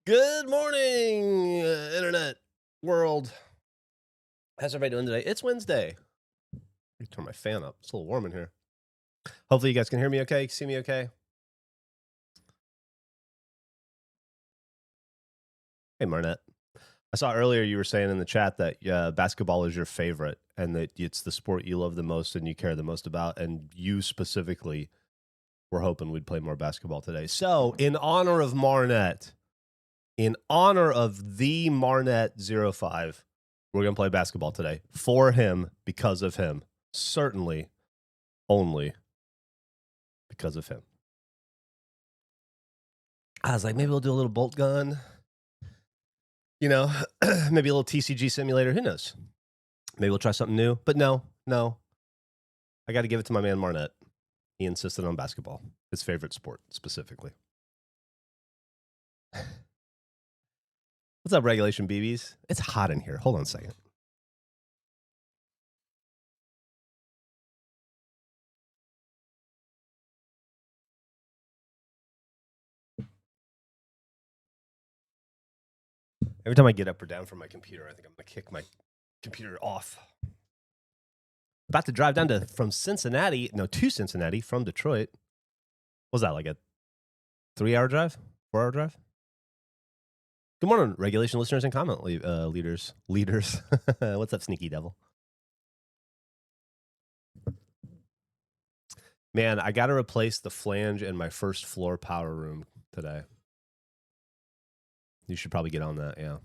Good morning, internet world. How's everybody doing today? It's Wednesday. Let me turn my fan up. It's a little warm in here. Hopefully, you guys can hear me okay, see me okay. Hey, Marnette. I saw earlier you were saying in the chat that basketball is your favorite and that it's the sport you love the most and you care the most about. And you specifically were hoping we'd play more basketball today. So, in honor of Marnette, in honor of the Marnette05, we're going to play basketball today for him, because of him. Certainly only because of him. I was like, maybe we'll do a little bolt gun. You know, maybe a little TCG simulator. Who knows? Maybe we'll try something new. But no. I got to give it to my man Marnette. He insisted on basketball, his favorite sport specifically. What's up, Regulation BBs? It's hot in here. Hold on a second. Every time I get up or down from my computer, I think I'm going to kick my computer off. About to drive down to Cincinnati from Detroit. What was that, like a 3-hour drive? 4-hour drive? Good morning, Regulation listeners and comment leaders. What's up, sneaky devil? Man, I got to replace the flange in my first floor power room today. You should probably get on that, yeah.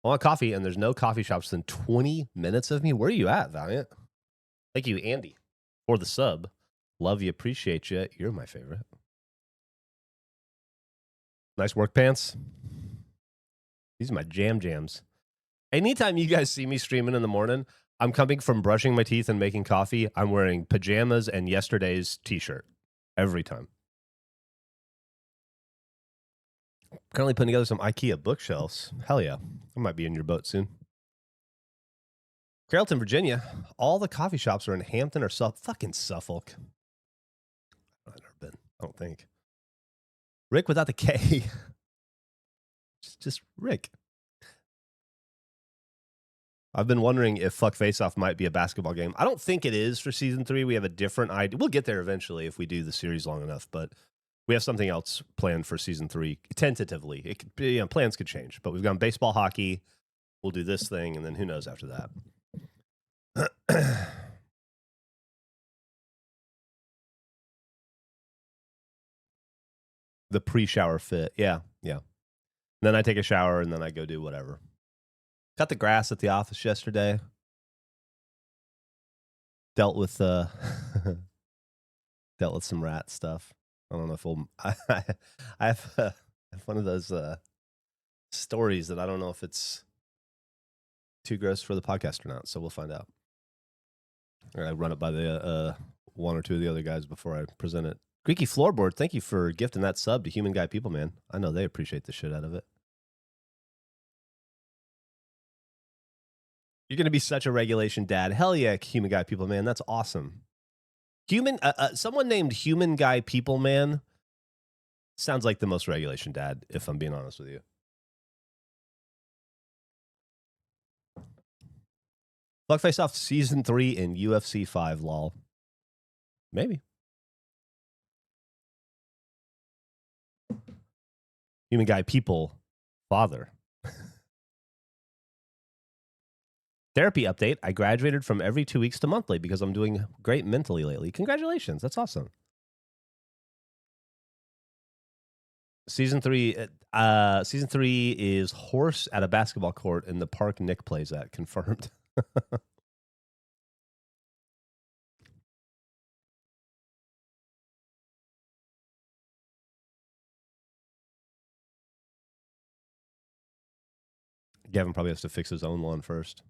I want coffee, and there's no coffee shops within 20 minutes of me. Where are you at, Valiant? Thank you, Andy, for the sub. Love you, appreciate you. You're my favorite. Nice work pants. These are my jams. Anytime you guys see me streaming in the morning, I'm coming from brushing my teeth and making coffee. I'm wearing pajamas and yesterday's t-shirt every time. Currently putting together some IKEA bookshelves. Hell yeah. I might be in your boat soon. Carrollton, Virginia. All the coffee shops are in Hampton or fucking Suffolk. I've never been, I don't think. Rick without the K. Just Rick. I've been wondering if Fuck Face Off might be a basketball game. I don't think it is for season 3. We have a different idea. We'll get there eventually if we do the series long enough, but we have something else planned for season 3, tentatively. It could be, plans could change, but we've gone baseball, hockey. We'll do this thing, and then who knows after that. The pre-shower fit. Yeah. And then I take a shower, and then I go do whatever. Cut the grass at the office yesterday. Dealt with some rat stuff. I don't know if I have one of those stories that I don't know if it's too gross for the podcast or not, so we'll find out. I run it by the one or two of the other guys before I present it. Greeky Floorboard, thank you for gifting that sub to Human Guy People, man. I know they appreciate the shit out of it. You're going to be such a regulation dad. Hell yeah, Human Guy People, man. That's awesome. Someone named Human Guy People, man, sounds like the most regulation dad, if I'm being honest with you. Fuck Face Off Season 3 in UFC 5, lol. Maybe. Human Guy People, father. Therapy update. I graduated from every 2 weeks to monthly because I'm doing great mentally lately. Congratulations. That's awesome. Season 3 is horse at a basketball court in the park Nick plays at. Confirmed. Gavin probably has to fix his own lawn first.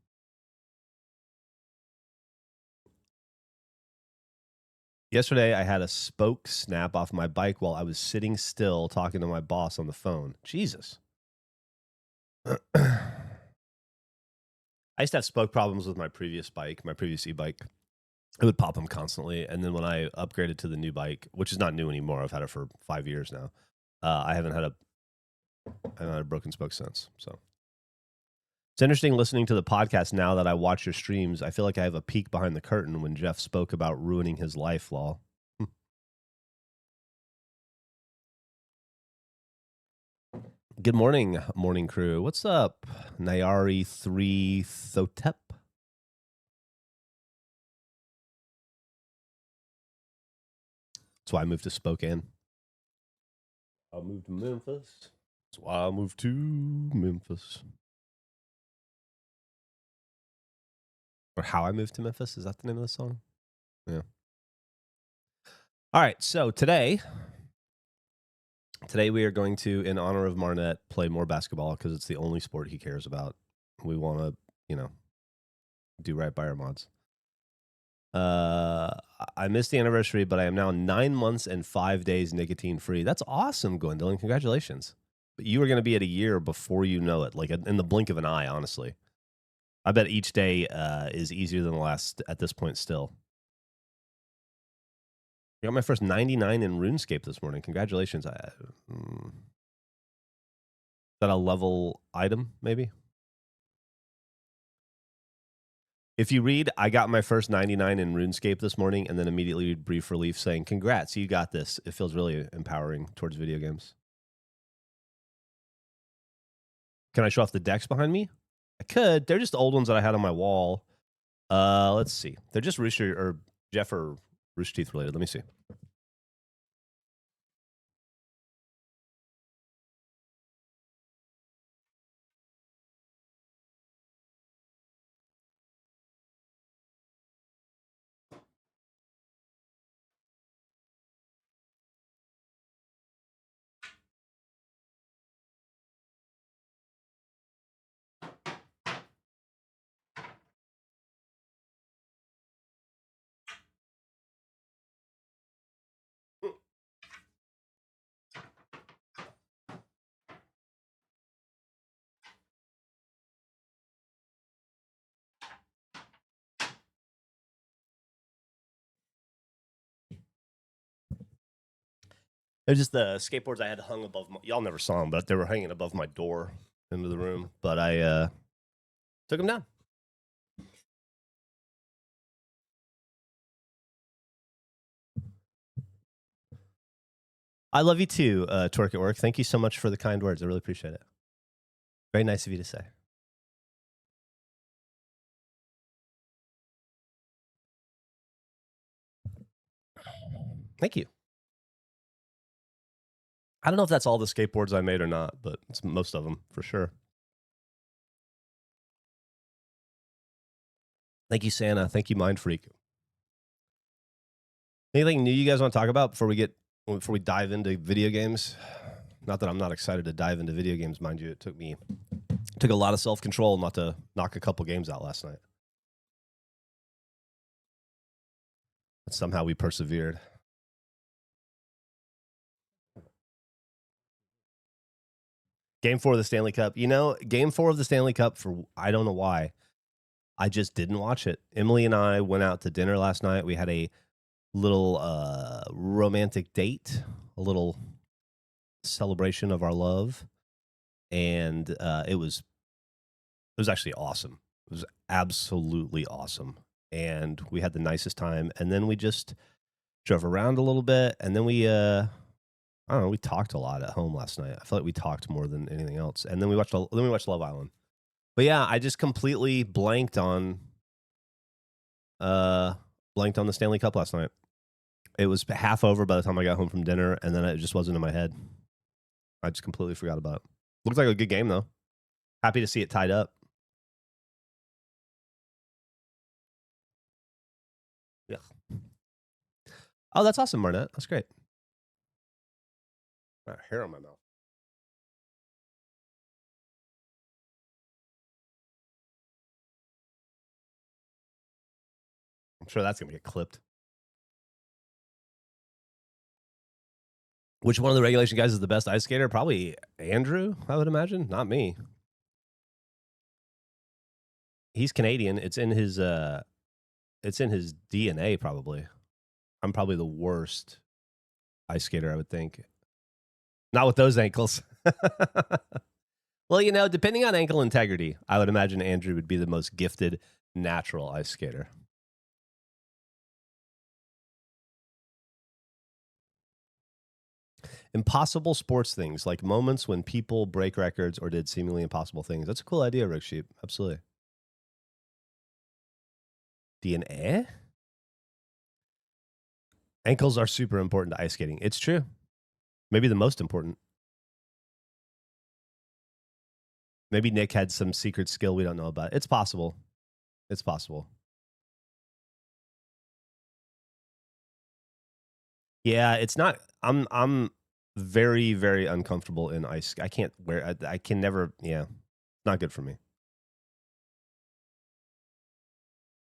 Yesterday, I had a spoke snap off my bike while I was sitting still talking to my boss on the phone. Jesus. I used to have spoke problems with my previous bike, my previous e-bike. It would pop them constantly. And then when I upgraded to the new bike, which is not new anymore, I've had it for 5 years now. I haven't had a and I had a broken spoke since. So it's interesting listening to the podcast now that I watch your streams. I feel like I have a peek behind the curtain when Geoff spoke about ruining his life, lol. Good morning, morning crew. What's up, Nayari 3 Thotep? That's why I moved to Spokane. I'll move to Memphis. That's why I moved to Memphis. Or How I Moved to Memphis. Is that the name of the song? Yeah. All right. So today we are going to, in honor of Marnette, play more basketball because it's the only sport he cares about. We want to, do right by our mods. I missed the anniversary, but I am now 9 months and 5 days nicotine free. That's awesome, Gwendolyn. Congratulations. But you are going to be at a year before you know it, like in the blink of an eye, honestly. I bet each day is easier than the last at this point still. I got my first 99 in RuneScape this morning. Congratulations. Is that a level item, maybe? If you read, I got my first 99 in RuneScape this morning, and then immediately read Brief Relief saying, congrats, you got this. It feels really empowering towards video games. Can I show off the decks behind me? I could. They're just old ones that I had on my wall. Let's see. They're just Rooster or Geoff or Rooster Teeth related. Let me see. They're just the skateboards I had hung above y'all never saw them, but they were hanging above my door into the room. But I took them down. I love you too, Twerk at Work. Thank you so much for the kind words. I really appreciate it. Very nice of you to say. Thank you. I don't know if that's all the skateboards I made or not, but it's most of them for sure. Thank you, Santa. Thank you, Mind Freak. Anything new you guys want to talk about before we dive into video games? Not that I'm not excited to dive into video games, mind you. It took a lot of self-control not to knock a couple games out last night. But somehow we persevered. Game 4 of the Stanley Cup. Game 4 of the Stanley Cup, I don't know why, I just didn't watch it. Emily and I went out to dinner last night. We had a little romantic date, a little celebration of our love, and it was actually awesome. It was absolutely awesome, and we had the nicest time. And then we just drove around a little bit, and then we I don't know, we talked a lot at home last night. I feel like we talked more than anything else. And then we watched Love Island. But yeah, I just completely blanked on the Stanley Cup last night. It was half over by the time I got home from dinner, and then it just wasn't in my head. I just completely forgot about it. Looks like a good game though. Happy to see it tied up. Yeah. Oh, that's awesome, Marnette. That's great. I got hair on my mouth. I'm sure that's gonna get clipped. Which one of the regulation guys is the best ice skater? Probably Andrew, I would imagine. Not me. He's Canadian. It's in his DNA probably. I'm probably the worst ice skater, I would think. Not with those ankles. Well, you know, depending on ankle integrity, I would imagine Andrew would be the most gifted natural ice skater. Impossible sports things, like moments when people break records or did seemingly impossible things. That's a cool idea, Rick Sheep. Absolutely. DNA? Ankles are super important to ice skating. It's true. Maybe the most important. Maybe Nick had some secret skill we don't know about. It's possible. It's possible. Yeah, it's not. I'm very very uncomfortable in ice. I can't wear. I can never. Yeah, not good for me.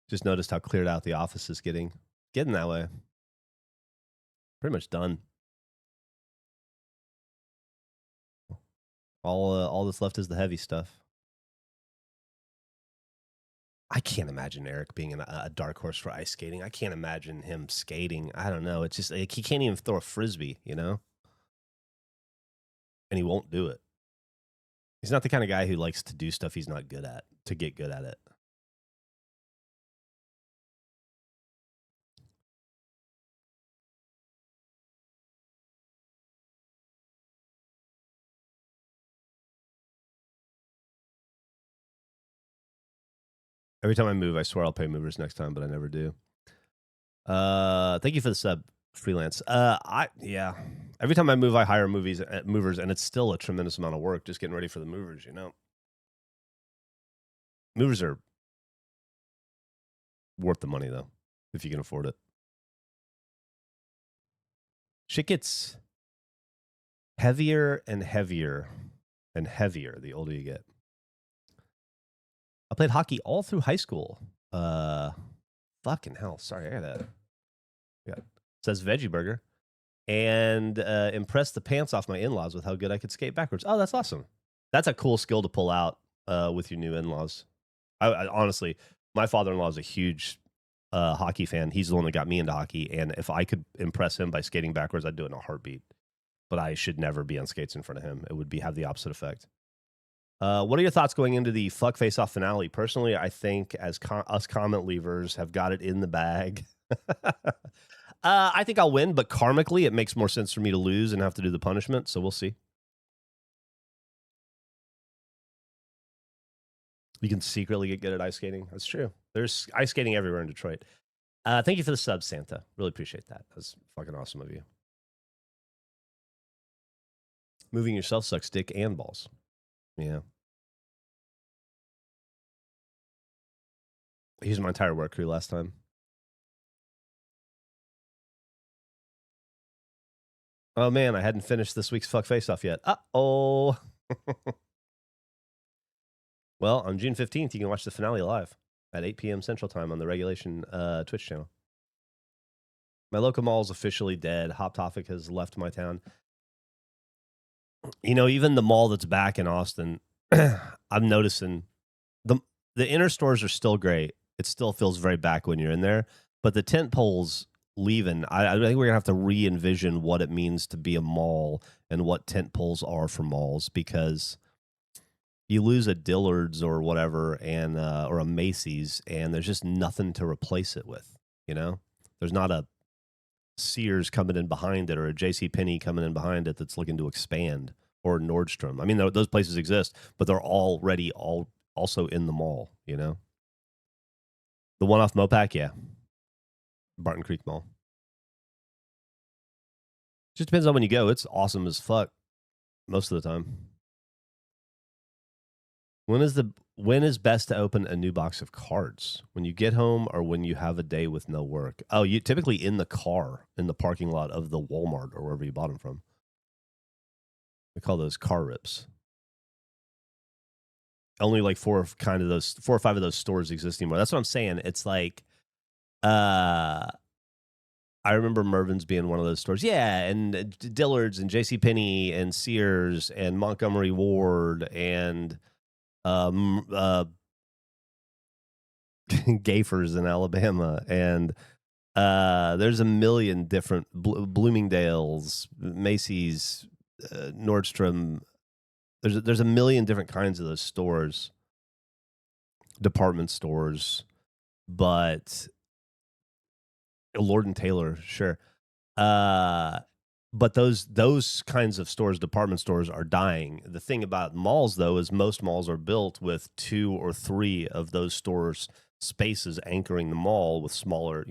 Just noticed how cleared out the office is getting that way. Pretty much done. All that's left is the heavy stuff. I can't imagine Eric being a dark horse for ice skating. I can't imagine him skating. I don't know. It's just like he can't even throw a frisbee, you know, and he won't do it. He's not the kind of guy who likes to do stuff he's not good at to get good at it. Every time I move, I swear I'll pay movers next time, but I never do. Thank you for the sub, freelance. Yeah. Every time I move, I hire movers, and it's still a tremendous amount of work just getting ready for the movers. You know, movers are worth the money though, if you can afford it. Shit gets heavier and heavier and heavier the older you get. I played hockey all through high school. Fucking hell. Sorry, I got that. Yeah. Says Veggie Burger. And impressed the pants off my in-laws with how good I could skate backwards. Oh, that's awesome. That's a cool skill to pull out with your new in-laws. I honestly, my father-in-law is a huge hockey fan. He's the one that got me into hockey, and if I could impress him by skating backwards, I'd do it in a heartbeat. But I should never be on skates in front of him. It would have the opposite effect. What are your thoughts going into the Fuck Face Off finale? Personally, I think as us comment leavers have got it in the bag. I think I'll win, but karmically, it makes more sense for me to lose and have to do the punishment. So we'll see. You can secretly get good at ice skating. That's true. There's ice skating everywhere in Detroit. Thank you for the sub, Santa. Really appreciate that. That's fucking awesome of you. Moving yourself sucks dick and balls. Yeah. I used my entire work crew last time. Oh man, I hadn't finished this week's Fuck Face Off yet. Uh-oh. Well, on June 15th, you can watch the finale live at 8 p.m. Central Time on the Regulation Twitch channel. My local mall is officially dead. Hot Topic has left my town. You know, even the mall that's back in Austin, I'm noticing the inner stores are still great. It still feels very back when you're in there, but the tent poles leaving. I think we're gonna have to re-envision what it means to be a mall and what tent poles are for malls, because you lose a Dillard's or whatever, and or a Macy's, and there's just nothing to replace it with. You know, there's not a Sears coming in behind it or a J.C. Penney coming in behind it that's looking to expand, or Nordstrom. I mean, those places exist, but they're already also in the mall. You know, the one off Mopac, yeah, Barton Creek Mall. Just depends on when you go. It's awesome as fuck most of the time. When is best to open a new box of cards? When you get home or when you have a day with no work? Oh, you typically in the car, in the parking lot of the Walmart or wherever you bought them from. We call those car rips. Only like four or five of those stores exist anymore. That's what I'm saying. It's like, I remember Mervin's being one of those stores. Yeah, and Dillard's and J.C. Penney and Sears and Montgomery Ward and Gafers in Alabama, and there's a million different Bloomingdale's, Macy's, Nordstrom. There's a million different kinds of those stores, department stores, but Lord and Taylor, sure. Uh, but those kinds of stores, department stores, are dying. The thing about malls, though, is most malls are built with 2 or 3 of those stores spaces anchoring the mall with smaller,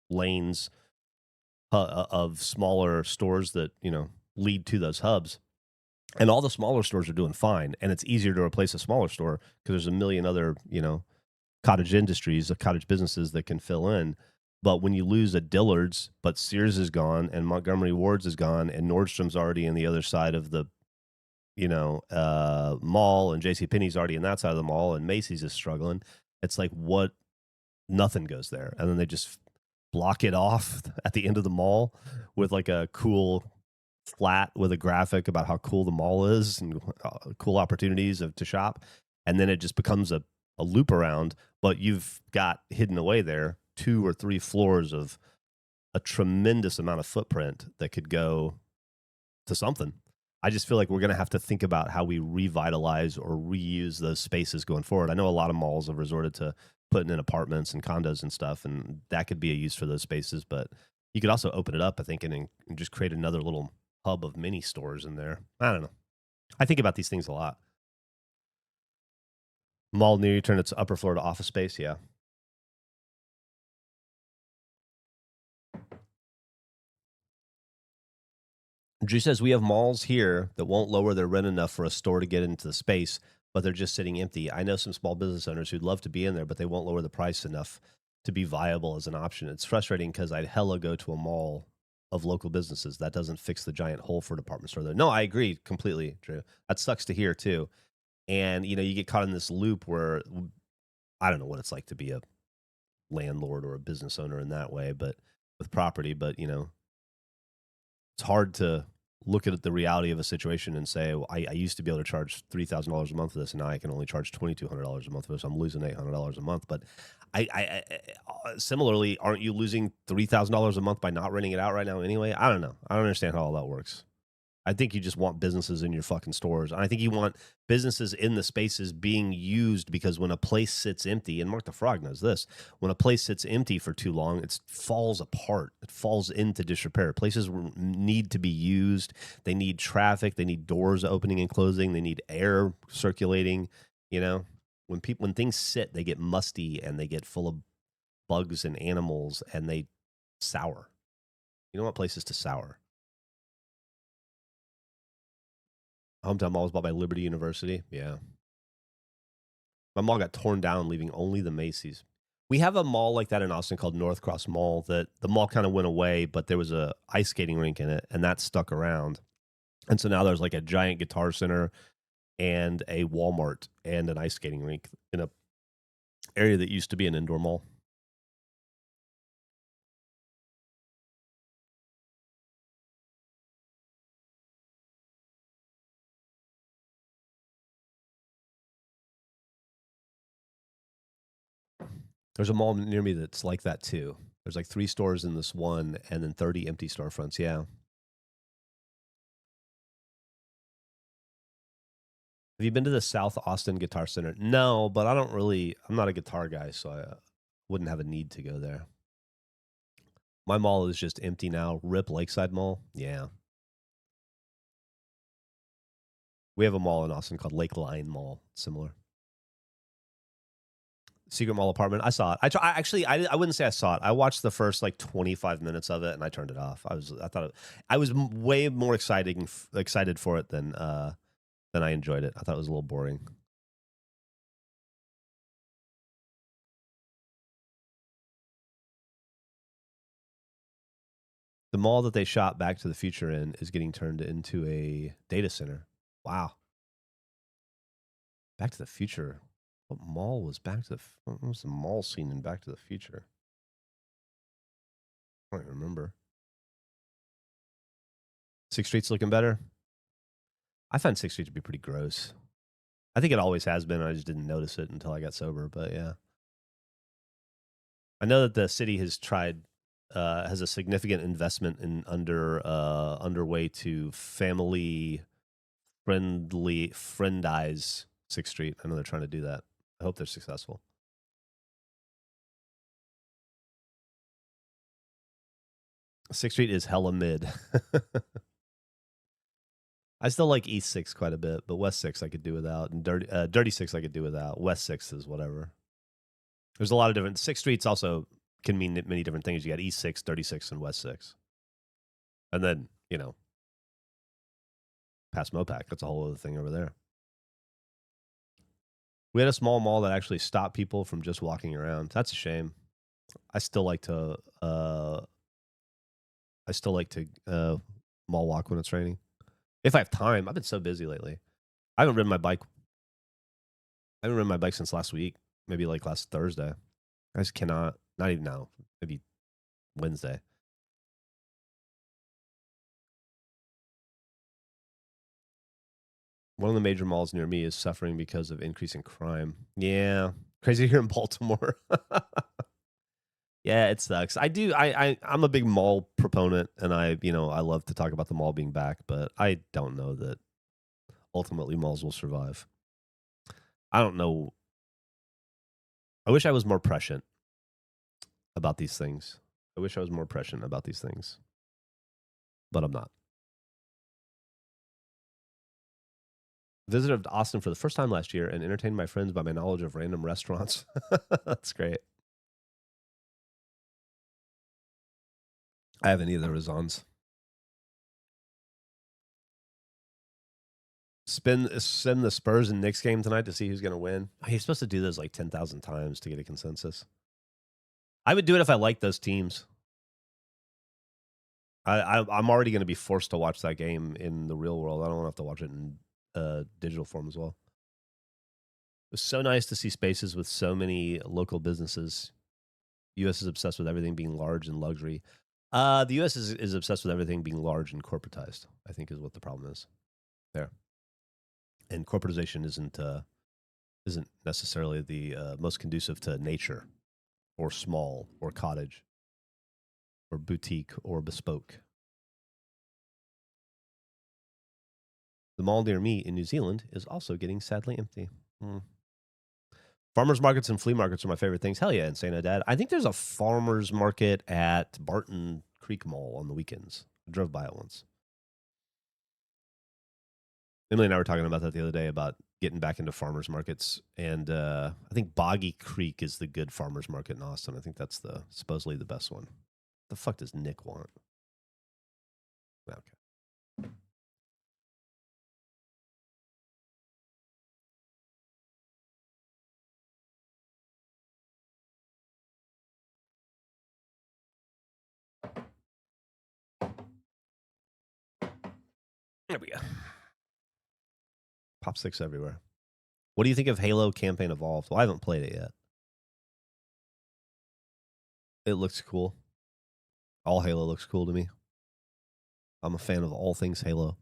lanes of smaller stores that lead to those hubs. And all the smaller stores are doing fine, and it's easier to replace a smaller store because there's a million other cottage industries, cottage businesses that can fill in. But when you lose a Dillard's, but Sears is gone and Montgomery Ward's is gone and Nordstrom's already in the other side of the, mall, and JCPenney's already in that side of the mall and Macy's is struggling. It's like what nothing goes there. And then they just block it off at the end of the mall with like a cool flat with a graphic about how cool the mall is and cool opportunities to shop. And then it just becomes a loop around, but you've got hidden away there 2 or 3 floors of a tremendous amount of footprint that could go to something. I just feel like we're going to have to think about how we revitalize or reuse those spaces going forward. I know a lot of malls have resorted to putting in apartments and condos and stuff, and that could be a use for those spaces. But you could also open it up, I think, and just create another little hub of mini stores in there. I don't know. I think about these things a lot. Mall near you turn its upper floor to office space. Yeah. Drew says we have malls here that won't lower their rent enough for a store to get into the space, but they're just sitting empty. I know some small business owners who'd love to be in there, but they won't lower the price enough to be viable as an option. It's frustrating because I'd hella go to a mall of local businesses. That doesn't fix the giant hole for a department store there. No, I agree completely, Drew. That sucks to hear too. And you get caught in this loop where I don't know what it's like to be a landlord or a business owner in that way, but with property, but it's hard to look at the reality of a situation and say, well, I used to be able to charge $3,000 a month for this, and now I can only charge $2,200 a month for this. I'm losing $800 a month. But similarly, aren't you losing $3,000 a month by not renting it out right now anyway? I don't know. I don't understand how all that works. I think you just want businesses in your fucking stores. And I think you want businesses in the spaces being used, because when a place sits empty, and Mark the Frog knows this, when a place sits empty for too long, it falls apart. It falls into disrepair. Places need to be used. They need traffic. They need doors opening and closing. They need air circulating. When things sit, they get musty and they get full of bugs and animals and they sour. You don't want places to sour. Hometown mall was bought by Liberty University. Yeah. My mall got torn down, leaving only the Macy's. We have a mall like that in Austin called North Cross Mall that the mall kind of went away, but there was a ice skating rink in it, and that stuck around. And so now there's like a giant guitar center and a Walmart and an ice skating rink in a area that used to be an indoor mall. There's a mall near me that's like that too. There's like 3 stores in this one and then 30 empty storefronts. Yeah. Have you been to the South Austin Guitar Center? No, but I'm not a guitar guy, so I wouldn't have a need to go there. My mall is just empty now. Rip Lakeside Mall. Yeah. We have a mall in Austin called Lakeline Mall. Similar. Secret Mall apartment. I saw it. I wouldn't say I saw it. I watched the first like 25 minutes of it and I turned it off. I was way more excited for it than I enjoyed it. I thought it was a little boring. The mall that they shot Back to the Future in is getting turned into a data center. Wow. Back to the Future. What mall was what was the mall scene in Back to the Future? I don't remember. 6th Street's looking better. I find 6th Street to be pretty gross. I think it always has been. I just didn't notice it until I got sober. But yeah, I know that the city has tried has a significant investment in underway to family friendize 6th Street. I know they're trying to do that. I hope they're successful. 6th Street is hella mid. I still like East 6 quite a bit, but West 6 I could do without, and Dirty 6 I could do without. West 6 is whatever. There's a lot of different 6th Streets also can mean many different things. You got East 6, Dirty 6, and West 6. And then, past Mopac, that's a whole other thing over there. We had a small mall that actually stopped people from just walking around. That's a shame. I still like to mall walk when it's raining. If I have time. I've been so busy lately. I haven't ridden my bike since last week. Maybe like last Thursday. I just cannot. Not even now. Maybe Wednesday. One of the major malls near me is suffering because of increasing crime. Yeah. Crazy here in Baltimore. Yeah, it sucks. I'm a big mall proponent, and I love to talk about the mall being back, but I don't know that ultimately malls will survive. I don't know. I wish I was more prescient about these things. But I'm not. Visited Austin for the first time last year and entertained my friends by my knowledge of random restaurants. That's great. I haven't either, Razans. Send the Spurs and Knicks game tonight to see who's going to win. You're supposed to do those like 10,000 times to get a consensus. I would do it if I liked those teams. I'm already going to be forced to watch that game in the real world. I don't want to have to watch it in digital form as well. It was so nice to see spaces with so many local businesses. U.S. is obsessed with everything being large and luxury. The U.S. is obsessed with everything being large and corporatized, I think is what the problem is there. And corporatization isn't necessarily the most conducive to nature or small or cottage or boutique or bespoke. The mall near me in New Zealand is also getting sadly empty. Farmers markets and flea markets are my favorite things. Hell yeah, Insane Dad. I think there's a farmers market at Barton Creek Mall on the weekends. I drove by it once. Emily and I were talking about that the other day about getting back into farmers markets, and I think Boggy Creek is the good farmers market in Austin. I think that's supposedly the best one. The fuck does Nick want? Okay. There we go. Pop 6 everywhere. What do you think of Halo Campaign Evolved? Well, I haven't played it yet. It looks cool. All Halo looks cool to me. I'm a fan of all things Halo.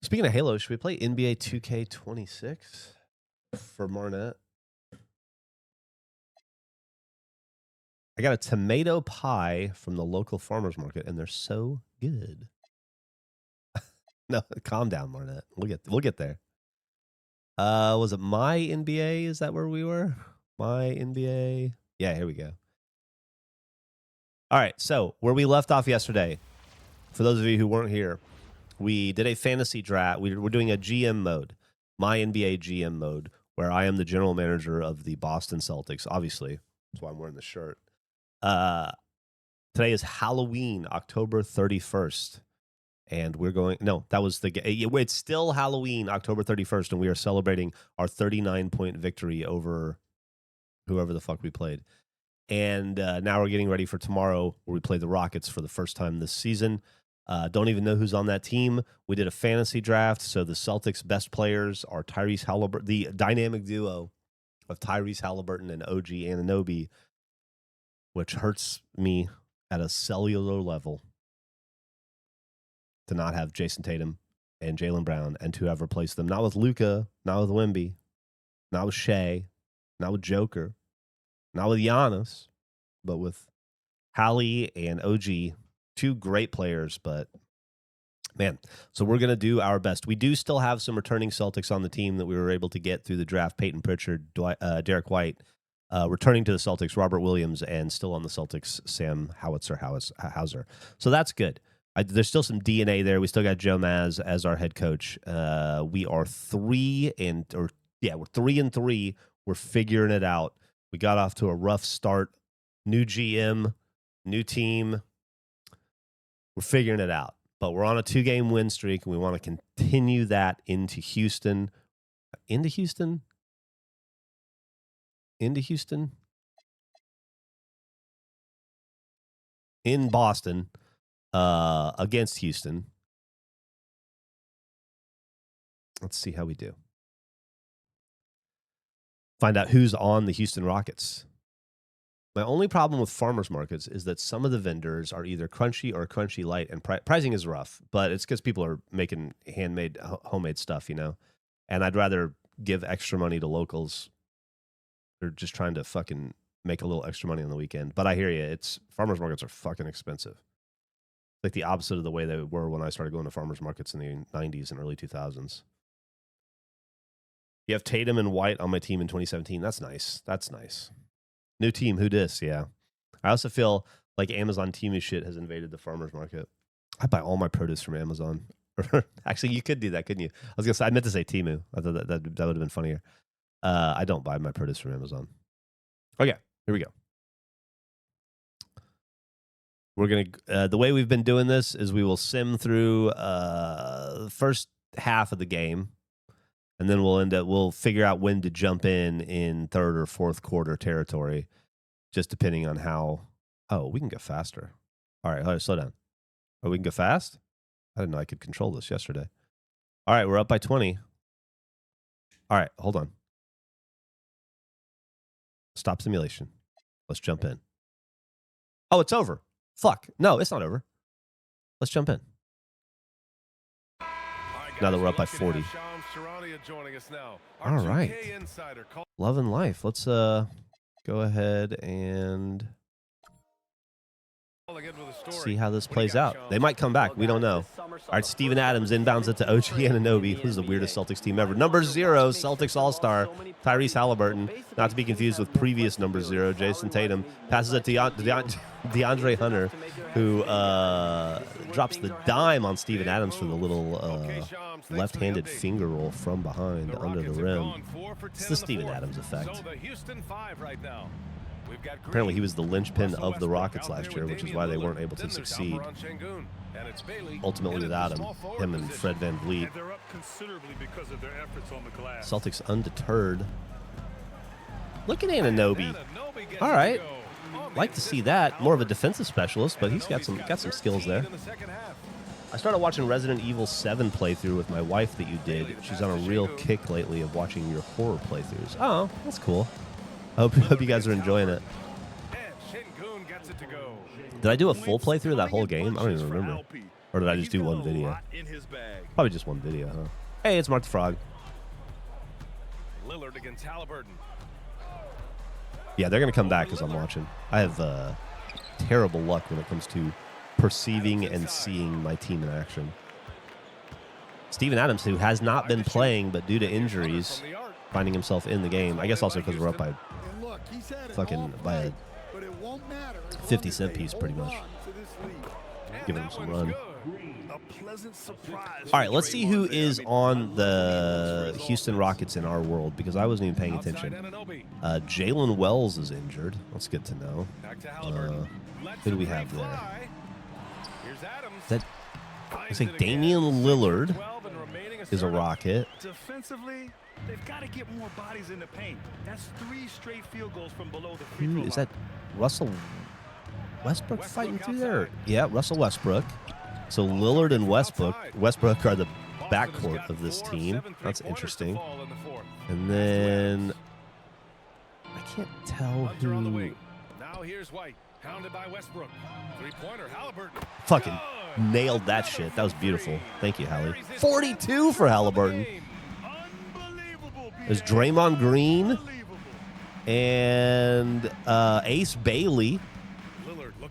Speaking of Halo, should we play NBA 2K26 for Marnet? I got a tomato pie from the local farmer's market, and they're so good. No, calm down, Marnet. We'll get there. Was it My NBA? Is that where we were? My NBA? Yeah, here we go. All right, so where we left off yesterday, for those of you who weren't here, we did a fantasy draft. We're doing a GM mode, My NBA GM mode, where I am the general manager of the Boston Celtics. Obviously, that's why I'm wearing the shirt. Today is Halloween, October 31st. And we're going, no, that was it's still Halloween, October 31st, and we are celebrating our 39-point victory over whoever the fuck we played. And now we're getting ready for tomorrow, where we play the Rockets for the first time this season. Don't even know who's on that team. We did a fantasy draft, so the Celtics' best players are Tyrese Halliburton, the dynamic duo of Tyrese Halliburton and OG Anunoby, which hurts me at a cellular level to not have Jason Tatum and Jaylen Brown and to have replaced them. Not with Luka, not with Wemby, not with Shea, not with Joker, not with Giannis, but with Hallie and OG, two great players, but man, so we're going to do our best. We do still have some returning Celtics on the team that we were able to get through the draft. Peyton Pritchard, Derek White, returning to the Celtics, Robert Williams, and still on the Celtics, Sam Hauser. So that's good. There's still some DNA there. We still got Joe Maz as our head coach. We are 3-3. We're figuring it out. We got off to a rough start. New GM, new team. We're figuring it out. But we're on a 2-game win streak, and we want to continue that into Houston. In Boston, against Houston. Let's see how we do. Find out who's on the Houston Rockets. My only problem with farmers markets is that some of the vendors are either crunchy or crunchy light, and pricing is rough, but it's because people are making homemade stuff, and I'd rather give extra money to locals. They're just trying to fucking make a little extra money on the weekend. But I hear you. Farmers markets are fucking expensive. Like the opposite of the way they were when I started going to farmers markets in the 90s and early 2000s. You have Tatum and White on my team in 2017. That's nice. New team, who dis? Yeah. I also feel like Amazon Temu shit has invaded the farmers market. I buy all my produce from Amazon. Actually, you could do that, couldn't you? I meant to say Temu. I thought that would have been funnier. I don't buy my produce from Amazon. Okay, here we go. We're gonna the way we've been doing this is we will sim through the first half of the game, and then we'll figure out when to jump in third or fourth quarter territory, just depending on how. Oh, we can go faster. All right, slow down. Oh, we can go fast? I didn't know I could control this yesterday. All right, we're up by 20. All right, hold on. Stop simulation. Let's jump in. Oh, it's over. Fuck. No, it's not over. Let's jump in. Now that we're up by 40. All right. Love and life. Let's go ahead and see how this plays out. They might come back. We don't know. All right, Steven Adams inbounds it to OG Anunoby. This is the weirdest Celtics team ever. Number 0, Celtics All-Star, Tyrese Halliburton. Not to be confused with previous number 0, Jason Tatum. Passes it to DeAndre Hunter, who drops the dime on Steven Adams for the little left-handed finger roll from behind under the rim. It's the Steven Adams effect. Apparently he was the linchpin of the Rockets last year, which is why they weren't able to succeed. Ultimately without him and Fred VanVleet. Celtics undeterred. Look at Anunoby. All right. Like to see that. More of a defensive specialist, but he's got some skills there. I started watching Resident Evil 7 playthrough with my wife that you did. She's on a real kick lately of watching your horror playthroughs. Oh, that's cool. I hope you guys are enjoying it. Did I do a full playthrough of that whole game? I don't even remember. Or did I just do one video? Probably just one video, huh? Hey, it's Mark the Frog. Lillard against Halliburton. Yeah, they're going to come back because I'm watching. I have terrible luck when it comes to perceiving and seeing my team in action. Steven Adams, who has not been playing, but due to injuries, finding himself in the game. I guess also because we're up by by a 50-cent piece, pretty much. Giving him some run. All right, let's see who is on the Houston Rockets in our world, because I wasn't even paying attention. Jalen Wells is injured. That's good to know. Who do we have there? I say Damian Lillard is a Rocket. Defensively, they've got to get more bodies in the paint. That's 3 straight field goals from below the free throw line. Is that Russell Westbrook fighting through there? Yeah, Russell Westbrook. So Lillard and Westbrook are the backcourt of this team. That's interesting. And then I can't tell who. Now here's White, hounded by Westbrook. 3-pointer, Halliburton. Fucking nailed that shit. That was beautiful. Thank you, Hallie. 42 for Halliburton. There's Draymond Green and Ace Bailey.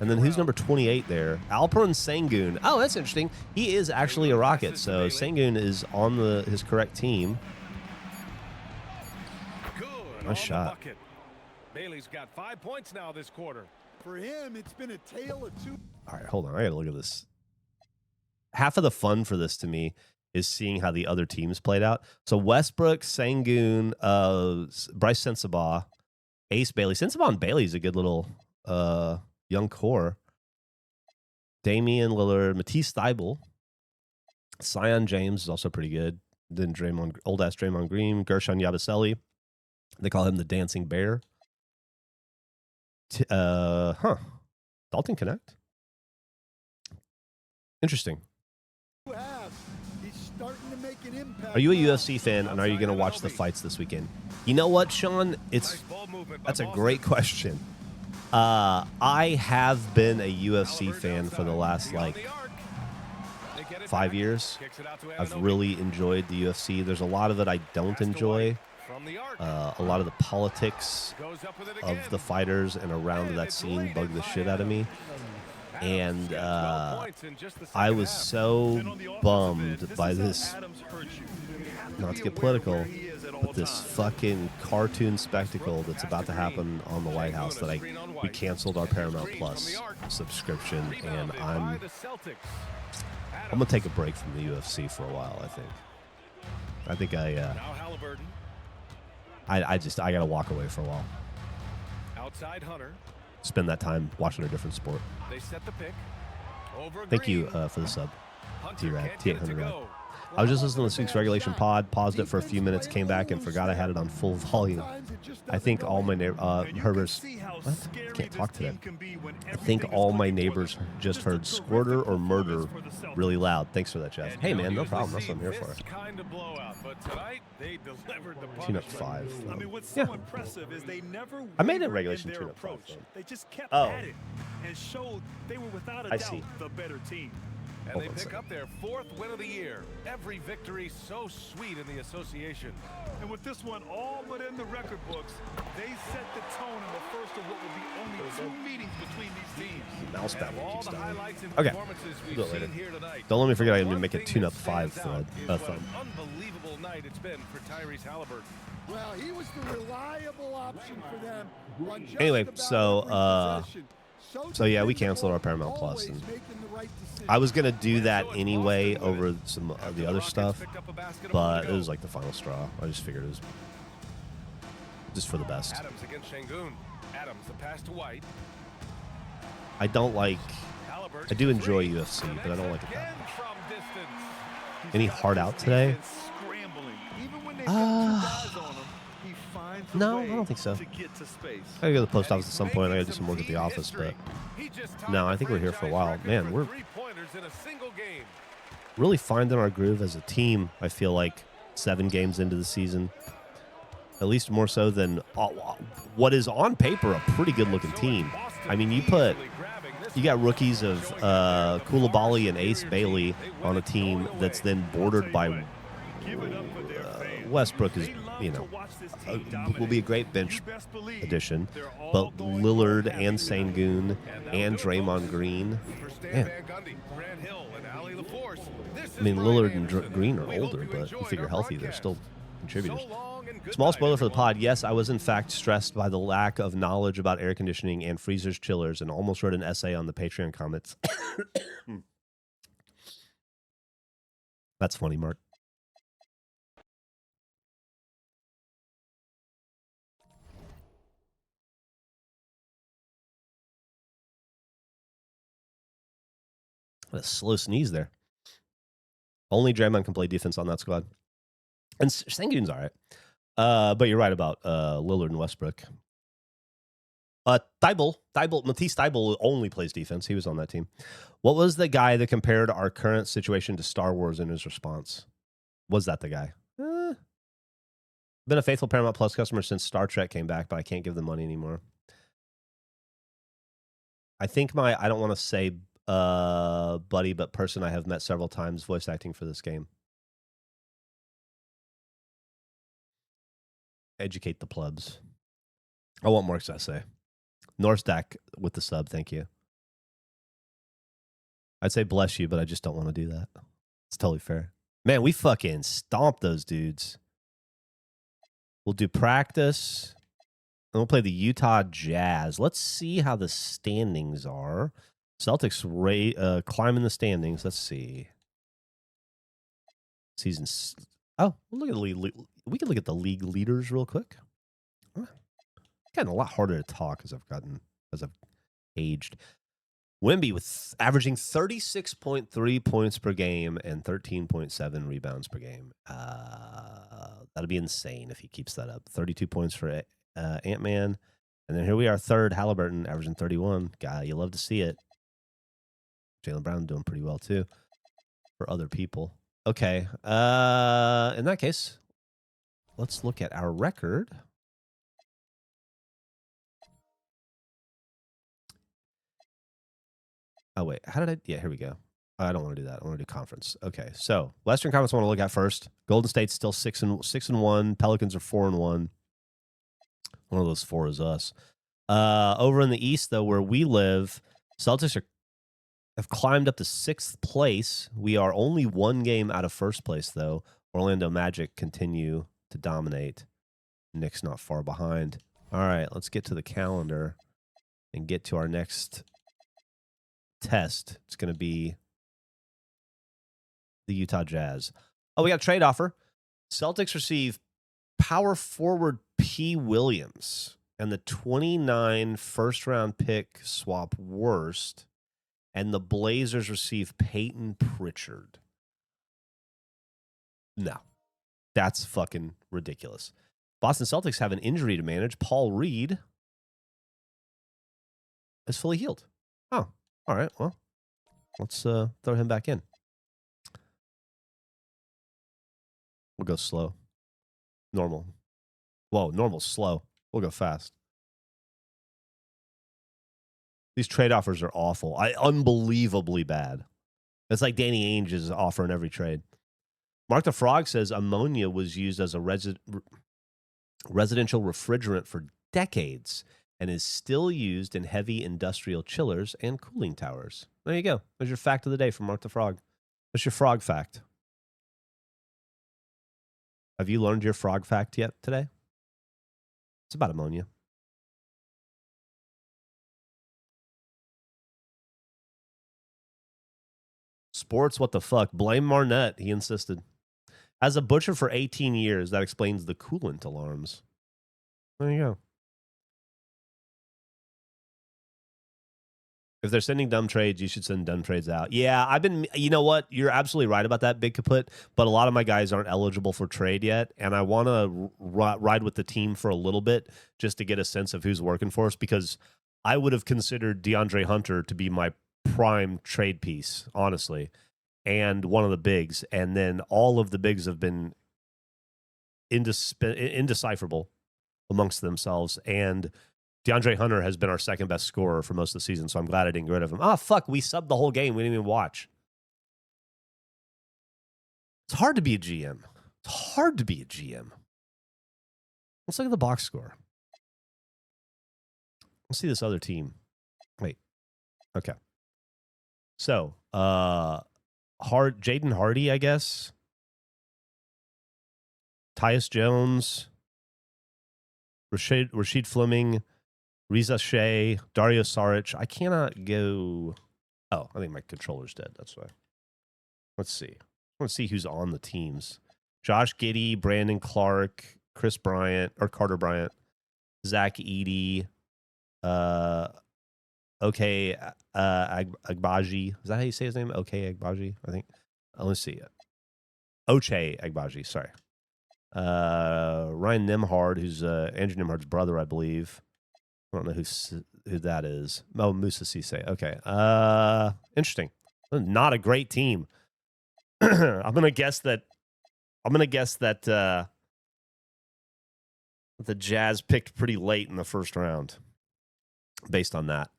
And then who's number 28 there? Alperen Sengun. Oh, that's interesting. He is actually a Rocket, so Sengun is on his correct team. Nice shot. Bailey's got 5 points now this quarter. For him, it's been a tale of two. All right, hold on. I got to look at this. Half of the fun for this to me is seeing how the other teams played out. So Westbrook, Sengun, Bryce Sensabaugh, Ace Bailey. Sensabaugh and Bailey is a good little young core. Damian Lillard, Matisse Thybulle, Sion James is also pretty good. Then old-ass Draymond Green, Gershon Yabusele. They call him the Dancing Bear. Dalton Connect. Interesting. Are you a UFC fan, and are you going to watch the fights this weekend? You know what, Sean? That's a great question. I have been a UFC fan for the last, 5 years. I've really enjoyed the UFC. There's a lot of it I don't enjoy. A lot of the politics of the fighters and around that scene bug the shit out of me. And I was so bummed by this, not to get political, but this fucking cartoon spectacle that's about to happen on the White House that we canceled our Paramount Plus subscription, and I'm gonna take a break from the UFC for a while. I think I gotta walk away for a while. Outside Hunter. Spend that time watching a different sport. They set the pick. Thank you for the sub, T-Rad, T800 Rad. I was just listening to this week's regulation pod, paused it for a few minutes, came back, and forgot I had it on full volume. I think all my Herbert's... What? I can't talk today. I think all my neighbors just heard squirter or murder really loud. Thanks for that, Geoff. Hey, man, no problem. That's what I'm here for. Tune-up 5. I mean, what's Yeah. so impressive is they never I made it wavered regulation in their tune-up 5, approach. though. They just kept Oh. at it and showed they were without a I doubt see. the better team. And Hold they on a pick second. up their 4th win of the year. Every victory so sweet in the association. And with this one all but in the record books, they set the tone in the first of what will be only 2 meetings between these teams. Mouse And of battle all keeps the dying. highlights and Okay. performances We'll we've do it later. seen here tonight. Don't let me forget I One didn't make it thing tune-up that 5 stands out thread. is what Thumb. an unbelievable night it's been for Tyrese Halliburton. Well, he was the reliable option for them. on just Anyway, about so, every possession. So yeah, we dependable, canceled our Paramount Plus, always and making the right decision. I was gonna do that anyway over some of the other stuff, Picked up a basketball but to it go. was like the final straw. I just figured it was just for the best. Adams against Şengün. Adams, the pass to White. I don't like. Halliburton I do enjoy three. UFC, but I don't like it that Again much. from distance. Any hard out today? Scrambling. Even when they've got 2 guys on him, he finds a No, way I don't think so. to get to space. I gotta go to the post office at some point. I gotta do some work at the office, but no, I think we're here for a while. Man, we're really finding our groove as a team. I feel like 7 games into the season, at least more so than what is on paper a pretty good looking team. I mean, you got rookies of Koulibaly and Ace Bailey on a team that's then bordered by Westbrook is, will be a great bench addition, but Lillard and Sengun and Draymond Green, man. I mean, Lillard and Green are older, but you figure healthy, they're still contributors. Small spoiler for the pod. Yes, I was in fact stressed by the lack of knowledge about air conditioning and freezers, chillers, and almost wrote an essay on the Patreon comments. That's funny, Mark. What a slow sneeze there. Only Draymond can play defense on that squad. And Sengun's all right. But you're right about Lillard and Westbrook. Matisse Thybulle only plays defense. He was on that team. What was the guy that compared our current situation to Star Wars in his response? Was that the guy? Been a faithful Paramount Plus customer since Star Trek came back, but I can't give them money anymore. I think I don't want to say buddy, but person I have met several times voice acting for this game. Educate the plebs. I want Mark's essay. Norstack with the sub, thank you. I'd say bless you, but I just don't want to do that. It's totally fair. Man, we fucking stomped those dudes. We'll do practice. And we'll play the Utah Jazz. Let's see how the standings are. Celtics climbing the standings. Let's see. Seasons. Oh, look at the league. We can look at the league leaders real quick. Getting a lot harder to talk as I've aged. Wemby with averaging 36.3 points per game and 13.7 rebounds per game. That'll be insane if he keeps that up. 32 points for Ant-Man. And then here we are, third, Halliburton, averaging 31. Guy, you love to see it. Jaylen Brown doing pretty well, too, for other people. Okay. In that case, let's look at our record. Oh, wait. How did I? Yeah, here we go. I don't want to do that. I want to do conference. Okay. So, Western Conference I want to look at first. Golden State's still 6-1. Pelicans are 4-1. One of those four is us. Over in the East, though, where we live, Celtics have climbed up to 6th place. We are only one game out of first place, though. Orlando Magic continue to dominate. Knicks not far behind. All right, let's get to the calendar and get to our next test. It's going to be the Utah Jazz. Oh, we got a trade offer. Celtics receive power forward P. Williams and the 29 first-round pick swap worst, and the Blazers receive Peyton Pritchard. No, that's fucking ridiculous. Boston Celtics have an injury to manage. Paul Reed is fully healed. Oh, all right. Well, let's throw him back in. We'll go slow. Normal. Whoa, normal, slow. We'll go fast. These trade offers are awful. Unbelievably bad. It's like Danny Ainge's offer in every trade. Mark the Frog says ammonia was used as a residential refrigerant for decades and is still used in heavy industrial chillers and cooling towers. There you go. There's your fact of the day from Mark the Frog. That's your frog fact. Have you learned your frog fact yet today? It's about ammonia. Sports, what the fuck? Blame Marnette, he insisted. As a butcher for 18 years, that explains the coolant alarms. There you go. If they're sending dumb trades, you should send dumb trades out. Yeah, you know what? You're absolutely right about that, Big Kaput, but a lot of my guys aren't eligible for trade yet, and I want to ride with the team for a little bit just to get a sense of who's working for us, because I would have considered DeAndre Hunter to be my prime trade piece, honestly, and one of the bigs, and then all of the bigs have been indecipherable amongst themselves, and DeAndre Hunter has been our second best scorer for most of the season, so I'm glad I didn't get rid of him. Fuck, we subbed the whole game. We didn't even watch. It's hard to be a GM. It's hard to be a GM. Let's look at the box score. Let's see this other team. Wait. Okay. So, Jaden Hardy, I guess. Tyus Jones. Rashid Fleming. Riza Shea, Dario Saric. I cannot go. Oh, I think my controller's dead. That's why. Let's see. I want to see who's on the teams. Josh Giddey, Brandon Clark, Chris Bryant, or Carter Bryant, Zach Edey, Agbaji. Is that how you say his name? Agbaji, I think. Let's see. Oche Agbaji, sorry. Ryan Nimhard, who's Andrew Nimhard's brother, I believe. I don't know who that is. Oh, Musa Cisse. Okay. Interesting. Not a great team. I'm gonna guess that the Jazz picked pretty late in the first round. Based on that.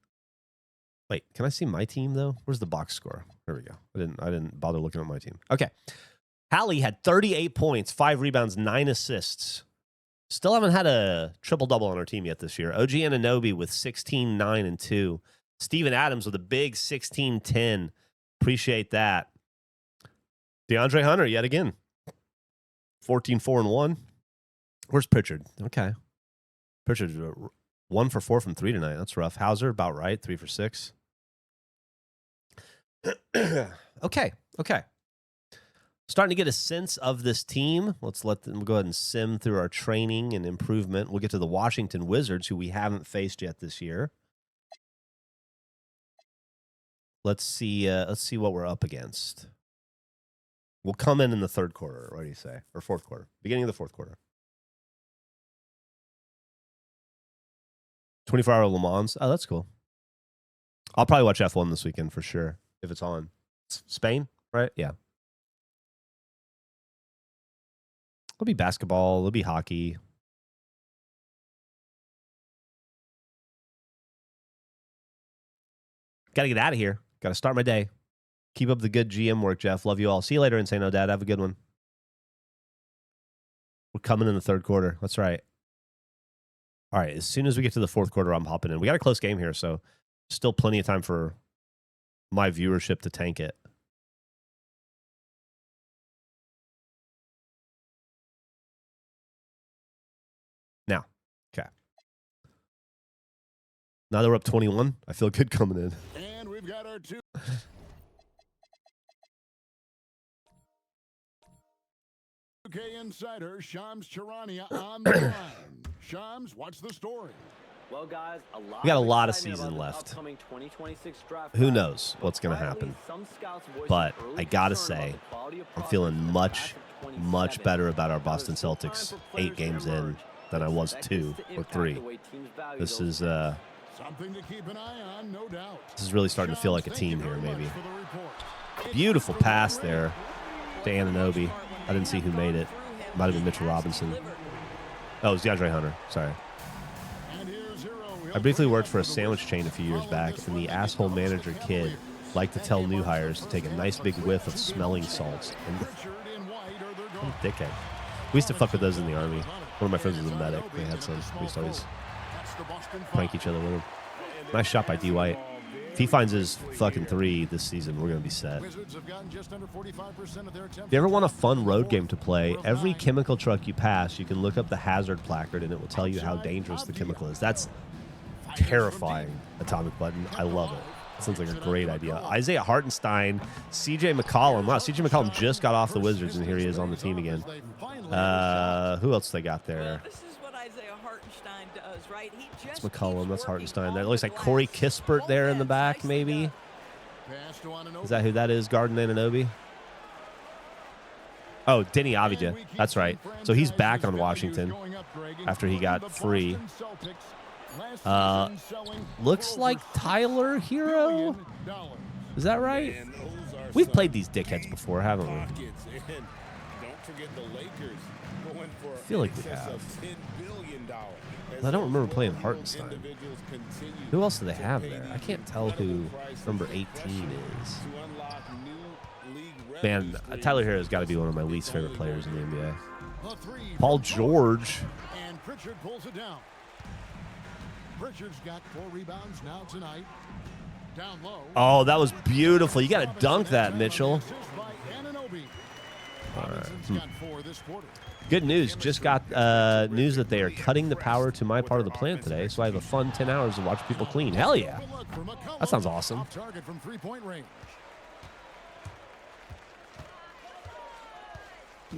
Wait, can I see my team though? Where's the box score? There we go. I didn't bother looking at my team. Okay. Hallie had 38 points, 5 rebounds, 9 assists. Still haven't had a triple-double on our team yet this year. OG Anunoby with 16, 9, and 2. Steven Adams with a big 16, 10. Appreciate that. DeAndre Hunter, yet again. 14-4-1. Where's Pritchard? Okay. Pritchard, 1 for 4 from 3 tonight. That's rough. Hauser, about right. 3 for 6. Okay. Starting to get a sense of this team. Let's let them go ahead and sim through our training and improvement. We'll get to the Washington Wizards, who we haven't faced yet this year. Let's see what we're up against. We'll come in the third quarter. What do you say? Or fourth quarter. Beginning of the fourth quarter. 24-hour Le Mans. Oh, that's cool. I'll probably watch F1 this weekend for sure, if it's on. Spain, right? Yeah. It'll be basketball. It'll be hockey. Got to get out of here. Got to start my day. Keep up the good GM work, Geoff. Love you all. See you later, Insane No Dad. Have a good one. We're coming in the third quarter. That's right. All right. As soon as we get to the fourth quarter, I'm hopping in. We got a close game here, so still plenty of time for my viewership to tank it. Now, okay. Now that we're up 21, I feel good coming in. And we've got our two. UK insider Shams Charania on the line. Shams, what's the story? Well, guys, we got a lot of season left. Who knows what's going to happen? But I got to say, I'm feeling much better about our Boston Celtics 8 games in than I was 2 or 3. This is Something to keep an eye on, no doubt. This is really starting to feel like a team here, maybe. Beautiful pass there to Anunoby. I didn't see who made it. Might have been Mitchell Robinson. Oh, it was DeAndre Hunter. Sorry. I briefly worked for a sandwich chain a few years back, and the asshole manager kid liked to tell new hires to take a nice big whiff of smelling salts. And dickhead. We used to fuck with those in the Army. One of my friends was a medic. They had some. We used to always prank each other with them. Nice shot by D. White. If he finds his fucking 3 this season, we're going to be set. If you ever want a fun road game to play, every chemical truck you pass, you can look up the hazard placard, and it will tell you how dangerous the chemical is. That's terrifying, Atomic Button. I love it. Sounds like a great idea. Isaiah Hartenstein, CJ McCollum. Wow, CJ McCollum just got off the Wizards, and here he is on the team again. Who else they got there? This is what Isaiah Hartenstein does, right? That's McCollum. That's Hartenstein. There looks like Corey Kispert there in the back, maybe. Is that who that is? Garden Anunoby. Oh, Denny Avdija. That's right. So he's back on Washington after he got free. Looks like Tyler Hero. Is that right? We've played these dickheads before, haven't we? I feel like we have. I don't remember playing Hartenstein. Who else do they have there? I can't tell who number 18 is. Man, Tyler Hero has got to be one of my least favorite players in the NBA. Paul George. And Pritchard pulls it down. Pritchard's got 4 rebounds now tonight. Down low. Oh, that was beautiful. You got to dunk that, Mitchell. Good news. Just got news that they are cutting the power to my part of the plant today, so I have a fun 10 hours to watch people clean. Hell yeah. That sounds awesome.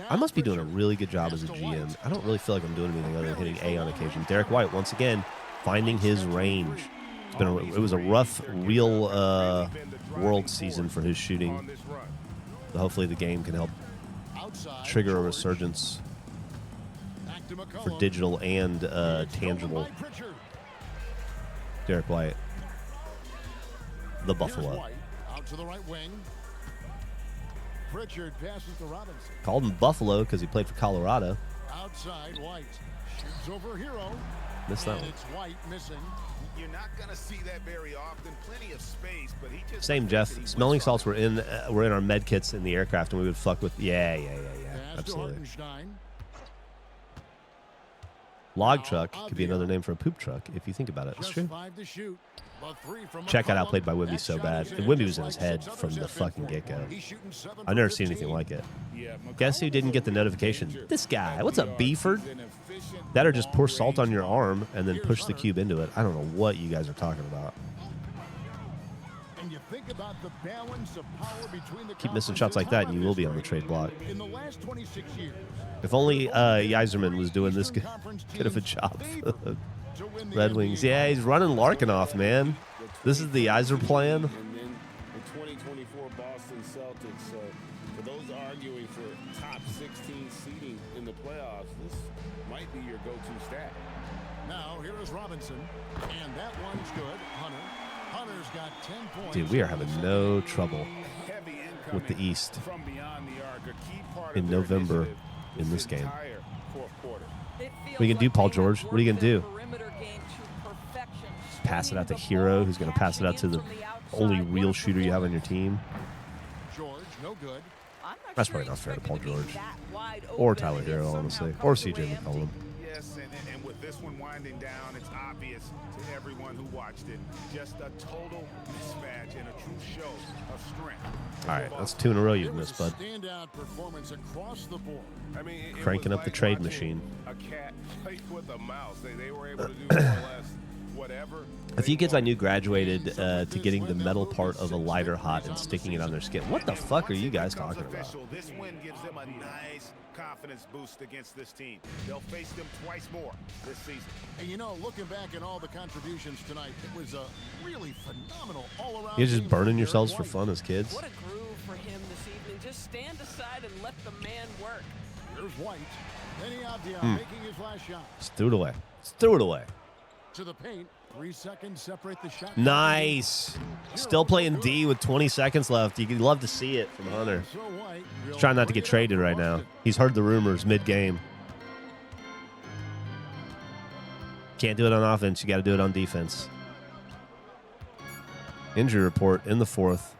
I must be doing a really good job as a GM. I don't really feel like I'm doing anything other than hitting A on occasion. Derek White, once again, finding his range. It was a rough, real world season for his shooting. So hopefully the game can help trigger a resurgence for digital and tangible. Derek White, the Buffalo. Out to the right wing. Pritchard passes to Robinson. Called him Buffalo because he played for Colorado. Outside White shoots over Hero. Missed that one. It's White missing. You're not going to see that very often. Plenty of space, but he just same, Geoff. Smelling salts were in our med kits in the aircraft, and we would fuck with. Yeah. Absolutely. Log truck could be another name for a poop truck if you think about it. It's Just true. 5 to shoot. The three from Check got McCollum. outplayed by Wimby That so shot bad. is And in, Wimby just was in his like head others from the have been fucking for him. get-go. He's shooting 7 I've for never seen 15. anything like it. Yeah, Guess who didn't get the notification? This guy. What's up, Beeford? That or just pour salt on your arm and then push the cube into it. I don't know what you guys are talking about. And you think about the balance of power between the Keep missing shots like that and you will be on the trade block. In the last 26 years, If only Yzerman was doing this good of a job for the Red Wings. Yeah, he's running Larkin off, man. This is the Yzer plan. And then the 2024 Boston Celtics. So for those arguing for top 16 seeding in the playoffs, this might be your go-to stat. now here is Robinson, and that one's good. Hunter's got 10 points. Dude, we are having no trouble Heavy with the incoming East from beyond the arc, a key part in of their November initiative in this game. entire fourth quarter. It What are you feels gonna do, like Paul they George? have What are you worked gonna their do? perimeter game to perfection. Pass it out to Swinging the Hero, ball, who's going to pass it out to cashing the in from the only outside. real What a shooter you have on your team. George, no good. I'm not That's sure probably he not fair to expected Paul be George. that wide Or open Tyler and Hero, somehow honestly. comes Or away CJ empty. McCollum. Yes, and with this one winding down, it's obvious to everyone who watched it. Just a total mismatch and a true show of strength. All right, that's 2 in a row It you've was missed, a bud. standout performance across the board. I mean, it Cranking was up the like trade watching machine. A cat play with a mouse. They were able to do more or less whatever. A few they kids I wanted. knew graduated to getting the metal part of a lighter hot and sticking it on their skin. What the fuck are you guys talking about? This win gives them a nice confidence boost against this team. They'll face them twice more this season. And you know, looking back at all the contributions tonight, it was a really phenomenal all-around. You're just game burning from yourselves Derek for White. fun as kids? What a groove for him this evening. Just stand aside and let the man work. Here's White. Lenny Avdia Hmm. making his last shot. Just threw it away. Just threw it away. To the paint. 3 seconds separate the shot. Nice. Still playing D with 20 seconds left. You'd love to see it from Hunter. So White He's trying not to get traded right now. He's heard the rumors mid-game. Can't do it on offense. You got to do it on defense. Injury report in the 4th.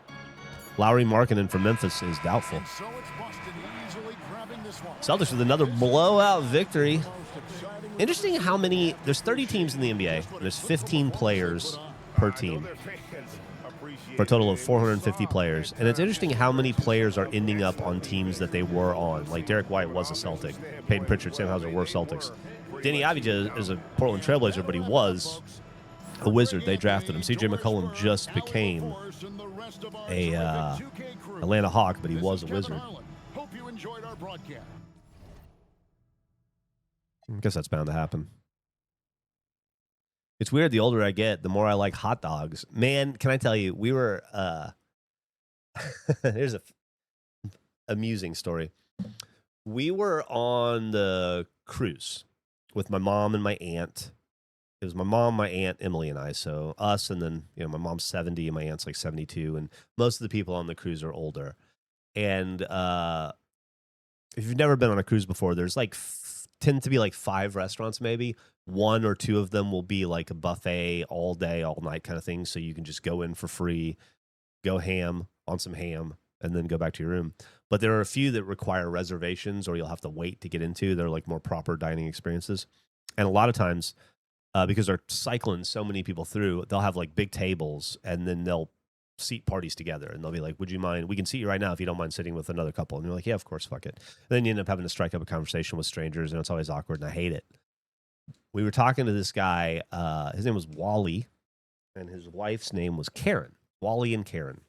Lowry Markkanen from Memphis is doubtful. And so it's Boston easily grabbing this one. Celtics with another blowout victory. Most exciting Interesting how many, there's 30 teams in the NBA, and there's 15 players per team, for a total of 450 players. And it's interesting how many players are ending up on teams that they were on. Like Derek White was a Celtic. Peyton Pritchard, Sam Hauser were Celtics. Danny Avdija is a Portland Trailblazer, but he was a Wizard. They drafted him. CJ McCollum just became a Atlanta Hawk, but he was a Wizard. Hope you enjoyed our broadcast. I guess that's bound to happen. It's weird. The older I get, the more I like hot dogs. Man, can I tell you, we were here's a amusing story. We were on the cruise with my mom and my aunt. It was my mom, my aunt, Emily, and I. So us, and then my mom's 70 and my aunt's like 72, and most of the people on the cruise are older. And if you've never been on a cruise before, there's like tend to be like 5 restaurants maybe. 1 or 2 of them will be like a buffet all day, all night kind of thing. So you can just go in for free, go ham on some ham, and then go back to your room. But there are a few that require reservations or you'll have to wait to get into. They're like more proper dining experiences. And a lot of times, because they're cycling so many people through, they'll have like big tables and then they'll seat parties together. And they'll be like, would you mind? We can seat you right now if you don't mind sitting with another couple. And you're like, yeah, of course, fuck it. And then you end up having to strike up a conversation with strangers and it's always awkward and I hate it. We were talking to this guy. His name was Wally and his wife's name was Karen. Wally and Karen.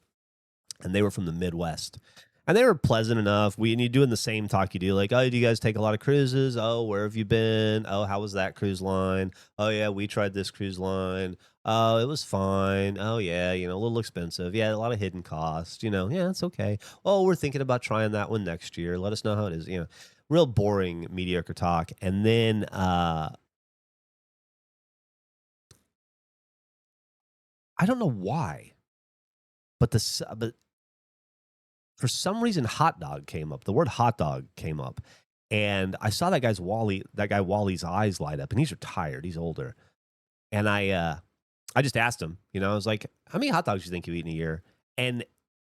And they were from the Midwest. And they were pleasant enough. And you're doing the same talk you do. Like, oh, do you guys take a lot of cruises? Oh, where have you been? Oh, how was that cruise line? Oh, yeah, we tried this cruise line. Oh, it was fine. Oh, yeah, a little expensive. Yeah, a lot of hidden costs. Yeah, it's okay. Oh, we're thinking about trying that one next year. Let us know how it is. Real boring, mediocre talk. And then I don't know why, but for some reason, hot dog came up. The word hot dog came up. And I saw that guy Wally's eyes light up. And he's retired. He's older. And I just asked him, I was like, how many hot dogs do you think you eat in a year? And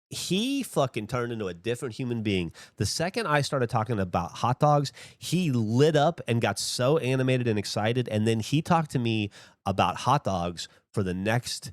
he fucking turned into a different human being. The second I started talking about hot dogs, he lit up and got so animated and excited. And then he talked to me about hot dogs for the next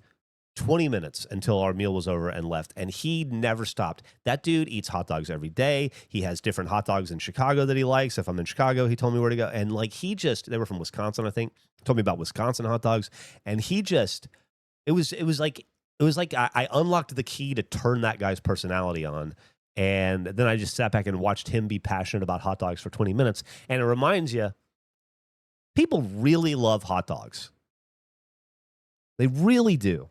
20 minutes until our meal was over and left. And he never stopped. That dude eats hot dogs every day. He has different hot dogs in Chicago that he likes. If I'm in Chicago, he told me where to go. And like, they were from Wisconsin, I think. Told me about Wisconsin hot dogs. And it was like I unlocked the key to turn that guy's personality on. And then I just sat back and watched him be passionate about hot dogs for 20 minutes. And it reminds you, people really love hot dogs. They really do.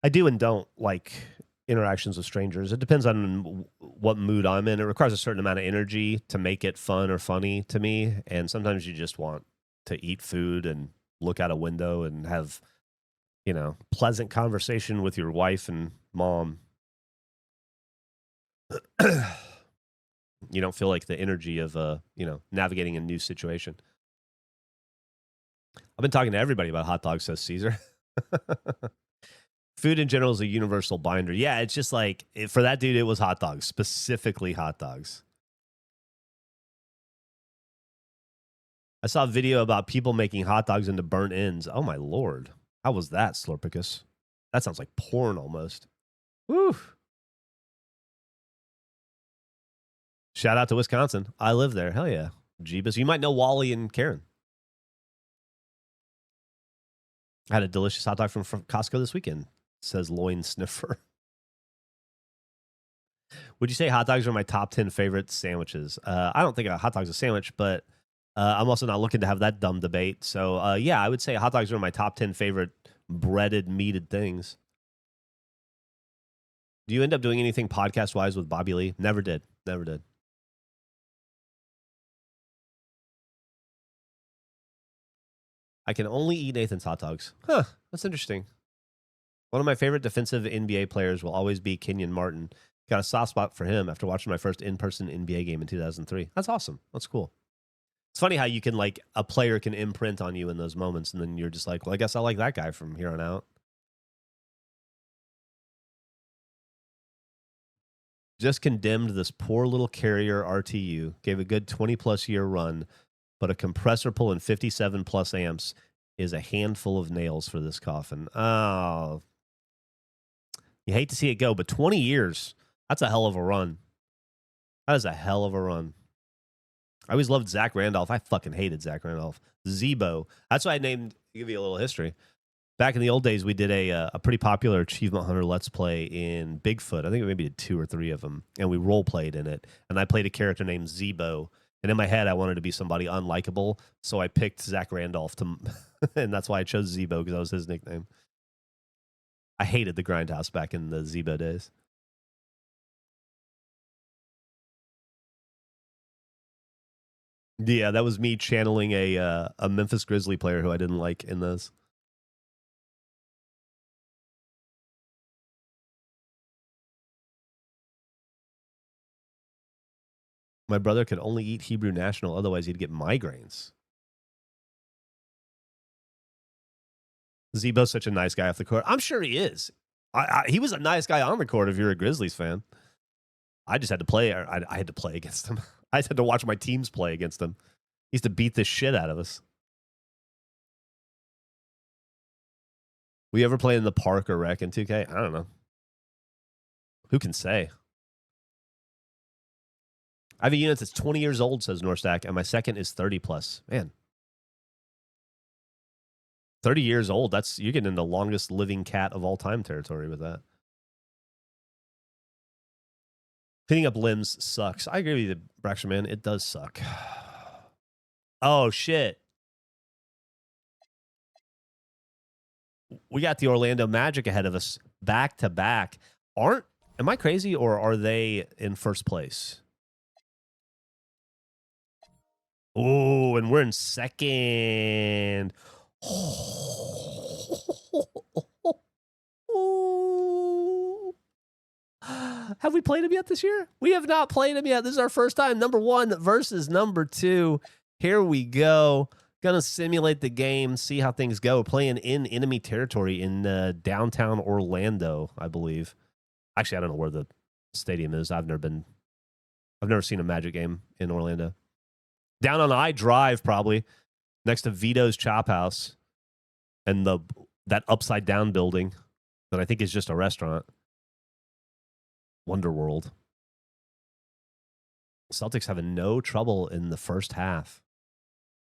I do and don't like interactions with strangers. It depends on what mood I'm in. It requires a certain amount of energy to make it fun or funny to me. And sometimes you just want to eat food and look out a window and have, pleasant conversation with your wife and mom. You don't feel like the energy of, navigating a new situation. I've been talking to everybody about hot dogs, says Caesar. Food in general is a universal binder. Yeah, it's just like, for that dude, it was hot dogs, specifically hot dogs. I saw a video about people making hot dogs into burnt ends. Oh, my Lord. How was that, Slurpicus? That sounds like porn almost. Woo. Shout out to Wisconsin. I live there. Hell yeah. Jeebus. You might know Wally and Karen. I had a delicious hot dog from Costco this weekend, says Loin Sniffer. Would you say hot dogs are my top 10 favorite sandwiches? I don't think a hot dog's a sandwich, but I'm also not looking to have that dumb debate. So, yeah, I would say hot dogs are my top 10 favorite breaded, meated things. Do you end up doing anything podcast-wise with Bobby Lee? Never did. Never did. I can only eat Nathan's hot dogs. Huh, that's interesting. One of my favorite defensive NBA players will always be Kenyon Martin. Got a soft spot for him after watching my first in-person NBA game in 2003. That's awesome. That's cool. It's funny how you can, like, a player can imprint on you in those moments, and then you're just like, well, I guess I like that guy from here on out. Just condemned this poor little carrier RTU. Gave a good 20-plus year run, but a compressor pulling 57-plus amps is a handful of nails for this coffin. Oh, you hate to see it go, but 20 years, that's a hell of a run. That is a hell of a run. I always loved Zach Randolph. I fucking hated Zach Randolph. Zebo. That's why I named, give you a little history. Back in the old days, we did a pretty popular Achievement Hunter Let's Play in Bigfoot. I think we maybe did 2 or 3 of them, and we role played in it. And I played a character named Zebo. And in my head, I wanted to be somebody unlikable, so I picked Zach Randolph to, and that's why I chose Zebo, because that was his nickname. I hated the Grindhouse back in the Zebo days. Yeah, that was me channeling a Memphis Grizzly player who I didn't like in those. My brother could only eat Hebrew National, otherwise he'd get migraines. Zebo's such a nice guy off the court. I'm sure he is. He was a nice guy on the court if you're a Grizzlies fan. I just had to play. I had to play against him. I just had to watch my teams play against him. He used to beat the shit out of us. We ever play in the park or rec in 2K? I don't know. Who can say? I have a unit that's 20 years old, says Norstack, and my second is 30 plus. Man. 30 years old, you're getting into longest living cat of all time territory with that. Cleaning up limbs sucks. I agree with you, Braxton, man. It does suck. Oh, shit. We got the Orlando Magic ahead of us back to back. Am I crazy, or are they in first place? Oh, and we're in second. Have we played him yet this year? We have not played him yet. This is our first time. Number 1 versus number 2. Here we go. Gonna simulate the game, see how things go. Playing in enemy territory in downtown Orlando, I believe. Actually, I don't know where the stadium is. I've never seen a Magic game in Orlando. Down on I Drive, probably next to Vito's Chop House, and that upside down building that I think is just a restaurant. Wonder World. Celtics having no trouble in the first half.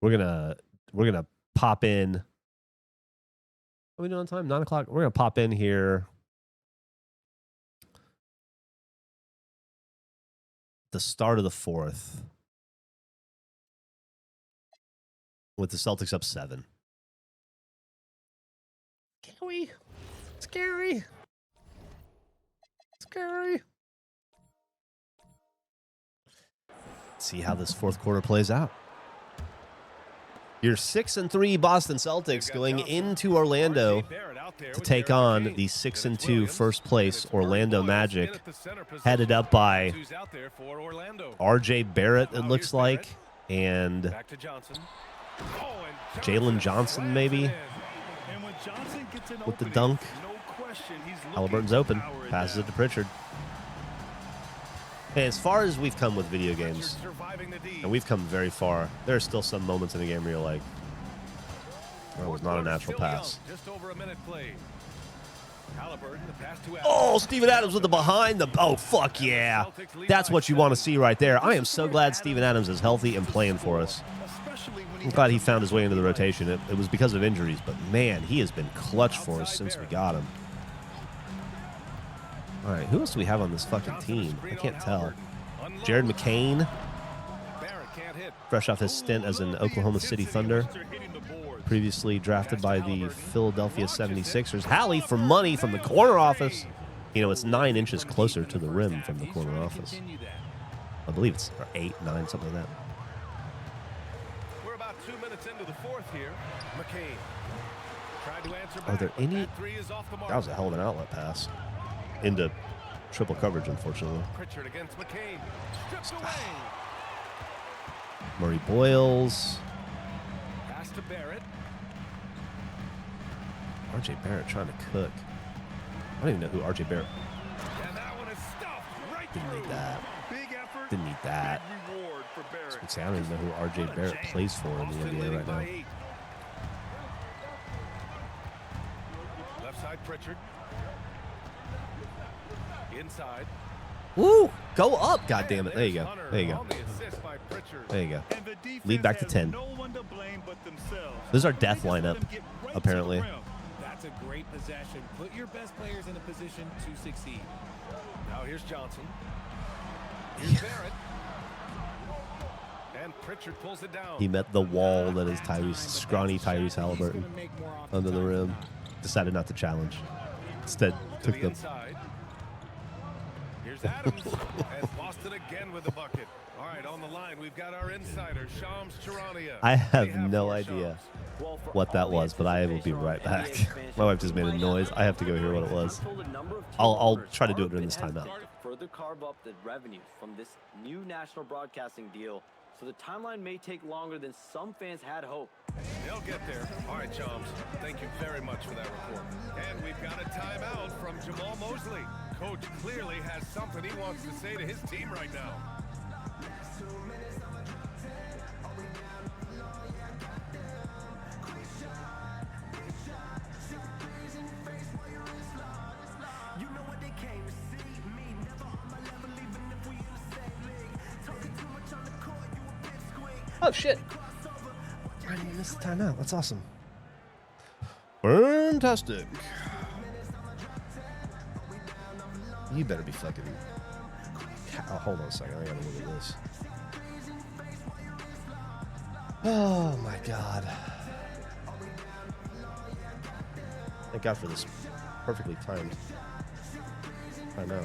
We're gonna pop in. Are we doing on time? 9 o'clock. We're gonna pop in here. The start of the 4th. With the Celtics up 7. Scary. Scary. Scary. Let's see how this 4th quarter plays out. Your 6-3 Boston Celtics going into Orlando to take on the 6-2 first place Orlando Magic, headed up by R.J. Barrett, it looks like, and Jalen Johnson maybe with the dunk. Halliburton's open, passes it to Pritchard. Hey, as far as we've come with video games, and we've come very far, there are still some moments in the game where you're like, that was not a natural pass. Just over a minute played. Halliburton, the pass to Oh, Steven Adams with the behind the... Oh, fuck yeah. That's what you want to see right there. I am so glad Steven Adams is healthy and playing for us. I'm glad he found his way into the rotation. It was because of injuries, but man, he has been clutch for us since we got him. All right, who else do we have on this fucking team? I can't tell. Jared McCain, fresh off his stint as an Oklahoma City Thunder, previously drafted by the Philadelphia 76ers. Hallie for money from the corner office. You know, it's 9 inches closer to the rim from the corner office. I believe it's 8, 9, something like that. We're about 2 minutes into the 4th here. McCain tried to answer back. Are there any... That three is off the mark. That was a hell of an outlet pass. Into triple coverage, unfortunately. Pritchard against McCain. Stripped away. Murray Boyles. Pass to Barrett. R.J. Barrett trying to cook. I don't even know who R.J. Barrett... And that one is stuffed right Didn't need through. that. Big effort, Didn't need that. big reward for Barrett. I don't even know who R.J. Barrett plays for in the Boston NBA leading right by now. 8. Left side Pritchard. Inside. Woo! Go up, goddammit. There you go. There you go. There you go. Lead back to 10. This is our death lineup, apparently. That's a great possession. Put your best players in a position to succeed. Now here's Johnson. Here's Barrett. And Pritchard pulls it down. He met the wall that is scrawny Tyrese Halliburton under the rim. Decided not to challenge. Instead, To took the the... inside. Here's Adams. And Boston again with the bucket. All right, on the line, we've got our insider, Shams Charania. I have We no for idea Shams. what that was, but I will be right back. My wife just made a noise. I have to go hear what it was. I'll try to do it during this timeout. Further carve up the revenues from this new national broadcasting deal, so the timeline may take longer than some fans had hoped. They'll get there. All right, Shams. Thank you very much for that report. And we've got a timeout from Jamal Mosley. Coach clearly has something he wants to say to his team right now. Oh, shit. I didn't miss the timeout. That's awesome. Fantastic. You better be fucking... Oh, hold on a second. I gotta look at this. Oh, my God. Thank God for this perfectly timed timeout.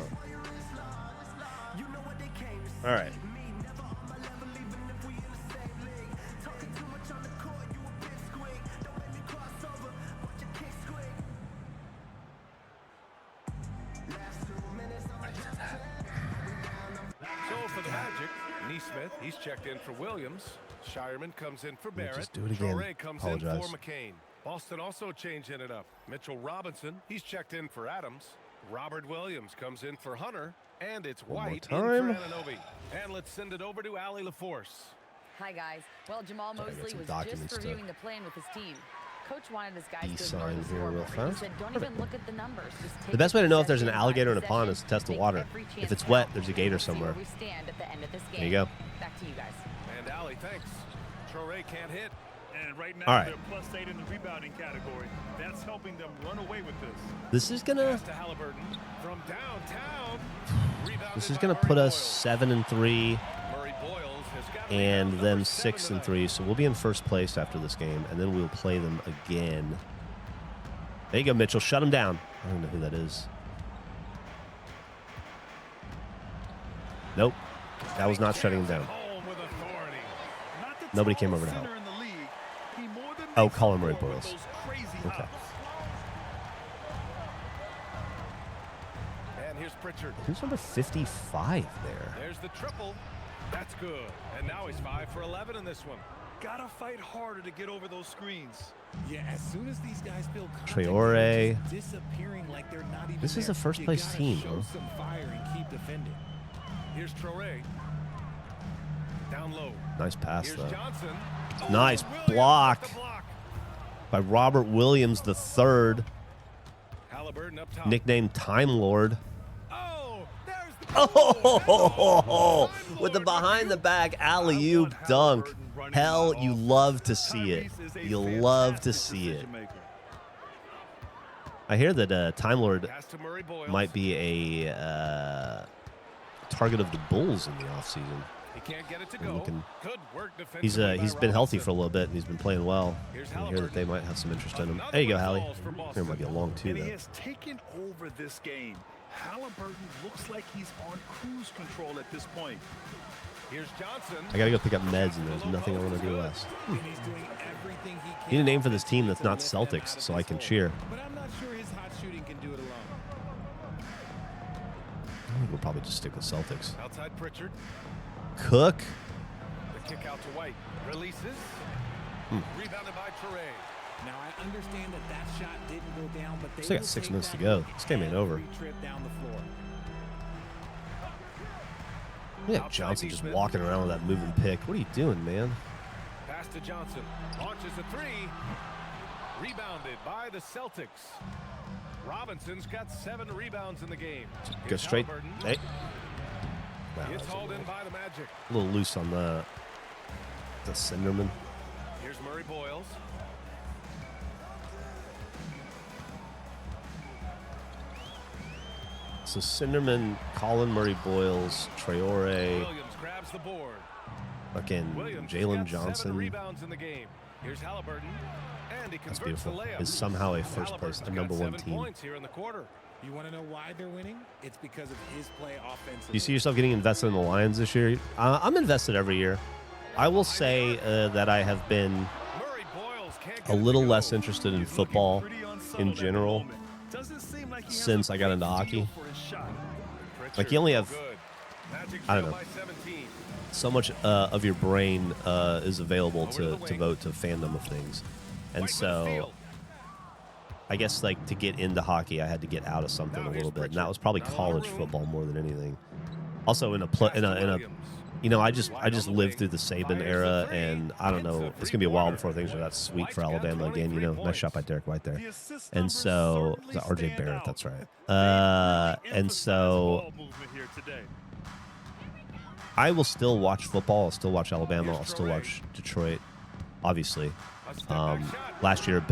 All right. He's checked in for Williams. Shireman comes in for Barrett. Just do it again. Torre comes in Apologize. for McCain. Boston also changing it up. Mitchell Robinson, he's checked in for Adams. Robert Williams comes in for Hunter. And it's White in for Anunoby. And let's send it over to Allie LaForce. Hi, guys. Well, Jamal Sorry, I got Mosley some was documents just to reviewing the plan with his team. Coach wanted his guys to sign ignore the here real scoreboard. He fast. said, don't even look at the numbers. Just take The best way to know if there's an possession by alligator in a pond is possession. to test the Make water. every chance If it's count. wet, there's a gator We'll see somewhere. where we stand at the end of this game. There you go. Back to you guys. And Allie, thanks. Torre can't hit. And right now, All right. they're +8 in the rebounding category. That's helping them run away with this. This is gonna. Pass to Halliburton from downtown. This is gonna put us 7-3 Murray Boyles has got and rebound them number 7 tonight. 6-3. So we'll be in first place after this game, and then we'll play them again. There you go, Mitchell. Shut him down. I don't know who that is. Nope. That was not shutting him down. Home with authority. Nobody came over to help. Oh, Colin Murray Boyles. Okay. And here's Pritchard. Who's number 55 there? There's the triple. That's good. And now he's 5 for 11 in this one. Gotta fight harder to get over those screens. Yeah, as soon as these guys feel Traore. they're just disappearing like they're not even This is there. a first You place gotta team, show huh? some fire and keep defending. Here's Traore. Down low. Nice pass, Here's though. Johnson. Nice Williams block with the block. by Robert Williams III, Halliburton up top. nicknamed Time Lord. Oh, there's the Oh, with the behind the back alley-oop dunk. Hell, you love to see it. You love to see it. I hear that Time Lord pass to Murray Boyles. might be a target of the Bulls in the offseason. He can't get it to We're go. looking- Good work defensively He's by been healthy Robinson. for a little bit, and he's been playing well. Here's I hear that they might have some interest in him. Another There you go, one Hallie. falls for There might Boston. be a long two, And he though. has taken over this game. Halliburton looks like he's on cruise control at this point. Here's Johnson. I gotta go pick up meds, and there's nothing I want to do less. And he's doing everything he can. Need a name for this team that's to not lift them out Celtics, of so I this can hole. cheer. But I'm not sure his hot shooting can do it alone. I think we'll probably just stick with Celtics. Outside Pritchard. Cook. The kick out to White. Releases. Rebounded by Traore. Now I understand that shot didn't go down, but they Still got will 6 take minutes to that go. look This game ain't over. every trip down the floor. Look at Johnson just walking around with that moving pick. What are you doing, man? Pass to Johnson. Launches a three. Rebounded by the Celtics. Robinson's got 7 rebounds in the game. Go Here's straight. Halliburton. Hey. Wow, It's that's hauled in by the Magic. a little loose on the Cinderman. Here's Murray Boyles. So Cinderman, Colin Murray Boyles, Traore, Williams grabs the board. fucking Williams Jalen got 7 Johnson. rebounds in the game. Here's Halliburton. And he That's converts the beautiful. layup. Is somehow a first place, Halliburton's a got number 1 7 team. points here in the quarter. You want to know why they're winning? It's because of his play offensively. You see yourself getting invested in the Lions this year? I'm invested every year. I will say that I have been Murray Boyles can't a get it to little go. less interested in football in general since I got into hockey. Like, you only have, Good. Magic I don't trail know, by 17. so much of your brain is available to vote to fandom of things. And White with the so steal. I guess, like, to get into hockey, I had to get out of something a little bit, and that was probably college football more than anything. Also, in a you know, I just lived through the Saban era, and I don't know, it's gonna be a while before things are that sweet for Alabama again. You know, nice shot by Derek White there. And so, is that RJ Barrett? That's right. And so, I will still watch football. I'll still watch Alabama. I'll still watch Detroit. Obviously, last year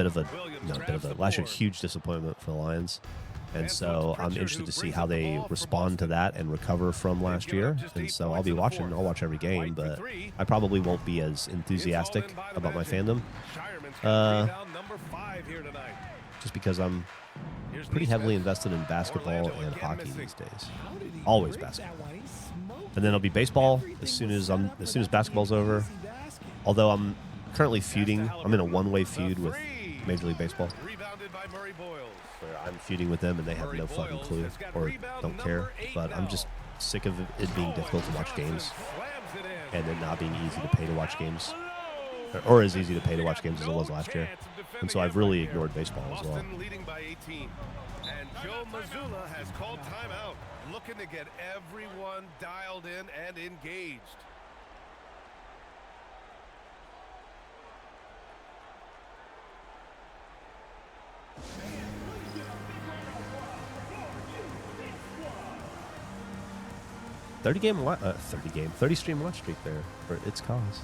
last year huge disappointment for the Lions, and so I'm interested to see how they respond to that and recover from last year. And so I'll be watching. I'll watch every game, but I probably won't be as enthusiastic about my fandom, just because I'm pretty heavily invested in basketball and hockey these days. Always basketball, and then it'll be baseball as soon as basketball's over. Although I'm currently feuding. I'm in a one-way feud with Major League Baseball, where I'm feuding with them and they have no fucking clue or don't care. But I'm just sick of it being difficult to watch games and then not being easy to pay to watch games, or as easy to pay to watch games as it was last year. And so I've really ignored baseball as well. Boston leading by 18. And Joe Mazzulla has called timeout, looking to get everyone dialed in and engaged. Thirty stream watch streak there for its cause.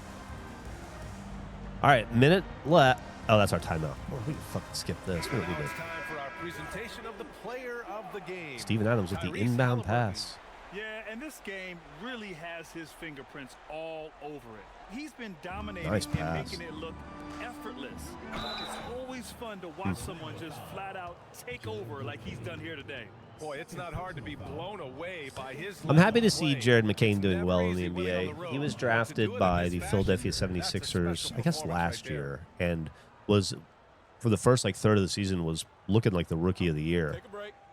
All right, minute left. Oh, that's our timeout. Oh, we can fucking skip this. We don't need Time for our presentation of the player of the game. Steven Adams with the inbound pass. Yeah, and this game really has his fingerprints all over it. He's been dominating Nice and pass. making it look effortless. It's always fun to watch someone just flat out take over like he's done here today. Boy, it's not hard to be blown away by his. I'm happy to see Jared McCain doing well in the NBA. He was drafted by the Philadelphia 76ers, I guess, last year, and was, for the first third of the season, was looking like the rookie of the year.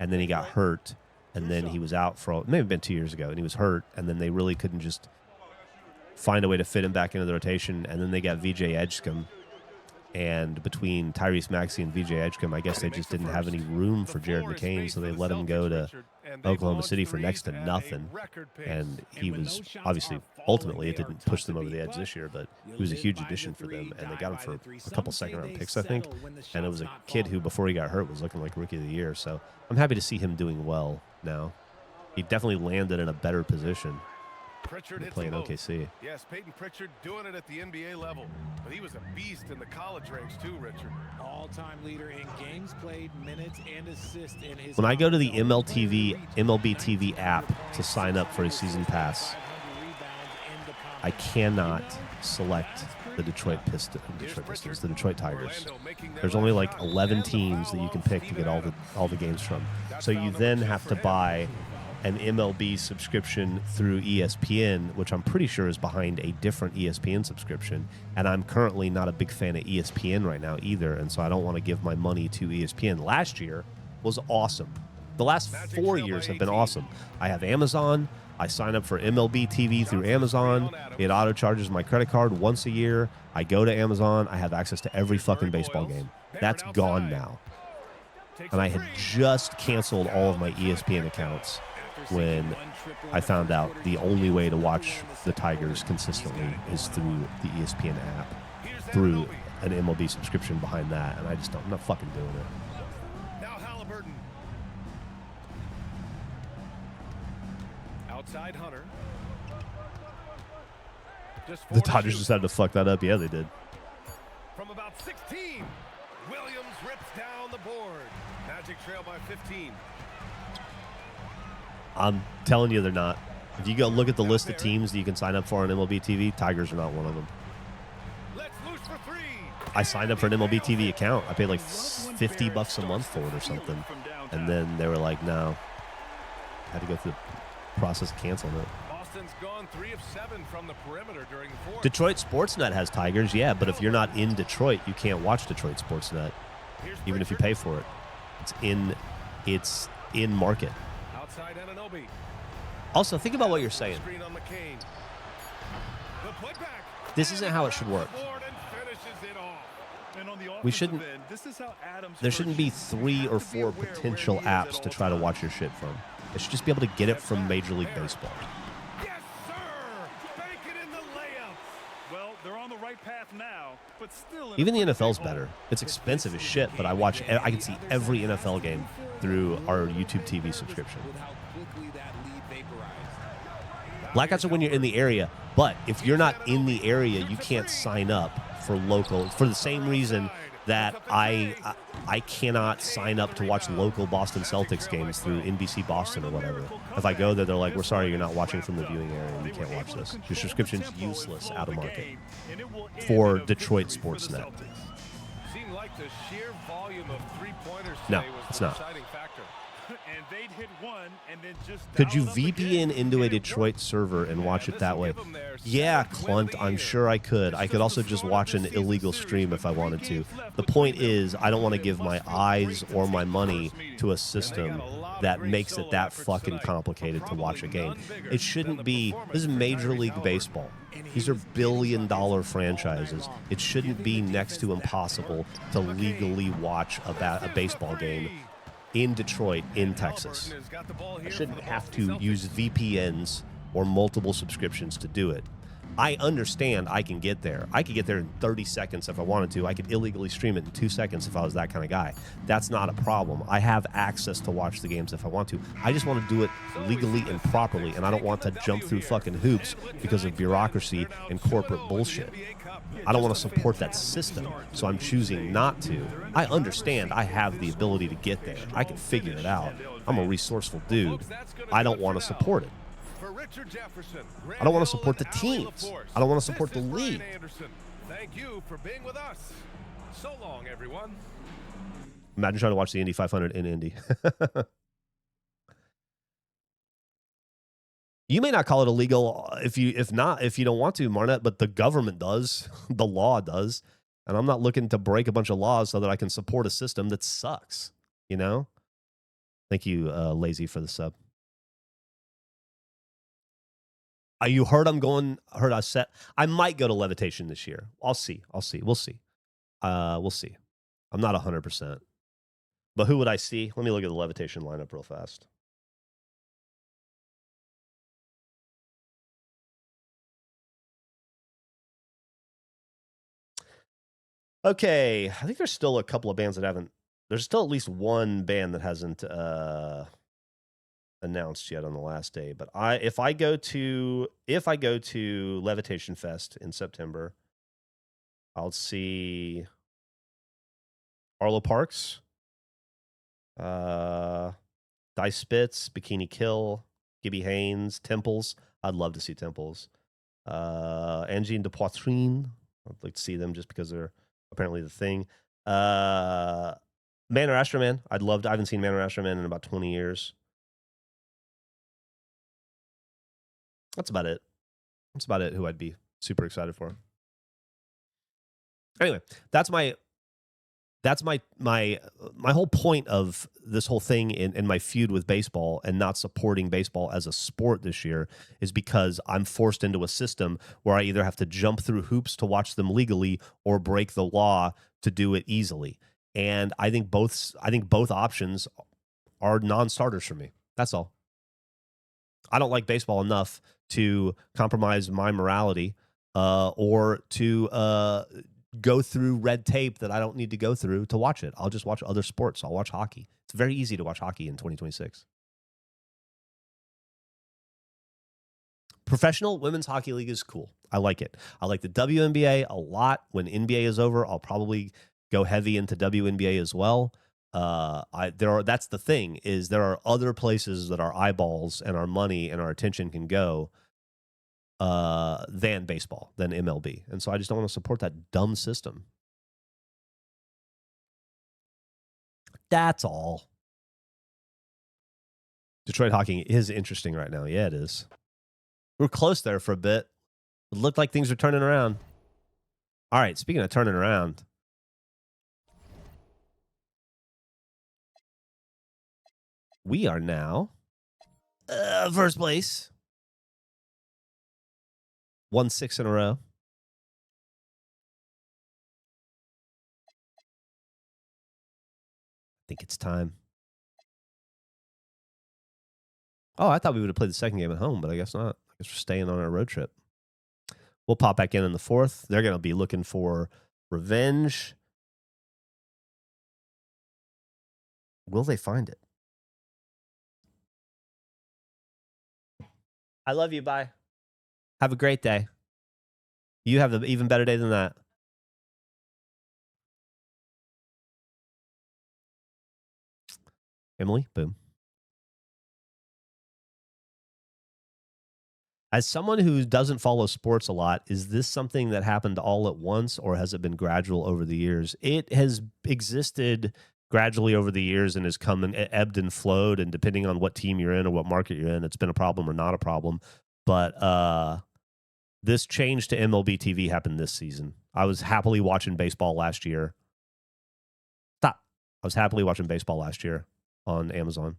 And then he got hurt, and then he was out for, maybe been 2 years ago, and he was hurt, and then they really couldn't just find a way to fit him back into the rotation, and then they got VJ Edgecombe. And between Tyrese Maxey and VJ Edgecombe, I guess they just didn't have any room for Jared McCain, so they let him go to Oklahoma City for next to nothing. And he was, obviously, ultimately, it didn't push them over the edge this year, but he was a huge addition for them, and they got him for a couple second-round picks, I think. And it was a kid who, before he got hurt, was looking like Rookie of the Year. So I'm happy to see him doing well now. He definitely landed in a better position. Pritchard playing OKC. Yes, Peyton Pritchard doing it at the NBA level, but he was a beast in the college ranks too, Richard. All-time leader in games played, minutes, and assists in his. When I go to the MLB TV app to sign up for a season pass, I cannot select the the Detroit Tigers. There's only 11 teams that you can pick to get all the games from. So you then have to buy an MLB subscription through ESPN, which I'm pretty sure is behind a different ESPN subscription. And I'm currently not a big fan of ESPN right now either, and so I don't want to give my money to ESPN. Last year was awesome. The last 4 years have been awesome. I have Amazon. I sign up for MLB TV through Amazon. It auto charges my credit card once a year. I go to Amazon. I have access to every fucking baseball game. That's gone now. And I had just canceled all of my ESPN accounts when I found out the only way to watch the Tigers consistently is through the ESPN app, through an MLB subscription behind that, and I'm not fucking doing it. Now Halliburton. Outside Hunter. The Dodgers just had to fuck that up. Yeah, they did. From about 16, Williams rips down the board. Magic trail by 15. I'm telling you, they're not. If you go look at the list of teams that you can sign up for on MLB TV, Tigers are not one of them. Let's loose for three. I signed up for an MLB TV account. I paid like $50 a month for it or something. And then they were like, no. I had to go through the process of canceling it. Boston's gone 3 of 7 from the perimeter during the fourth. Detroit Sportsnet has Tigers, yeah, but if you're not in Detroit, you can't watch Detroit Sportsnet, even if you pay for it. It's in market. Outside Ananobi. Also, think about what you're saying. Screen on McCain. The putback. This isn't how it should work. We shouldn't. There shouldn't be 3 or 4 potential apps to try to watch your shit from. It should just be able to get it from Major League Baseball. Yes, sir. Bacon in the layup. Well, they're on the right path now, but still. Even the NFL's better. It's expensive as shit, but I can see every NFL game through our YouTube TV subscription. Blackouts are when you're in the area, but if you're not in the area, you can't sign up for local, for the same reason that I cannot sign up to watch local Boston Celtics games through NBC Boston or whatever. If I go there, they're like, we're sorry, you're not watching from the viewing area. You can't watch this. Your subscription's useless, out of market for Detroit Sportsnet. Seemed like the sheer volume of three-pointers No, today was it's the not. deciding factor. and they'd hit one and then just Could you dial it up VPN again, into a and it Detroit worked. server and watch it that way? This'll give 'em their Yeah, seventh win of Clunt, the I'm year. sure I could. I It's could just also the just start of watch this an season illegal series stream with if I 3 wanted to. games left The between point them. is, I don't want to It give must my feel eyes great to or my take the money first meeting. to a And they system got a lot of that great makes it solo that efforts fucking tonight, complicated but to watch a probably game. none bigger It shouldn't than the be. This is performance Major for League Tyrese Baseball. Halliburton. These are billion-dollar franchises. It shouldn't be next to impossible to legally watch a baseball game in Detroit, in Texas. I shouldn't have to use VPNs or multiple subscriptions to do it. I understand I can get there. I could get there in 30 seconds if I wanted to. I could illegally stream it in 2 seconds if I was that kind of guy. That's not a problem. I have access to watch the games if I want to. I just want to do it legally and properly, and I don't want to jump through fucking hoops because of bureaucracy and corporate bullshit. I don't want to support that system, so I'm choosing not to. I understand I have the ability to get there. I can figure it out. I'm a resourceful dude. I don't want to support it. I don't want to support the teams. I don't want to support the league. Thank you for being with us. So long, everyone. Imagine trying to watch the Indy 500 in Indy. You may not call it illegal if you don't want to, Marnette, but the government does. The law does. And I'm not looking to break a bunch of laws so that I can support a system that sucks, you know? Thank you, Lazy, for the sub. You heard I said I might go to Levitation this year. I'll see. We'll see. We'll see. I'm not 100%. But who would I see? Let me look at the Levitation lineup real fast. Okay, I think there's still a couple of bands that haven't. There's still at least one band that hasn't announced yet on the last day. But if I go to Levitation Fest in September, I'll see Arlo Parks, Die Spitz, Bikini Kill, Gibby Haynes, Temples. I'd love to see Temples. Angine de Poitrine. I'd like to see them just because they're apparently the thing. Man or Astro Man. I haven't seen Man or Astro Man in about 20 years. That's about it. That's about it who I'd be super excited for. Anyway, that's my whole point of this whole thing in my feud with baseball and not supporting baseball as a sport this year is because I'm forced into a system where I either have to jump through hoops to watch them legally or break the law to do it easily. And I think both options are non-starters for me. That's all. I don't like baseball enough to compromise my morality or to go through red tape that I don't need to go through to watch it. I'll just watch other sports. I'll watch hockey. It's very easy to watch hockey in 2026. Professional Women's Hockey League is cool. I like it. I like the WNBA a lot. When NBA is over, I'll probably go heavy into WNBA as well. That's the thing, is there are other places that our eyeballs and our money and our attention can go than baseball, than MLB. And so I just don't want to support that dumb system. That's all. Detroit hockey is interesting right now. Yeah, it is. We're close there for a bit. It looked like things are turning around. All right, speaking of turning around. We are now first place. 1-6 in a row. I think it's time. Oh, I thought we would have played the second game at home, but I guess not. I guess we're staying on our road trip. We'll pop back in the fourth. They're going to be looking for revenge. Will they find it? I love you. Bye. Have a great day. You have an even better day than that. Emily, boom. As someone who doesn't follow sports a lot, is this something that happened all at once, or has it been gradual over the years? It has existed gradually over the years and has come and ebbed and flowed, and depending on what team you're in or what market you're in, it's been a problem or not a problem. But this change to MLB TV happened this season. I was happily watching baseball last year. Stop. I was happily watching baseball last year on Amazon.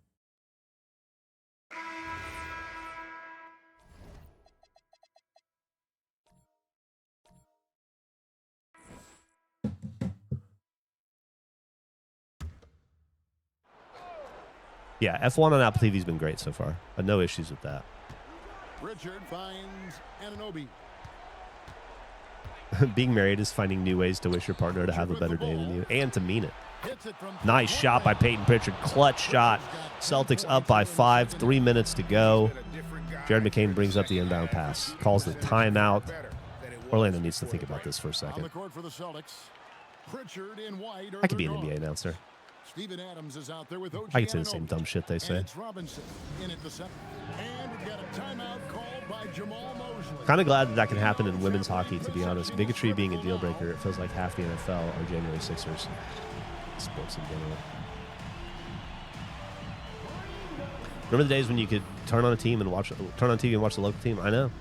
Yeah, F1 on Apple TV's been great so far. No issues with that. Richard finds Anunoby. Being married is finding new ways to wish your partner to have a better day than you and to mean it. Nice shot by Peyton Pritchard. Clutch shot. Celtics up by 5. 3 minutes to go. Jared McCain brings up the inbound pass. Calls the timeout. Orlando needs to think about this for a second. I could be an NBA announcer. Steven Adams is out there with OG I can say the same dumb shit they say. Kind of glad that can happen in women's hockey, to be honest. Bigotry being a deal breaker, it feels like half the NFL are January Sixers. Sports in general. Remember the days when you could turn on TV and watch the local team? I know.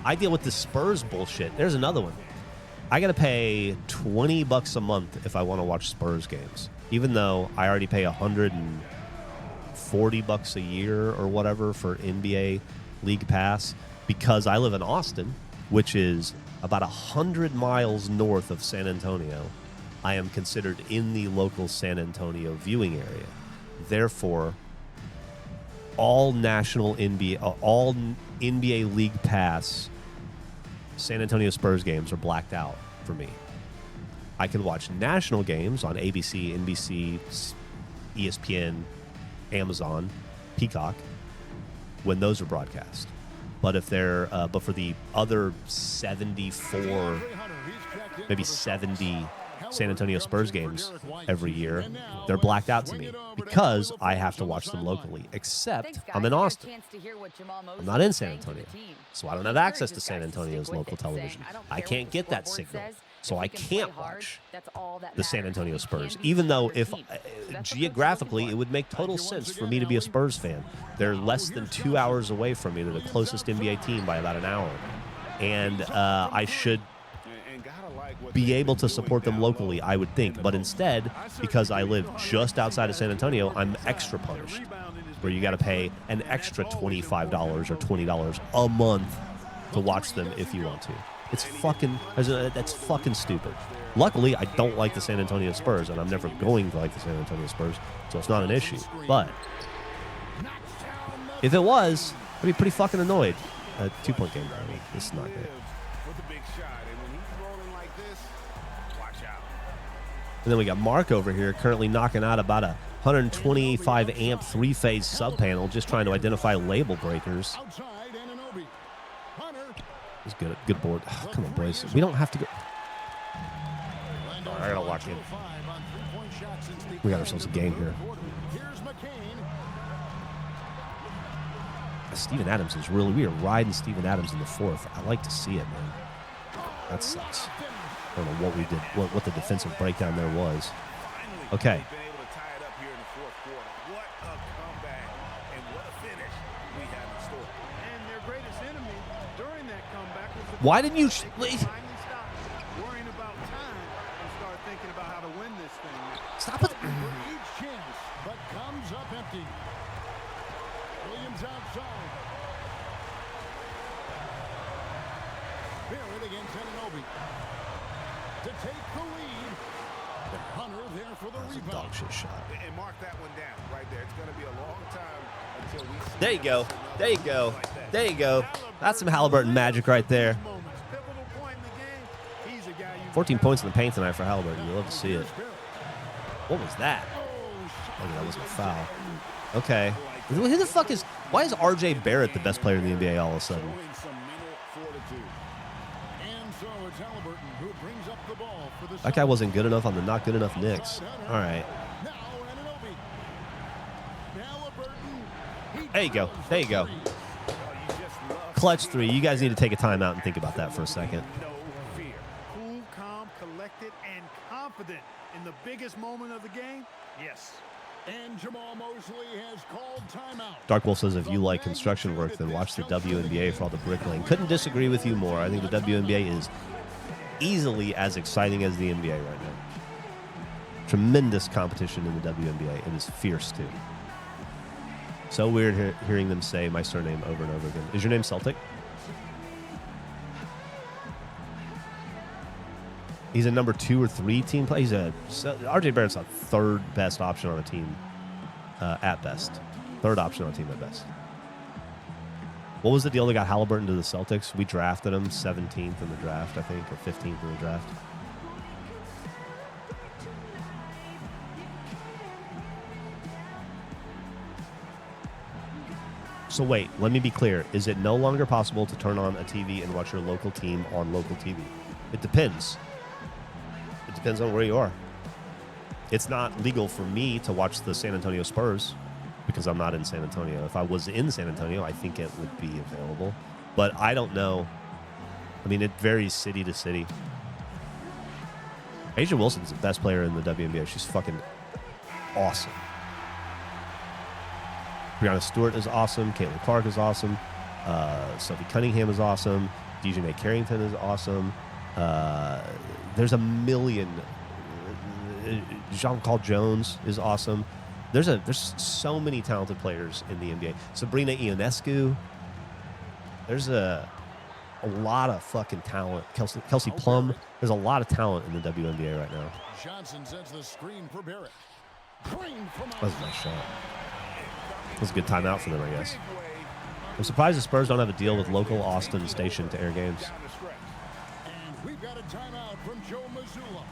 I deal with the Spurs bullshit. There's another one. I got to pay $20 a month if I want to watch Spurs games, even though I already pay $140 a year or whatever for NBA League Pass, because I live in Austin, which is about 100 miles north of San Antonio. I am considered in the local San Antonio viewing area. Therefore, all NBA League Pass San Antonio Spurs games are blacked out for me. I can watch national games on ABC, NBC, ESPN, Amazon, Peacock when those are broadcast. But if they're but for the other 74, maybe 70 San Antonio Spurs games every year, they're blacked out to me because I have to watch them locally, except I'm in Austin. I'm not in San Antonio, so I don't have access to San Antonio's local television. I can't get that signal, so I can't watch the San Antonio Spurs, even though if geographically it would make total sense for me to be a Spurs fan. They're less than 2 hours away from me. They're the closest NBA team by about an hour, and I should be able to support them locally, I would think. But instead, because I live just outside of San Antonio, I'm extra punished, where you got to pay an extra $25 or $20 a month to watch them if you want to. It's fucking, that's fucking stupid. Luckily, I don't like the San Antonio Spurs, and I'm never going to like the San Antonio Spurs, so it's not an issue. But if it was, I'd be pretty fucking annoyed. A 2-point game, I mean, this is not good. And then we got Mark over here currently knocking out about a 125 amp 3-phase sub panel, just trying to identify label breakers. It's good. Good board. Oh, come on, boys. We don't have to go. I gotta lock in. We got ourselves a game here. Steven Adams is really, we are riding Steven Adams in the fourth. I like to see it, man. That sucks. I don't know what we did, what the defensive breakdown there was. Okay. Why didn't you? Stop it. But comes up empty. Williams outside. Barrett against Anunoby. To take the lead. Hunter there for the rebound. Dog shit shot. And mark that one down right there. It's going to be a long time until we see. There you go. There you go. There you go. That's some Halliburton magic right there. 14 points in the paint tonight for Halliburton. You love to see it. What was that? Oh, that was a foul. Okay. Who the fuck is... Why is R.J. Barrett the best player in the NBA all of a sudden? That guy wasn't good enough on the not good enough Knicks. All right. There you go. There you go. Clutch 3. You guys need to take a timeout and think about that for a second. Cool, calm, collected, and biggest moment of the game? Yes. And Jamal Mosley has called timeout. Dark Wolf says if you like construction work, then watch the WNBA for all the bricklaying. Couldn't disagree with you more. I think the WNBA is easily as exciting as the NBA right now. Tremendous competition in the WNBA. It is fierce, too. So weird hearing them say my surname over and over again. Is your name Celtic? He's a number 2 or 3 team player. RJ Barrett's a third best option on a team at best. Third option on a team at best. What was the deal that got Halliburton to the Celtics? We drafted him 17th in the draft, I think, or 15th in the draft. So wait, let me be clear. Is it no longer possible to turn on a TV and watch your local team on local TV? It depends. It depends on where you are. It's not legal for me to watch the San Antonio Spurs because I'm not in San Antonio. If I was in San Antonio, I think it would be available. But I don't know. I mean, it varies city to city. Asia Wilson's the best player in the WNBA. She's fucking awesome. Brianna Stewart is awesome. Caitlin Clark is awesome. Sophie Cunningham is awesome. Dejanay Carrington is awesome. There's a million. Jean-Paul Jones is awesome. There's so many talented players in the NBA. Sabrina Ionescu. There's a lot of fucking talent. Kelsey Plum. There's a lot of talent in the WNBA right now. Johnson sets the screen for Barrett. That was a nice shot. It was a good timeout for them, I guess. I'm surprised the Spurs don't have a deal with local Austin station to air games. And we've got a timeout from Joe Mazzulla.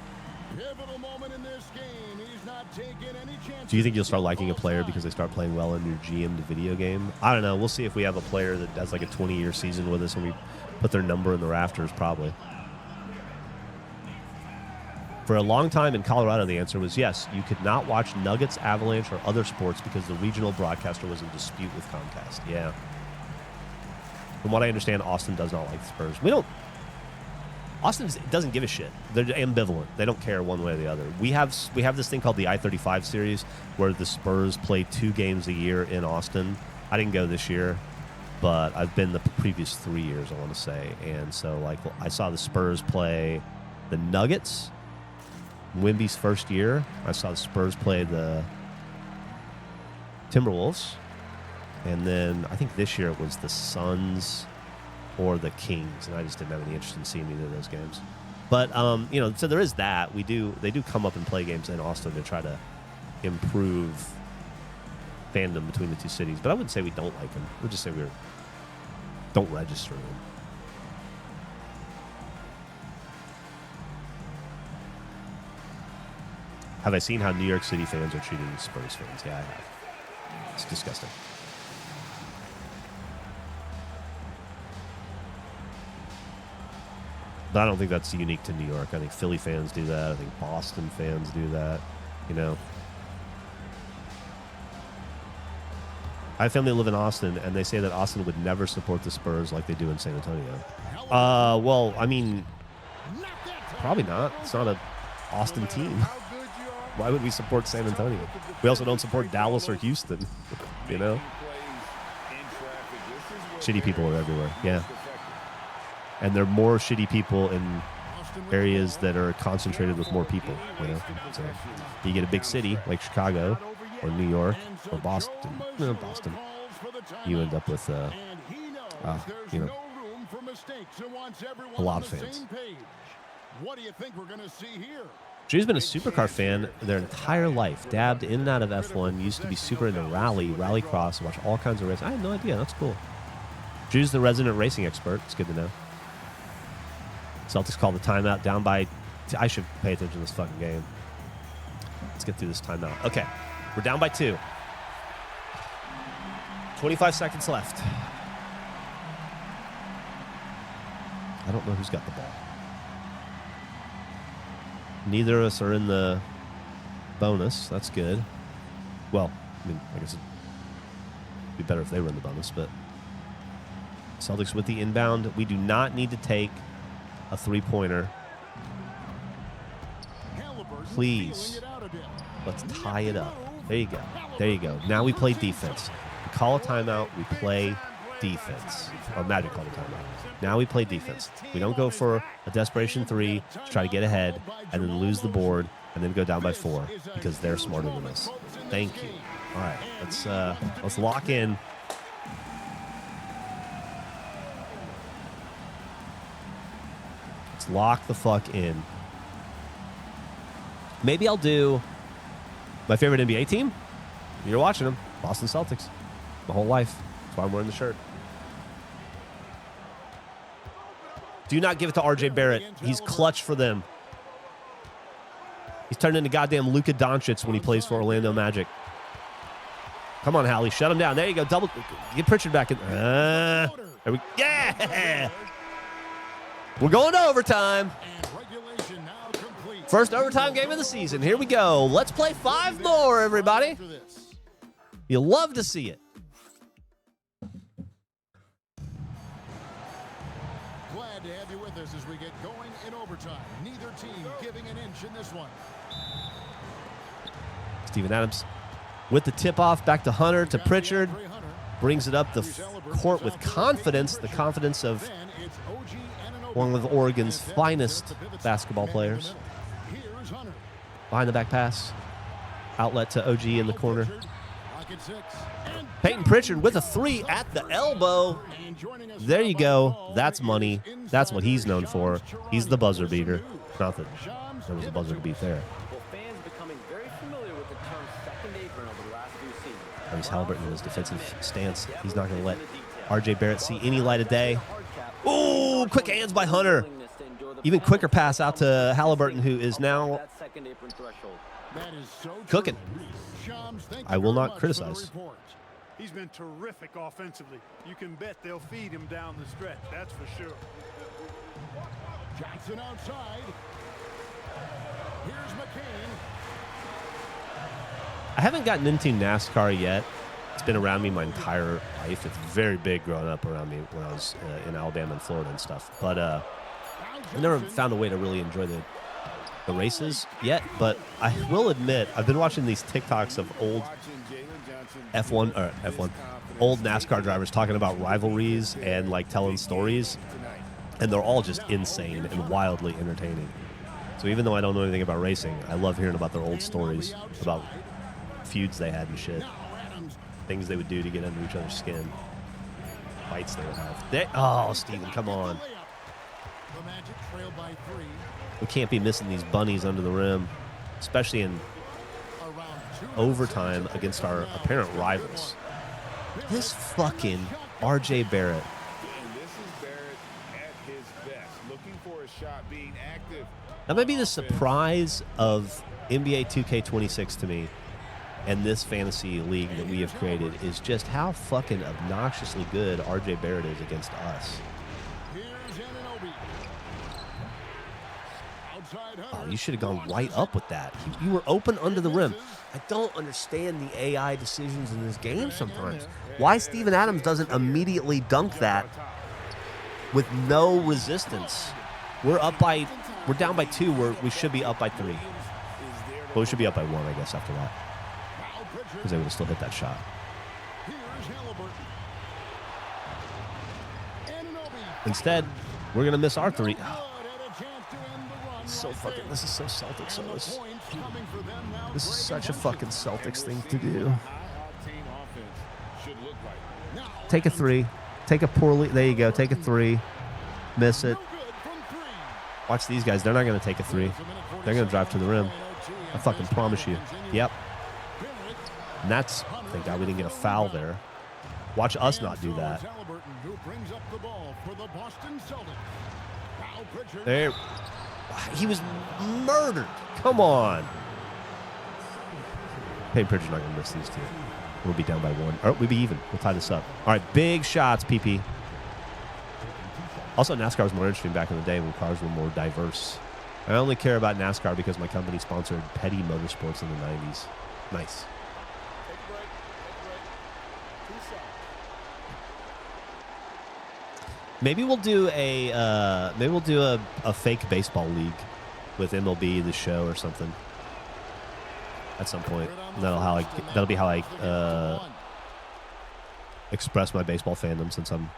Pivotal moment in this game. He's not taking any chances. Do you think you'll start liking a player because they start playing well in your GM'd video game? I don't know. We'll see if we have a player that has like a 20-year season with us and we put their number in the rafters, probably. For a long time in Colorado, the answer was yes. You could not watch Nuggets, Avalanche, or other sports because the regional broadcaster was in dispute with Comcast. Yeah. From what I understand, Austin does not like the Spurs. Austin doesn't give a shit. They're ambivalent. They don't care one way or the other. We have this thing called the I-35 series where the Spurs play 2 games a year in Austin. I didn't go this year, but I've been the previous 3 years, I want to say. And so, like, I saw the Spurs play the Nuggets. Wemby's first year, I saw the Spurs play the Timberwolves. And then I think this year it was the Suns or the Kings, and I just didn't have any interest in seeing either of those games. But, so there is that. They do come up and play games in Austin to try to improve fandom between the two cities. But I wouldn't say we don't like them. We'll just say we don't register them. Have I seen how New York City fans are treating Spurs fans? Yeah, I have. It's disgusting. But I don't think that's unique to New York. I think Philly fans do that. I think Boston fans do that. I have family that live in Austin, and they say that Austin would never support the Spurs like they do in San Antonio. Well, I mean, probably not. It's not an Austin team. Why would we support San Antonio? We also don't support Dallas or Houston, Shitty people are everywhere, yeah. And there are more shitty people in areas that are concentrated with more people, So you get a big city like Chicago or New York or Boston. Boston. You end up with, a lot of fans. What do you think we're going to see here? Drew's been a supercar fan their entire life. Dabbed in and out of F1. Used to be super into rallycross, watch all kinds of races. I had no idea. That's cool. Drew's the resident racing expert. It's good to know. Celtics call the timeout down by... I should pay attention to this fucking game. Let's get through this timeout. Okay. We're down by 2. 25 seconds left. I don't know who's got the ball. Neither of us are in the bonus. That's good. Well, I guess it'd be better if they were in the bonus, but Celtics with the inbound. We do not need to take a 3-pointer. Please. Let's tie it up. There you go. There you go. Now we play defense. We call a timeout. We play defense. Oh, Magic called a timeout. Now we play defense. We don't go for a desperation 3 to try to get ahead and then lose the board and then go down by 4 because they're smarter than us. Thank you. All right, let's lock in. Let's lock the fuck in. Maybe I'll do my favorite NBA team. You're watching them, Boston Celtics. My whole life. That's why I'm wearing the shirt. Do not give it to RJ Barrett. He's clutch for them. He's turned into goddamn Luka Doncic when he plays for Orlando Magic. Come on, Hallie. Shut him down. There you go. Double. Get Pritchard back in. There we, yeah! We're going to overtime. First overtime game of the season. Here we go. Let's play 5 more, everybody. You'll love to see it. Glad to have you with us as we get going in overtime. Neither team giving an inch in this one. Steven Adams with the tip-off, back to Hunter, to Pritchard. Brings it up the court with confidence, the confidence of one of Oregon's finest basketball players. Behind the back pass. Outlet to OG in the corner. Peyton Pritchard with a 3 at the elbow. There you go. That's money. That's what he's known for. He's the buzzer beater. Not that there was a buzzer to beat there. He's Halliburton in his defensive stance. He's not going to let RJ Barrett see any light of day. Ooh, quick hands by Hunter. Even quicker pass out to Halliburton, who is now cooking. I will not criticize. He's been terrific offensively. You can bet they'll feed him down the stretch. That's for sure. Johnson outside. Here's McCain. I haven't gotten into NASCAR yet. It's been around me my entire life. It's very big growing up around me when I was in Alabama and Florida and stuff. But I never found a way to really enjoy the races yet. But I will admit, I've been watching these TikToks of old old NASCAR drivers talking about rivalries and like telling stories, and they're all just insane and wildly entertaining. So even though I don't know anything about racing, I love hearing about their old stories about feuds they had and shit. Things they would do to get under each other's skin. Fights they would have. Oh, Steven, come on. We can't be missing these bunnies under the rim, especially in overtime against our apparent rivals. This fucking RJ Barrett. And this is Barrett at his best, looking for a shot, being active. That might be the surprise of NBA 2K26 to me. And this fantasy league that we have created is just how fucking obnoxiously good RJ Barrett is against us. Oh, you should have gone right up with that. You were open under the rim. I don't understand the AI decisions in this game sometimes. Why Steven Adams doesn't immediately dunk that with no resistance. We're down by 2 where we should be up by 3. Well, we should be up by 1, I guess, after that. Because they would have still hit that shot. Instead, we're going to miss our 3. So fucking, this is so Celtics. So this is such a fucking Celtics thing to do. Take a 3. Take a poorly, there you go. Take a 3. Miss it. Watch these guys. They're not going to take a 3. They're going to drive to the rim. I fucking promise you. Yep. And that's, thank God we didn't get a foul there. Watch us not do that. There. He was murdered. Come on. Peyton Pritchard's not going to miss these 2. We'll be down by 1. Or we'll be even. We'll tie this up. All right, big shots, PP. Also, NASCAR was more interesting back in the day when cars were more diverse. I only care about NASCAR because my company sponsored Petty Motorsports in the 90s. Nice. Maybe we'll do a fake baseball league with MLB the show or something. at some point. And that'll be how I express my baseball fandom, since I'm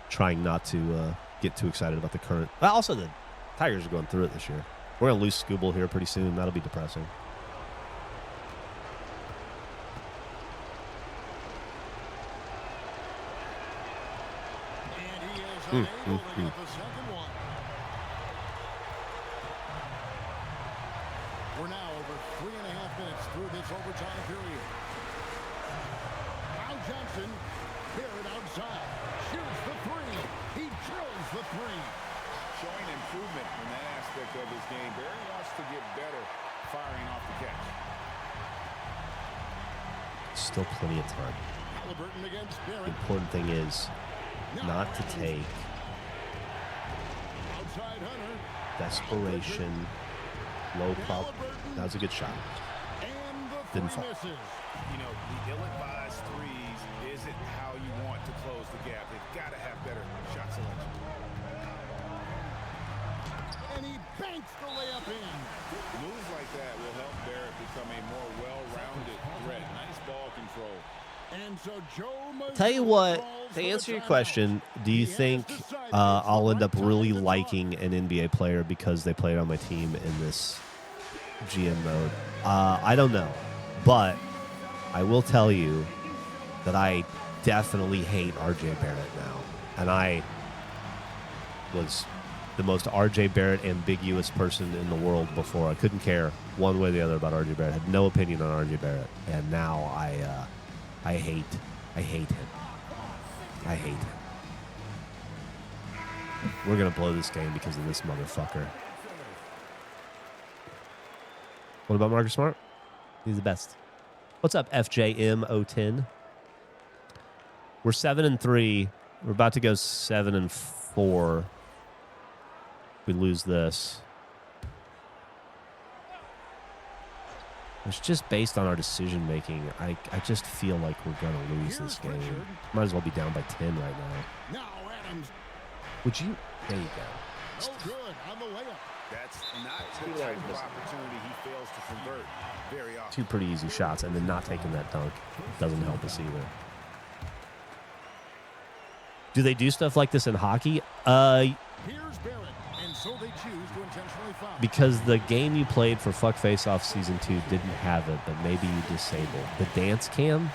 trying not to get too excited about the current. Also, the Tigers are going through it this year. We're going to lose Scooble here pretty soon. That'll be depressing. Able to get the second one. We're now over 3.5 minutes through this overtime period. Now Johnson, Barrett outside, shoots the three. He drills the three. Showing improvement in that aspect of his game. Barrett wants to get better firing off the catch. Still plenty of time. Halliburton against Barrett. The important thing is not to take Outside Hunter. desperation, low pop. That was a good shot. And the Didn't three fall. misses. You know, the ill-advised threes isn't how you want to close the gap. They've got to have better shot selection. And he banks the layup in. Moves like that will help Barrett become a more well-rounded threat. Nice ball control. And so Joe Tell you what, to answer your question, do you think I'll end up really liking an NBA player because they played on my team in this GM mode? I don't know. But I will tell you that I definitely hate RJ Barrett now. And I was the most RJ Barrett ambiguous person in the world before. I couldn't care one way or the other about RJ Barrett. I had no opinion on RJ Barrett. And now I hate him. I hate him. We're going to blow this game because of this motherfucker. What about Marcus Smart? He's the best. What's up, FJM010? We're 7-3. We're about to go 7-4. If we lose this. It's just based on our decision making. I just feel like we're gonna lose this game. Might as well be down by 10 right now. Now Adams. Would you? There you go. No good on the layup. That's not the type of opportunity he fails to convert very often. Two pretty easy shots, and then not taking that dunk doesn't help us either. Do they do stuff like this in hockey? Here's Barrett, and so they choose to intentionally foul. Because the game you played for Fuck Face Off Season 2 didn't have it, but maybe you disabled. The dance cam?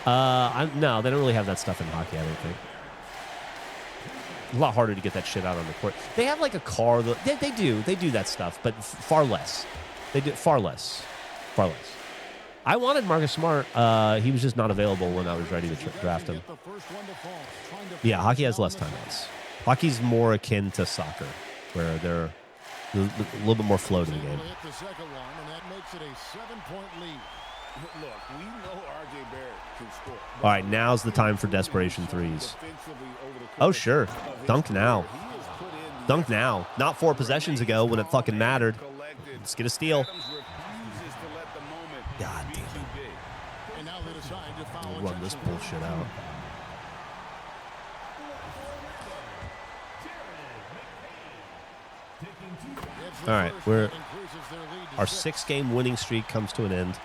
No, they don't really have that stuff in hockey, I don't think. A lot harder to get that shit out on the court. They have like a car. They do that stuff, but far less. They do far less. I wanted Marcus Smart. He was just not available when I was ready to draft him. Yeah, hockey has less timeouts. Hockey's more akin to soccer, where they're a little bit more flow to the game. The second one, and that makes it a 7-point lead. Look, we know RJ Barrett can score. All right, now's the time for desperation threes. Oh, sure. Dunk now. Dunk now. Not 4 possessions ago when it fucking mattered. Let's get a steal. God damn it. And now they decide to foul. We'll run this bullshit out. All right, our 6-game winning streak comes to an end.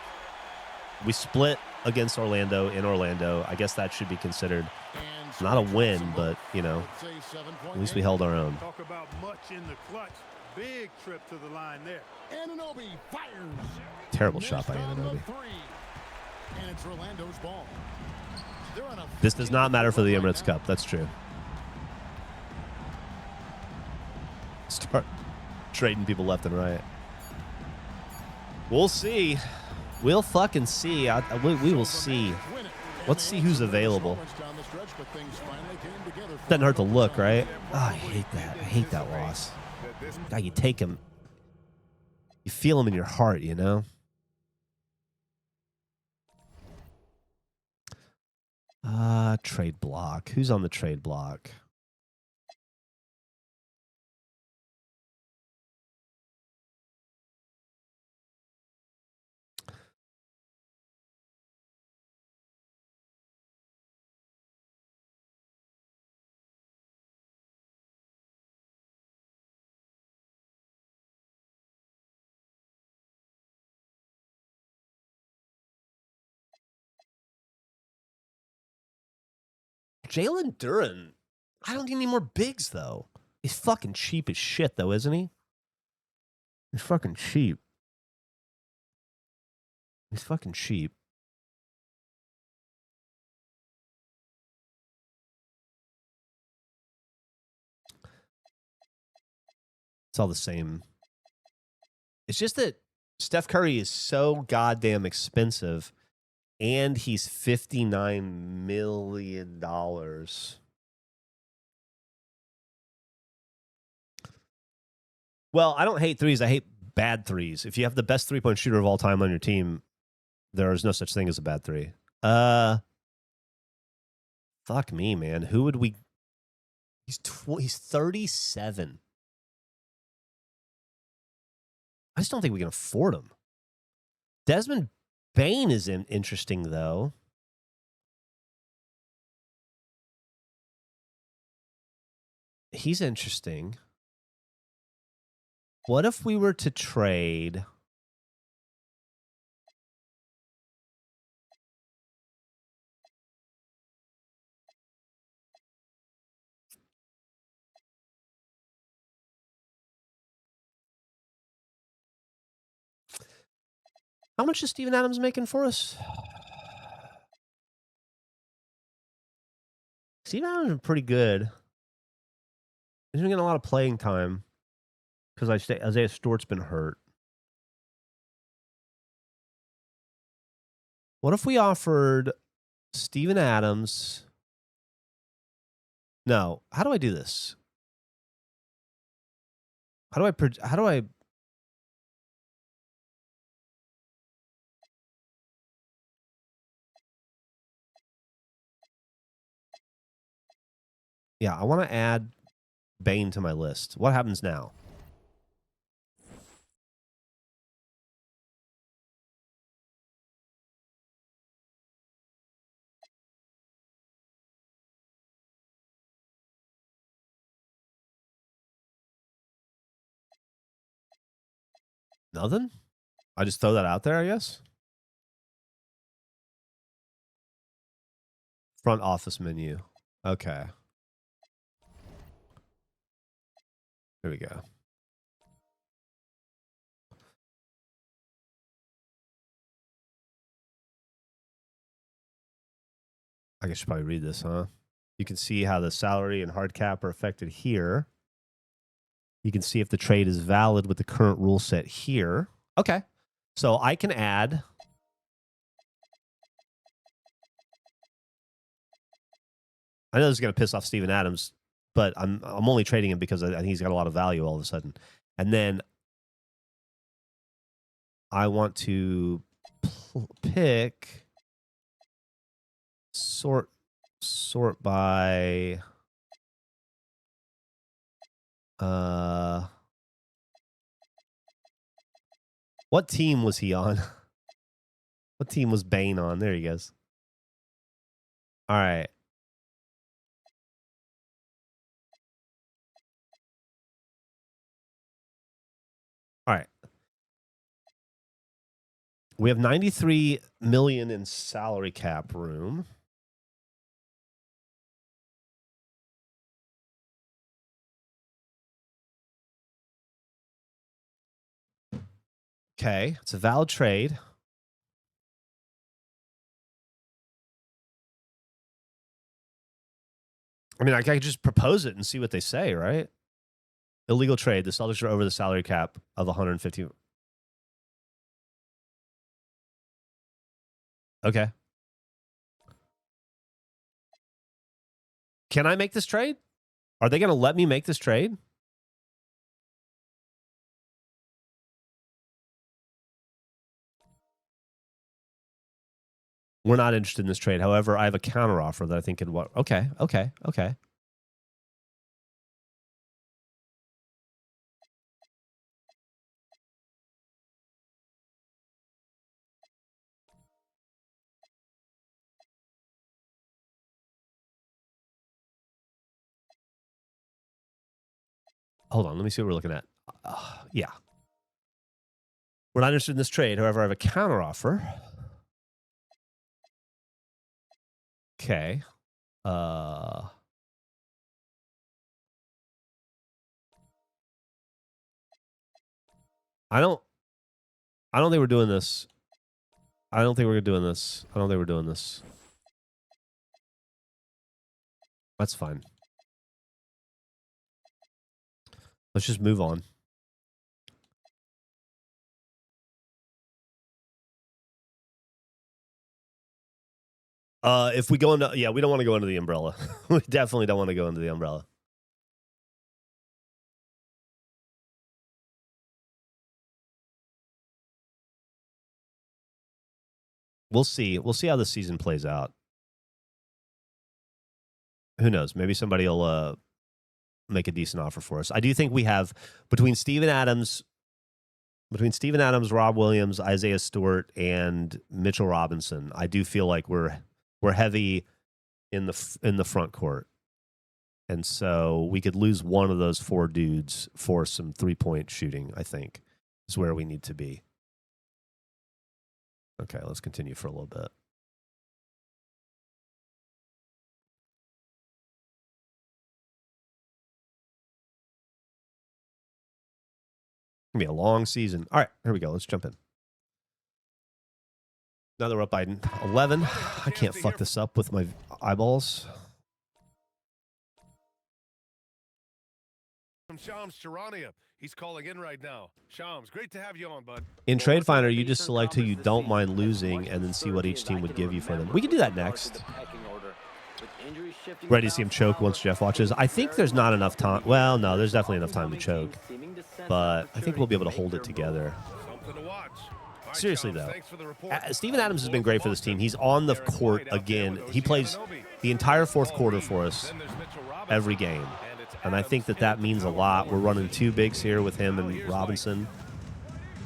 We split against Orlando in Orlando. I guess that should be considered not a win, but, you know, at least we held our own. Talk about much in the clutch. Big trip to the line there. Anunoby fires. Terrible shot by Anunoby. And it's Orlando's ball. This does not matter for the Emirates Cup. That's true. Start trading people left and right. We'll see. We'll fucking see. We will see. Let's see who's available. Doesn't hurt to look, right? Oh, I hate that. I hate that loss. God, you take him. You feel him in your heart, you know? Trade block. Who's on the trade block? Jalen Duren. I don't need any more bigs, though. He's fucking cheap as shit, though, isn't he? He's fucking cheap. He's fucking cheap. It's all the same. It's just that Steph Curry is so goddamn expensive, and he's $59 million. Well, I don't hate threes. I hate bad threes. If you have the best three-point shooter of all time on your team, there is no such thing as a bad three. Fuck me, man. Who would we... He's 37. I just don't think we can afford him. Desmond Bain is interesting, though. He's interesting. What if we were to trade... How much is Steven Adams making for us? Steven Adams is pretty good. He's been getting a lot of playing time because Isaiah Stewart's been hurt. What if we offered Steven Adams? No. How do I do this? How do I... Yeah, I want to add Bane to my list. What happens now? Nothing? I just throw that out there, I guess? Front office menu. Okay. Here we go. I guess I should probably read this, huh? You can see how the salary and hard cap are affected here. You can see if the trade is valid with the current rule set here. Okay. So I can add... I know this is going to piss off Steven Adams, but I'm only trading him because I think he's got a lot of value all of a sudden. And then I want to pick sort by what team was he on? What team was Bane on? There he goes. All right. All right. We have 93 million in salary cap room. Okay, it's a valid trade. I mean, I could just propose it and see what they say, right? Illegal trade. The Celtics are over the salary cap of 150. Okay. Can I make this trade? Are they going to let me make this trade? We're not interested in this trade. However, I have a counteroffer that I think could work. Okay. Hold on. Let me see what we're looking at. Yeah. We're not interested in this trade. However, I have a counteroffer. Okay. I don't think we're doing this. I don't think we're doing this. I don't think we're doing this. That's fine. Let's just move on. If we go into, yeah, we don't want to go into the umbrella. We definitely don't want to go into the umbrella. We'll see. We'll see how the season plays out. Who knows? Maybe somebody will make a decent offer for us. I do think we have between Steven Adams, Rob Williams, Isaiah Stewart, and Mitchell Robinson. I do feel like we're heavy in the front court, and so we could lose one of those 4 dudes for some 3-point shooting. I think is where we need to be. Okay, let's continue for a little bit. It's going to be a long season. All right, here we go. Let's jump in. Now that we're up by 11, I can't fuck this up with my eyeballs. From Shams Charania. He's calling in right now. Shams, great to have you on, bud. In Trade Finder, you just select who you don't mind losing and then see what each team would give you for them. We can do that next. Ready to see him choke once Geoff watches. I think there's not enough time. Well, no, there's definitely enough time to choke. But I think we'll be able to hold it together. Seriously, though, Steven Adams has been great for this team. He's on the court again. He plays the entire fourth quarter for us every game. And I think that means a lot. We're running 2 bigs here with him and Robinson,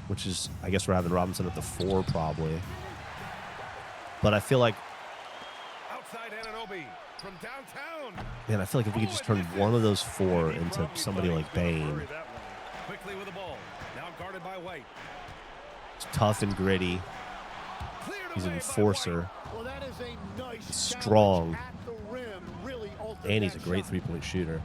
which is, I guess we're having Robinson at the 4 probably. But I feel like, man, I feel like if we could just turn one of those 4 into somebody like Bane. Quickly with the ball. Now guarded by White. It's tough and gritty. He's an enforcer. He's strong. And he's a great 3-point shooter.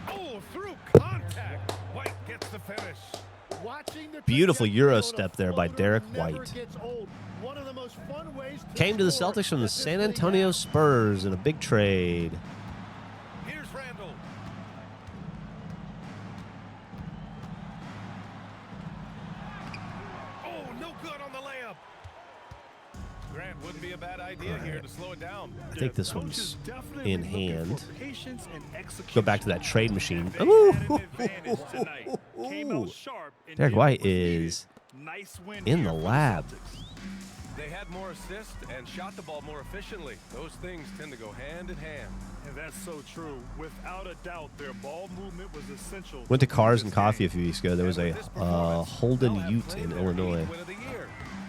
Oh, through contact. White gets the finish. Beautiful Euro step there by Derek White. Came to the Celtics from the San Antonio Spurs in a big trade. Here's Randall. Oh, no good on the layup. Grant wouldn't be a bad idea here to slow it down. I think this one's in hand. Go back to that trade machine. Derek White is in the lab. They had more assists and shot the ball more efficiently. Those things tend to go hand in hand. And that's so true. Without a doubt, their ball movement was essential. Went to Cars and Coffee a few weeks ago. There was a Holden Ute in Illinois.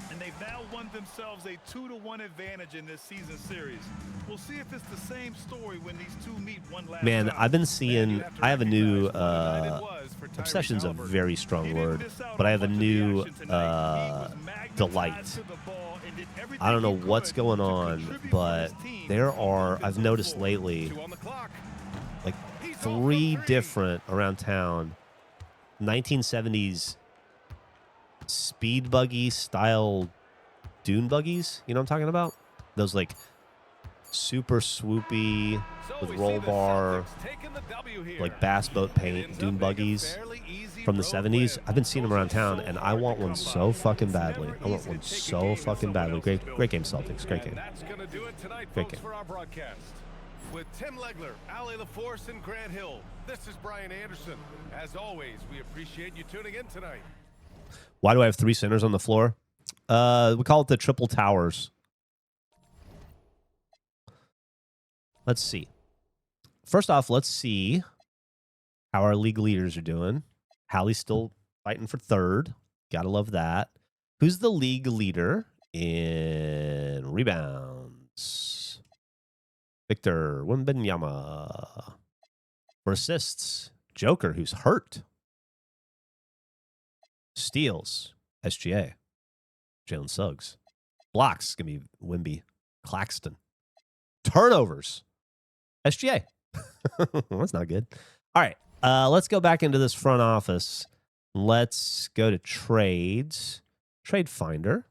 And they've now won themselves a 2-1 advantage in this season series. We'll see if it's the same story when these two meet one last Man, time. I've been seeing, I have a new, obsession's a very strong word, but I have a new delight. I don't know what's going on, but there are, I've noticed lately, like 3 different around town 1970s speed buggy style dune buggies. You know what I'm talking about? Those like super swoopy with roll bar, like bass boat paint dune buggies from the 70s. I've been seeing them around town, and I want one so fucking badly. I want one so fucking badly. Great game, Celtics. Great game. That's going to do it tonight, Great folks, game. for our broadcast. With Tim Legler, Ali LaForce, and Grant Hill, this is Brian Anderson. As always, we appreciate you tuning in tonight. Why do I have 3 centers on the floor? We call it the triple towers. Let's see. First off, let's see how our league leaders are doing. Hallie's still fighting for 3rd. Gotta love that. Who's the league leader in rebounds? Victor Wembanyama. For assists, Joker, who's hurt. Steals, SGA. Jalen Suggs. Blocks, gonna be Wemby. Claxton. Turnovers. SGA. That's not good. All right. Let's go back into this front office. Let's go to trades. Trade finder.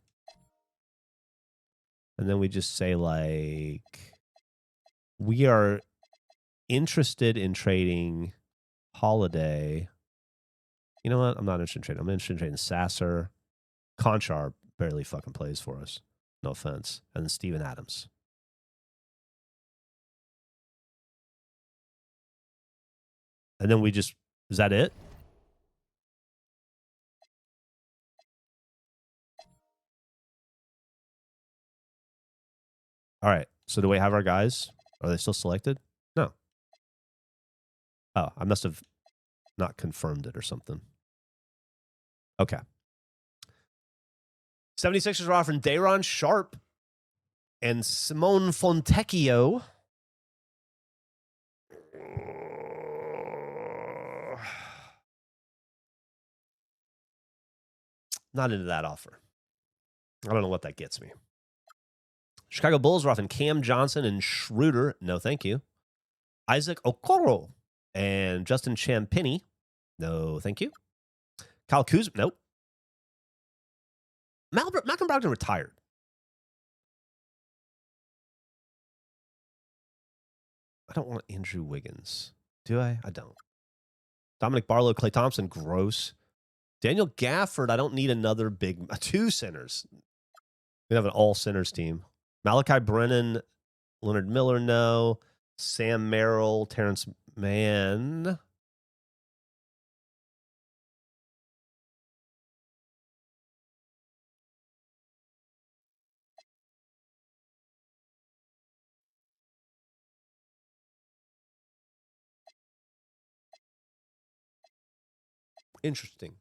And then we just say, like, we are interested in trading Holiday. You know what? I'm not interested in trading. I'm interested in trading Sasser. Conchar barely fucking plays for us. No offense. And then Steven Adams. And then we just, is that it? All right. So do we have our guys? Are they still selected? No. Oh, I must have not confirmed it or something. Okay. 76ers are offering Day'Ron Sharp and Simone Fontecchio. Not into that offer. I don't know what that gets me. Chicago Bulls are offering Cam Johnson and Schroeder. No, thank you. Isaac Okoro and Justin Champagnie. No, thank you. Kyle Kuzma. Nope. Malcolm Brogdon retired. I don't want Andrew Wiggins. Do I? I don't. Dominic Barlow, Klay Thompson. Gross. Daniel Gafford. I don't need another big... Two centers. We have an all-centers team. Malachi Brennan, Leonard Miller, no. Sam Merrill, Terrence Mann. Interesting.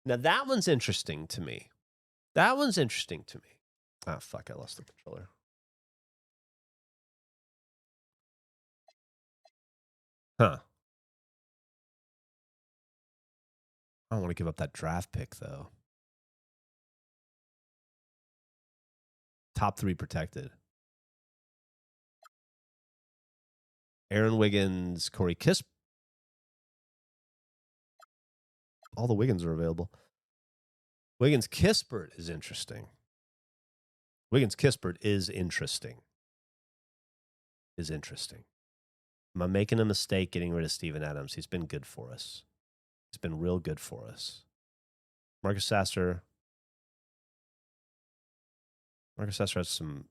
Now, that one's interesting to me. That one's interesting to me. Ah, fuck, I lost the controller. Huh. I don't want to give up that draft pick, though. Top 3 protected. Aaron Wiggins, Corey Kispert. All the Wiggins are available. Wiggins Kispert is interesting. Wiggins Kispert is interesting. Is interesting. Am I making a mistake getting rid of Steven Adams? He's been good for us. He's been real good for us. Marcus Sasser. Marcus Sasser has some...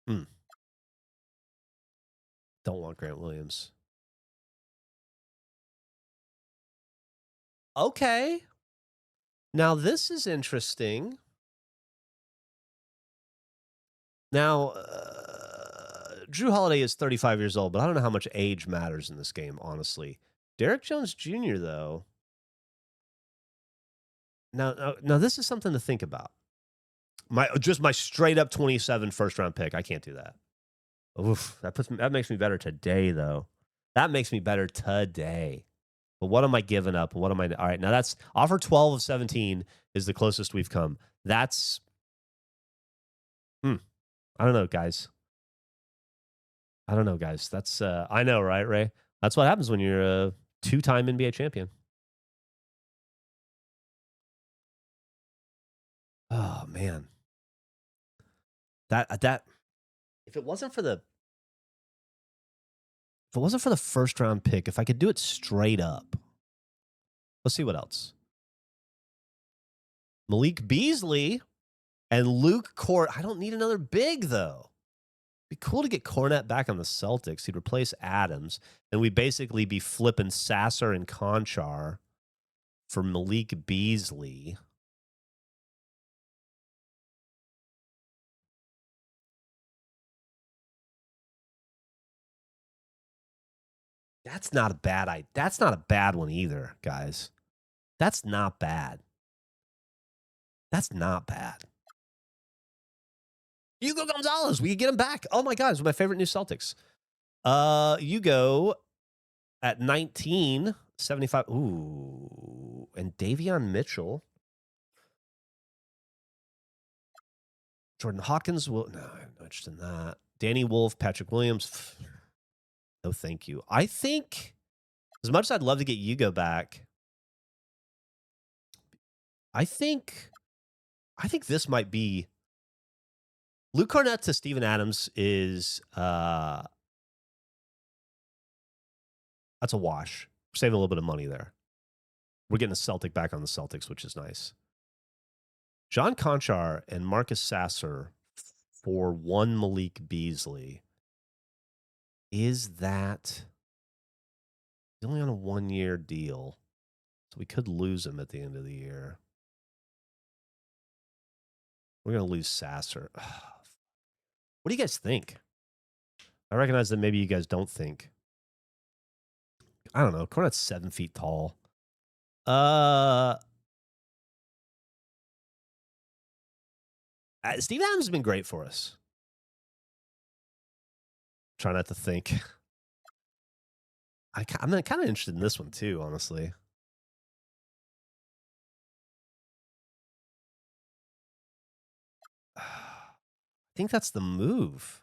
Don't want Grant Williams. Okay. Now, this is interesting. Now, Drew Holiday is 35 years old, but I don't know how much age matters in this game, honestly. Derek Jones Jr., though. Now, this is something to think about. My straight up 27 first round pick. I can't do that. Oof, that makes me better today, though. That makes me better today. But what am I giving up? What am I? All right, now that's offer 12 of 17 is the closest we've come. That's, I don't know, guys. I don't know, guys. That's, I know, right, Ray? That's what happens when you're a 2-time NBA champion. Oh, man. That, if it wasn't for the first round pick, if I could do it straight up, let's see what else. Malik Beasley and Luke Cort. I don't need another big, though. It'd be cool to get Cornette back on the Celtics. He'd replace Adams, and we'd basically be flipping Sasser and Conchar for Malik Beasley. That's not a bad one either, guys. That's not bad. That's not bad. Hugo Gonzalez, we can get him back. Oh my God, it's my favorite new Celtics. Hugo at 19, 75. Ooh, and Davion Mitchell. Jordan Hawkins will no, I'm not interested in that. Danny Wolf, Patrick Williams. No, thank you. I think as much as I'd love to get Hugo back, I think this might be Luke Cornett to Steven Adams is that's a wash. We're saving a little bit of money there. We're getting a Celtic back on the Celtics, which is nice. John Conchar and Marcus Sasser for one Malik Beasley. Is that he's only on a 1-year deal? So we could lose him at the end of the year. We're going to lose Sasser. What do you guys think? I recognize that maybe you guys don't think. I don't know. Cornett's 7 feet tall. Steve Adams has been great for us. Try not to think. I'm kind of interested in this one too, honestly. I think that's the move.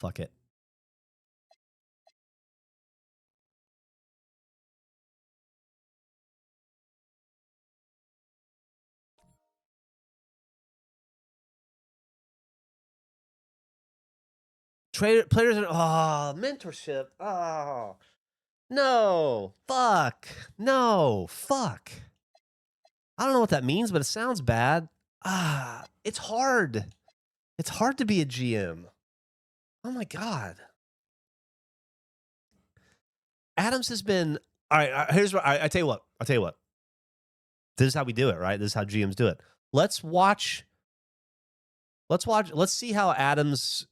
Fuck it. Players are mentorship. Oh no, fuck, no, fuck. I don't know what that means, but it sounds bad. It's hard. It's hard to be a GM. Oh my god. Adams has been all right. Here's what I tell you what. I'll tell you what. This is how we do it, right? This is how GMs do it. Let's watch. Let's see how Adams,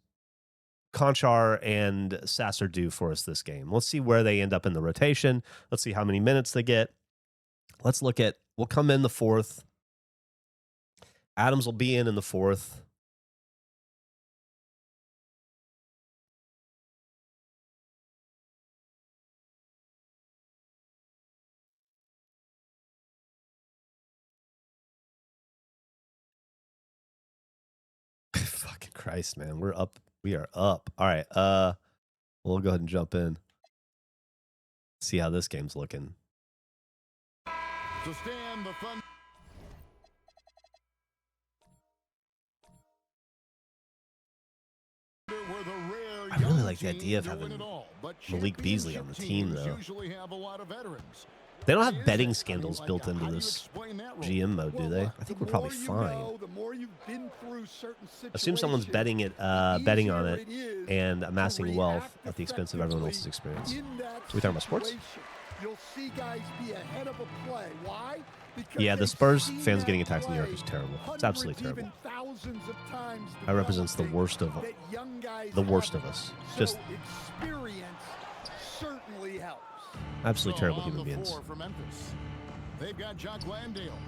Conchar, and Sasser do for us this game. Let's see where they end up in the rotation. Let's see how many minutes they get. Let's look at. We'll come in the fourth. Adams will be in the fourth. Fucking Christ, man. We're up. We are up. All right. We'll go ahead and jump in. See how this game's looking. To stand the fun. I really like the idea of having Malik Beasley on the team, though. They don't have betting scandals built into this GM mode, do they? I think we're probably fine. Assume someone's betting on it and amassing wealth at the expense of everyone else's experience. So we talking about sports? You'll see guys be ahead of a play. Why? Yeah, the Spurs fans getting attacked in New York is terrible. It's absolutely terrible. That represents the worst of us. Just certainly helps. Absolutely terrible human beings. They've got Jock Landale,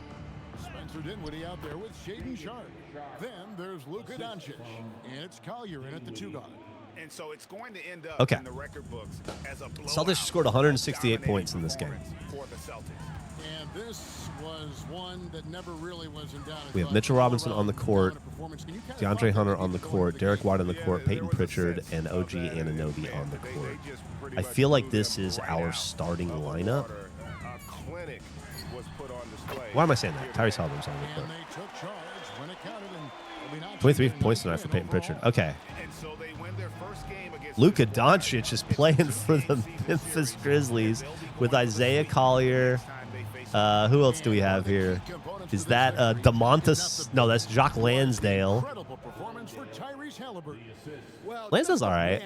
Spencer Dinwiddie out there with Shaden Sharp. Then there's Luka Doncic, and it's Collier in at the 2 guard. And so it's going to end up in the record books as a Celtics scored 168 points in this game. For the Celtics. And this was one that never really was in doubt. We have Mitchell Robinson on the court, DeAndre Hunter on the court, Derek White on the court, Peyton Pritchard, and OG Anunoby on the court. I feel like this is our starting lineup. Why am I saying that? Tyrese Halliburton's on the court. 23 points tonight for Peyton Pritchard. Okay. Luka Doncic is playing for the Memphis Grizzlies with Isaiah Collier. Who else do we have here? Is that DeMontis? No, that's Jock Lansdale. Incredible performance for Tyrese Halliburton. Well, Lansdale's all right.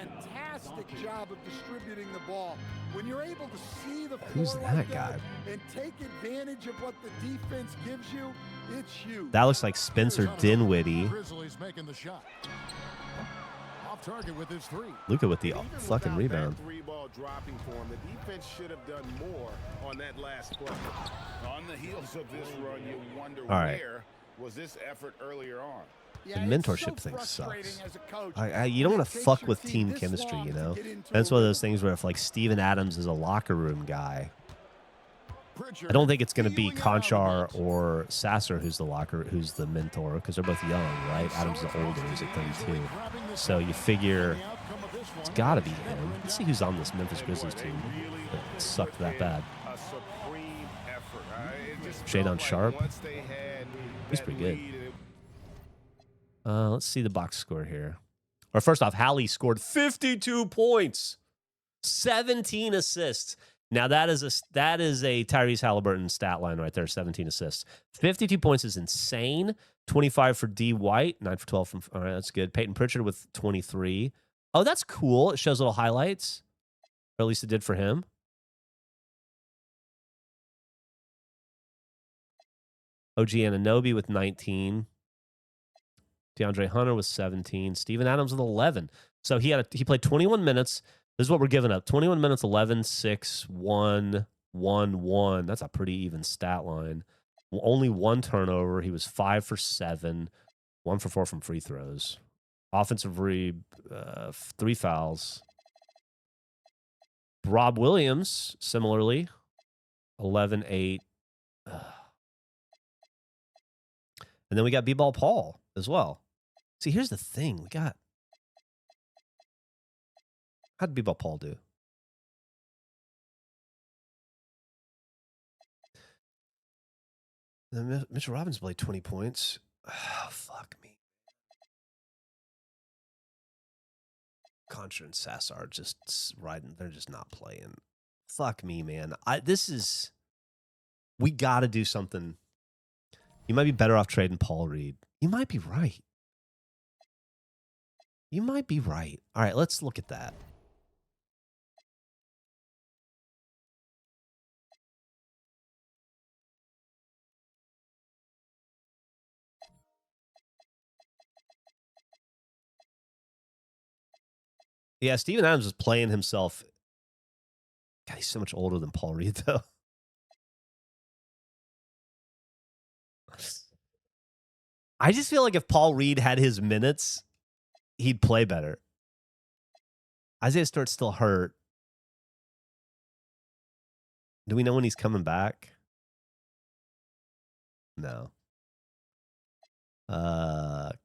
fantastic job of distributing the ball. When you're able to see the Who's floor that like guy? and take advantage of what the defense gives you, it's huge. That looks like Spencer Dinwiddie. Grizzlies making the shot. Off target with his three. Luka with the Even fucking without rebound. that three-ball dropping for him, the defense should have done more on that last play. On the heels of this run, you wonder All right. where was this effort earlier on. The mentorship thing sucks. You don't want to fuck with team chemistry, you know? That's one of those things where if, like, Steven Adams is a locker room guy, I don't think it's going to be Conchar or Sasser who's the mentor, because they're both young, right? Adams is older. He's at 32. So you figure it's got to be him. Let's see who's on this Memphis Grizzlies team that sucked that bad. A supreme effort. Shadon Sharp. He's pretty good. Let's see the box score here. Or first off, Hallie scored 52 points, 17 assists. Now that is a Tyrese Halliburton stat line right there, 17 assists. 52 points is insane. 25 for D. White, 9 for 12 from. All right, that's good. Peyton Pritchard with 23. Oh, that's cool. It shows little highlights, or at least it did for him. OG Anunoby with 19. DeAndre Hunter with 17. Steven Adams with 11. So he played 21 minutes. This is what we're giving up. 21 minutes, 11, 6, 1, 1, 1. That's a pretty even stat line. Only one turnover. He was 5 for 7. 1 for 4 from free throws. Offensive 3 fouls. Rob Williams, similarly, 11, 8. And then we got B-Ball Paul as well. See, here's the thing. We got... How did B-Ball Paul do? Then Mitchell Robbins played 20 points. Oh, fuck me. Contra and Sasser are just riding. They're just not playing. Fuck me, man. We got to do something. You might be better off trading Paul Reed. You might be right. You might be right. All right, let's look at that. Yeah, Steven Adams is playing himself. God, he's so much older than Paul Reed, though. I just feel like if Paul Reed had his minutes, he'd play better. Isaiah Stewart's still hurt. Do we know when he's coming back? No.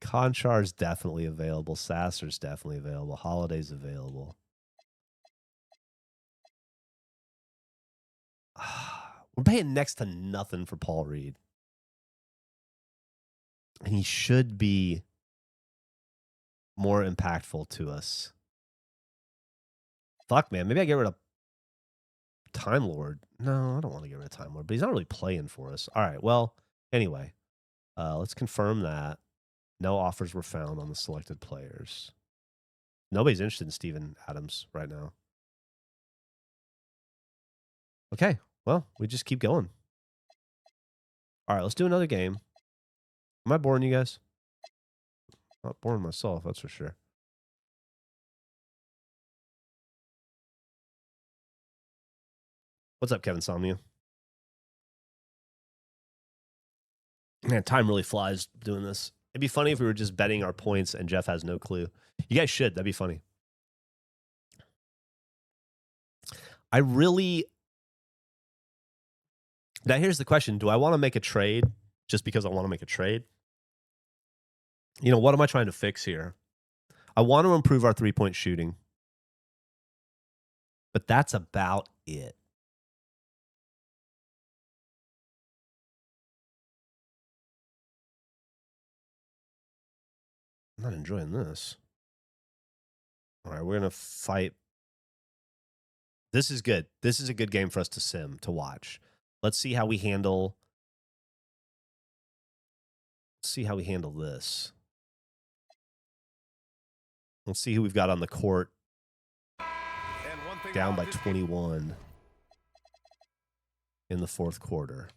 Conchar's definitely available. Sasser's definitely available. Holiday's available. We're paying next to nothing for Paul Reed. And he should be more impactful to us. Fuck, man. Maybe I get rid of Time Lord. No, I don't want to get rid of Time Lord, but he's not really playing for us. All right, well, anyway, let's confirm that. No offers were found on the selected players. Nobody's interested in Steven Adams right now. Okay, well, we just keep going. All right, let's do another game. Am I boring you guys? Not boring myself, that's for sure. What's up, Kevin Somnia? Man, time really flies doing this. It'd be funny if we were just betting our points and Geoff has no clue. You guys should. That'd be funny. I really... Now, here's the question. Do I want to make a trade just because I want to make a trade? You know, what am I trying to fix here? I want to improve our three-point shooting. But that's about it. I'm not enjoying this. All right, we're going to fight. This is good. This is a good game for us to watch. Let's see how we handle Let's see how we handle this. Let's see who we've got on the court. Down by 21 in the fourth quarter.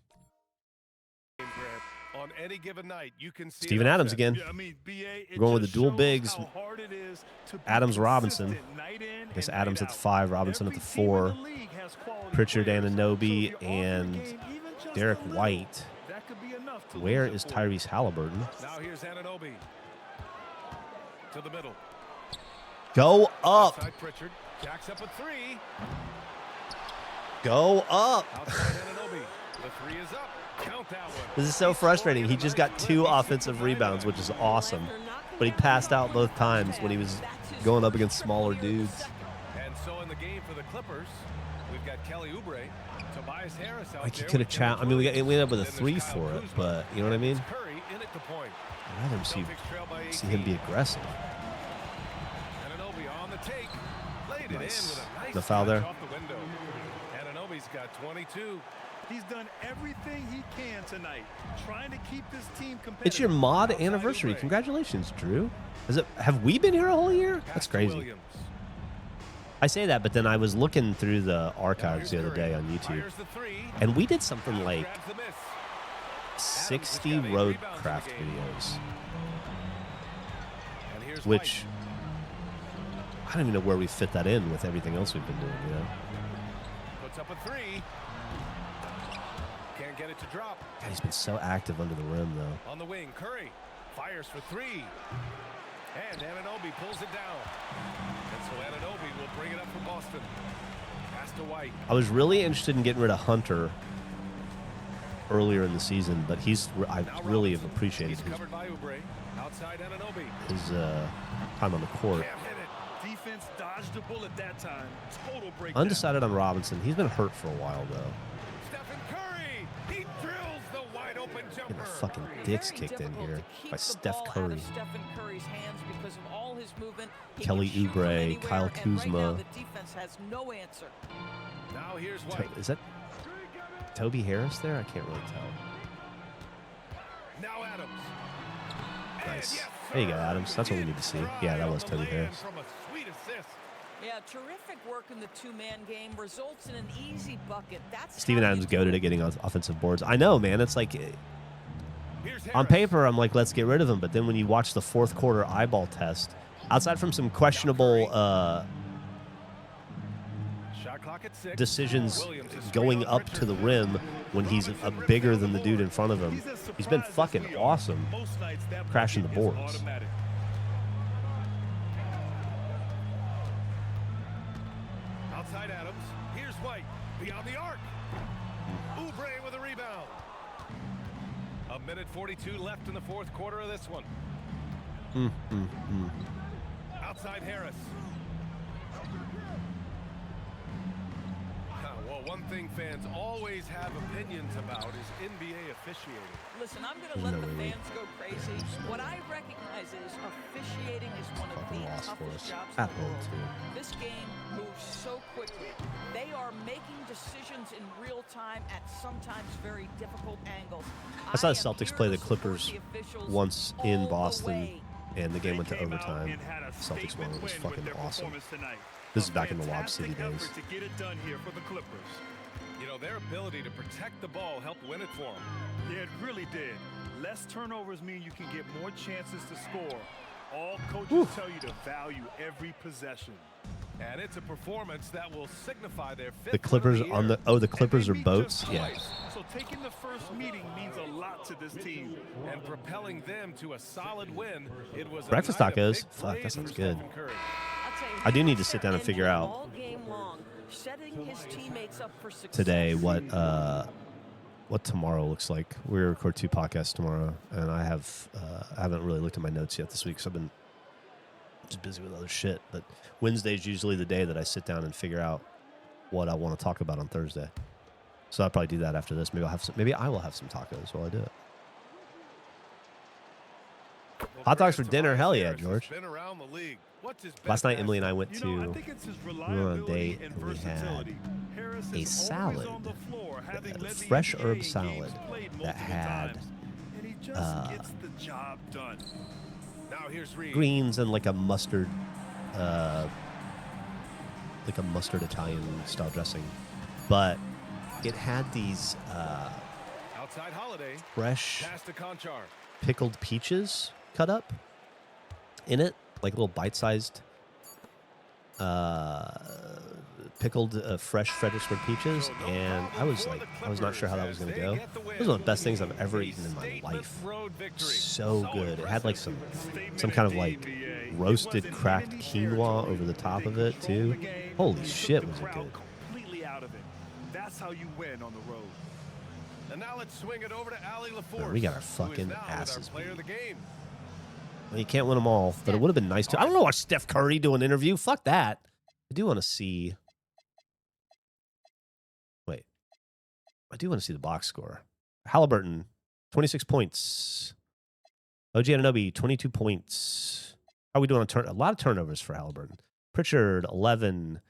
On any given night, you can see Steven Adams again. Yeah, I mean, BA, We're going with the dual bigs. To Adams Robinson. I guess Adams at the 5, Robinson at the 4. Pritchard, Anunoby, and Derek White. Where is Tyrese Halliburton? Now here's Anunoby to the middle. Go up. Outside Pritchard. Jacks up a 3. Go up. Outside Anunoby. The 3 is up. Count that one. This is so frustrating. He just got 2 offensive rebounds, which is awesome. But he passed out both times when he was going up against smaller dudes. And so in the game for the Clippers, we've got Kelly Oubre, Tobias Harris out Like he there could have with challenged. I mean, we ended up with a 3 Kyle for it, Kuzma. but you know what I mean? Curry in at the point. I'd rather see Celtics trail by him 18. be aggressive. Anunoby on the take. Laid it in Nice. with a nice No foul there. touch off the window. Anunoby's got 22. He's done everything he can tonight, trying to keep this team competitive. It's your mod anniversary. Congratulations, Drew. Have we been here a whole year? That's crazy. Williams. I say that, but then I was looking through the archives the other day on YouTube, Fires the 3. and we did something like Grabs the miss. 60 got 8 road rebounds in craft the game. videos, And here's which White. I don't even know where we fit that in with everything else we've been doing, you know? Puts up a 3. Can't get it to drop. God, he's been so active under the rim, though. On the wing, Curry fires for 3. And Anunoby pulls it down. And so Anunoby will bring it up for Boston. Pass to White. I was really interested in getting rid of Hunter earlier in the season, but I Now really have Robinson. appreciated He's covered by Oubre. Outside Anunoby. his time on the court. Can't hit it. Defense dodged a bullet that time. Total breakdown. Undecided on Robinson. He's been hurt for a while, though. Stephen Curry. He drills the wide open Getting jumper. the fucking dicks kicked in here by Steph Curry. Stephen Curry's hands because of all his movement. He Kelly can shoot from Oubre, anywhere, Kyle and right Kuzma. now the defense has no answer. Now here's White. Is that Toby Harris there? I can't really tell. Now Adams. Nice. Yes, There you go, Adams. That's what we need to see. Yeah, that was Toby Harris. From a sweet assist. Yeah, terrific work in the two-man game results in an easy bucket. That's Steven how Adams you do goated it. at getting offensive boards. I know, man. It's like Here's on Harris. paper, I'm like, let's get rid of him. But then when you watch the fourth quarter eyeball test, outside from some questionable Shot clock at 6. decisions Williams is going straight on up to the Pritchard. rim when he's bigger than the dude in front of him, he's been fucking awesome crashing the boards. Outside Adams. Here's White. Beyond the arc. Oubre with a rebound. A minute 42 left in the fourth quarter of this one. Outside Harris. Well, one thing fans always have opinions about is NBA officiating. Listen, I'm going to let the fans go crazy. What I recognize is officiating is one of the Loss for toughest us. jobs At in the home, world. too. This game moves so quickly. They are making decisions in real time at sometimes very difficult angles. I saw the am Celtics here play to the support Clippers the officials once all in the Boston, way. and the game went to They came out overtime. and had a Celtics won. It was statement win fucking with their awesome. performance tonight. This is A back in the Lob City fantastic days. effort to get it done here for the Clippers. You know, their ability to protect the ball helped win it for them. Yeah, it really did. Less turnovers mean you can get more chances to score. All coaches tell you to value every possession. And it's a performance that will signify their fifth The Clippers win of on year. the Clippers are And they meet boats. just Yeah. twice. So taking the first meeting means a lot to this team. And propelling them to a solid win. It was a Breakfast night of tacos. big Fuck, that plays sounds for good. Stephen Curry. I'll tell you, I do need to he's sit down and figure out all game long, setting his teammates up for success. today what tomorrow looks like. We record 2 podcasts tomorrow, and I haven't really looked at my notes yet this week because I've been just busy with other shit. But Wednesday's usually the day that I sit down and figure out what I want to talk about on Thursday. So I'll probably do that after this. Maybe I will have some tacos while I do it. Hot dogs for dinner? Hell yeah, George. Been around the league. What's his Last best night, Emily and I asset? went I to think it's his we were on a reliability date and and we had versatility. Harris is a always salad, on the floor, having a led the fresh NBA herb in games salad played that multiple had times. And he just gets the job done. Now here's Reed. Greens and like a mustard Italian style dressing. But it had these Outside Holiday. fresh Pass to Conchar. pickled peaches cut up in it, like little bite-sized pickled fresh Fredericksburg peaches, and I was not sure how that was going to go. It was one of the best things I've ever eaten in my life. So good. It had like some kind of like roasted cracked quinoa over the top of it too. Holy shit, was it good. Completely out of it. That's how you win on the road. And now let's swing it over to Allie LaForce. Man, we got our who is fucking now asses our player of the game. Well, you can't win them all, but it would have been nice to. I don't know, watch Steph Curry do an interview. Fuck that. I do want to see. Wait. I do want to see the box score. Halliburton, 26 points. OG Anunoby, 22 points. How are we doing on a lot of turnovers for Halliburton? Pritchard, 11.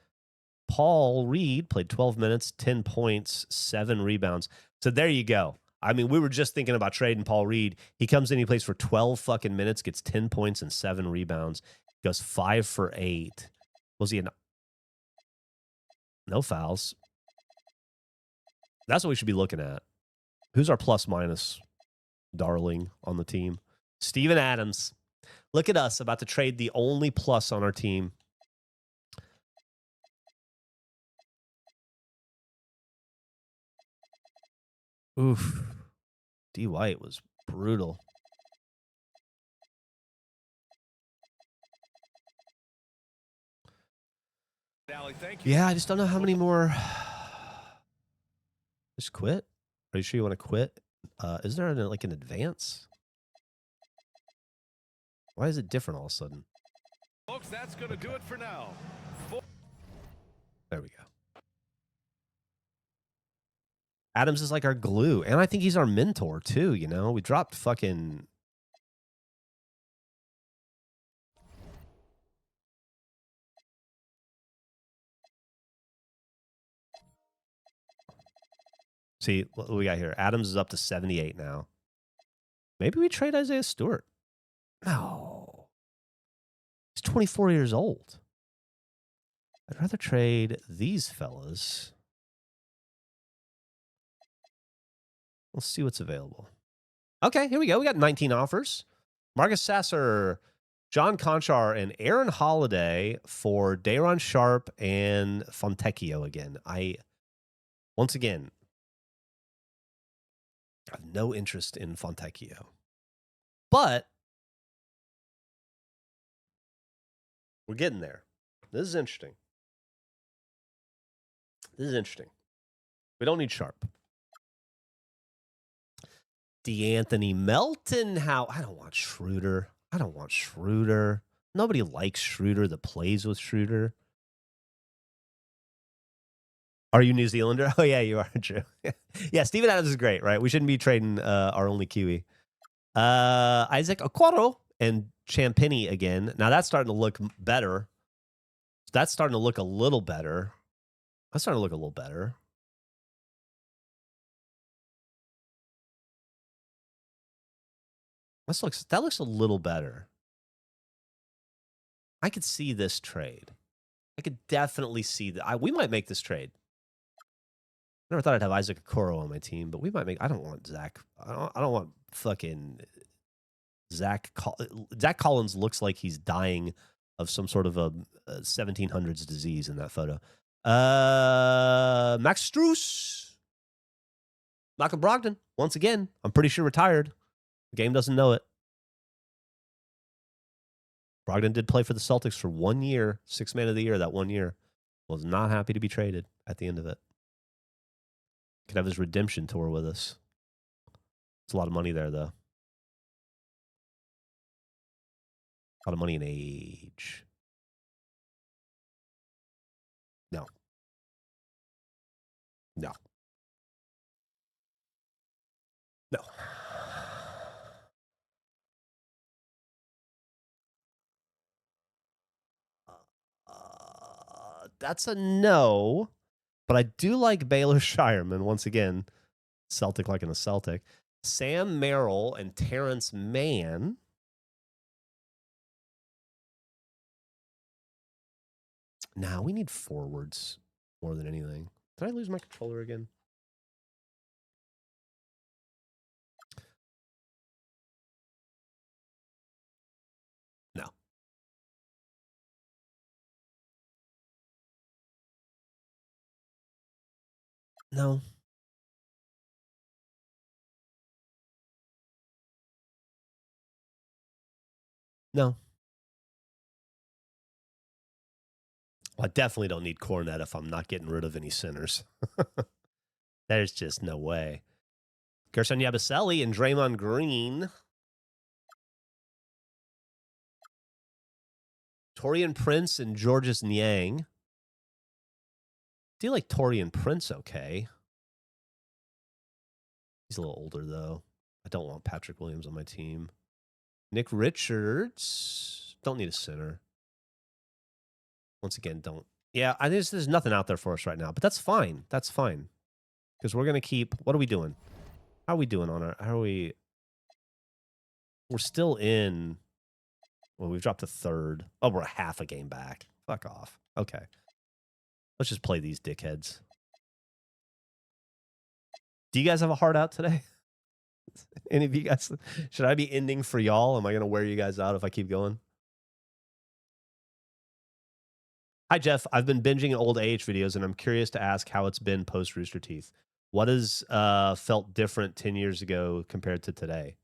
Paul Reed played 12 minutes, 10 points, 7 rebounds. So there you go. I mean, we were just thinking about trading Paul Reed. He comes in, he plays for 12 fucking minutes, gets 10 points and 7 rebounds, goes 5 for 8. Was he no fouls? That's what we should be looking at. Who's our plus minus darling on the team? Steven Adams. Look at us about to trade the only plus on our team. Oof. D. White was brutal. Allie, thank you. Yeah, I just don't know how many more. Just quit? Are you sure you want to quit? Is there like an advance? Why is it different all of a sudden? Folks, that's going to do it for now. There we go. Adams is like our glue, and I think he's our mentor too, you know? We dropped fucking... See, what we got here? Adams is up to 78 now. Maybe we trade Isaiah Stewart. No. He's 24 years old. I'd rather trade these fellas. Let's see what's available. Okay, here we go. We got 19 offers. Marcus Sasser, John Conchar, and Aaron Holiday for Day'Ron Sharpe and Fontecchio again. Once again, I have no interest in Fontecchio. But we're getting there. This is interesting. We don't need Sharpe. DeAnthony Melton. I don't want Schroeder. Nobody likes Schroeder that plays with Schroeder. Are you New Zealander? Oh, yeah, you are. True. Yeah, Steven Adams is great, right? We shouldn't be trading our only Kiwi. Isaac Okoro and Champagny again. Now, that's starting to look better. That's starting to look a little better. That looks a little better. I could see this trade. I could definitely see that. We might make this trade. I never thought I'd have Isaac Okoro on my team, but we might make. I don't want Zach. I don't want fucking Zach. Zach Collins looks like he's dying of some sort of a 1700s disease in that photo. Max Strus, Malcolm Brogdon. Once again, I'm pretty sure retired. The game doesn't know it. Brogdon did play for the Celtics for 1 year, 6th man of the year that 1 year. Was not happy to be traded at the end of it. Could have his redemption tour with us. It's a lot of money there, though. A lot of money in age. No. That's a no. But I do like Baylor Shireman. Once again, Celtic like in a Celtic. Sam Merrill and Terrence Mann. Nah, we need forwards more than anything. Did I lose my controller again? No. No. No. Well, I definitely don't need Cornet if I'm not getting rid of any sinners. There's just no way. Gerson Yabusele and Draymond Green. Torian Prince and Georges Niang. Do you like Torian Prince okay? He's a little older, though. I don't want Patrick Williams on my team. Nick Richards. Don't need a center. Once again, don't. Yeah, I think there's nothing out there for us right now, but that's fine. That's fine. Because we're going to keep. What are we doing? How are we doing on our. How are we. We're still in. Well, we've dropped to third. Oh, we're half a game back. Fuck off. Okay. Let's just play these dickheads. Do you guys have a heart out today? Any of you guys? Should I be ending for y'all? Am I going to wear you guys out if I keep going? Hi, Jeff. I've been binging old AH videos, and I'm curious to ask how it's been post Rooster Teeth. What has felt different 10 years ago compared to today?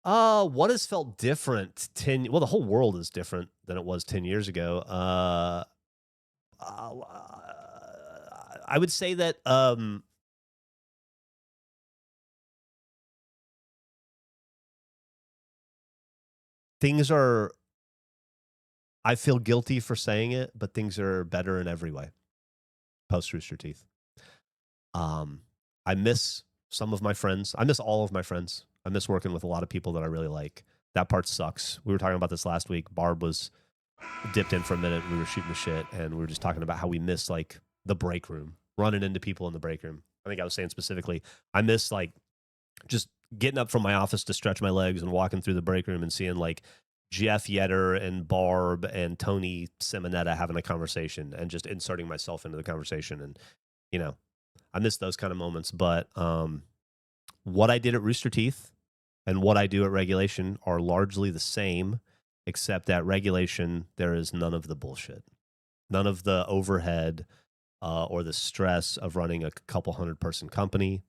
What has felt different 10? Well, the whole world is different than it was 10 years ago. I would say that things are. I feel guilty for saying it, but things are better in every way. Post Rooster Teeth. I miss some of my friends. I miss all of my friends. I miss working with a lot of people that I really like. That part sucks. We were talking about this last week. Barb was dipped in for a minute. We were shooting the shit, and we were just talking about how we miss like the break room, running into people in the break room. I think I was saying specifically, I miss like just getting up from my office to stretch my legs and walking through the break room and seeing like Geoff Yetter and Barb and Tony Simonetta having a conversation and just inserting myself into the conversation. And, you know, I miss those kind of moments. But what I did at Rooster Teeth and what I do at Regulation are largely the same, except at Regulation, there is none of the bullshit, none of the overhead or the stress of running a couple 100-person company.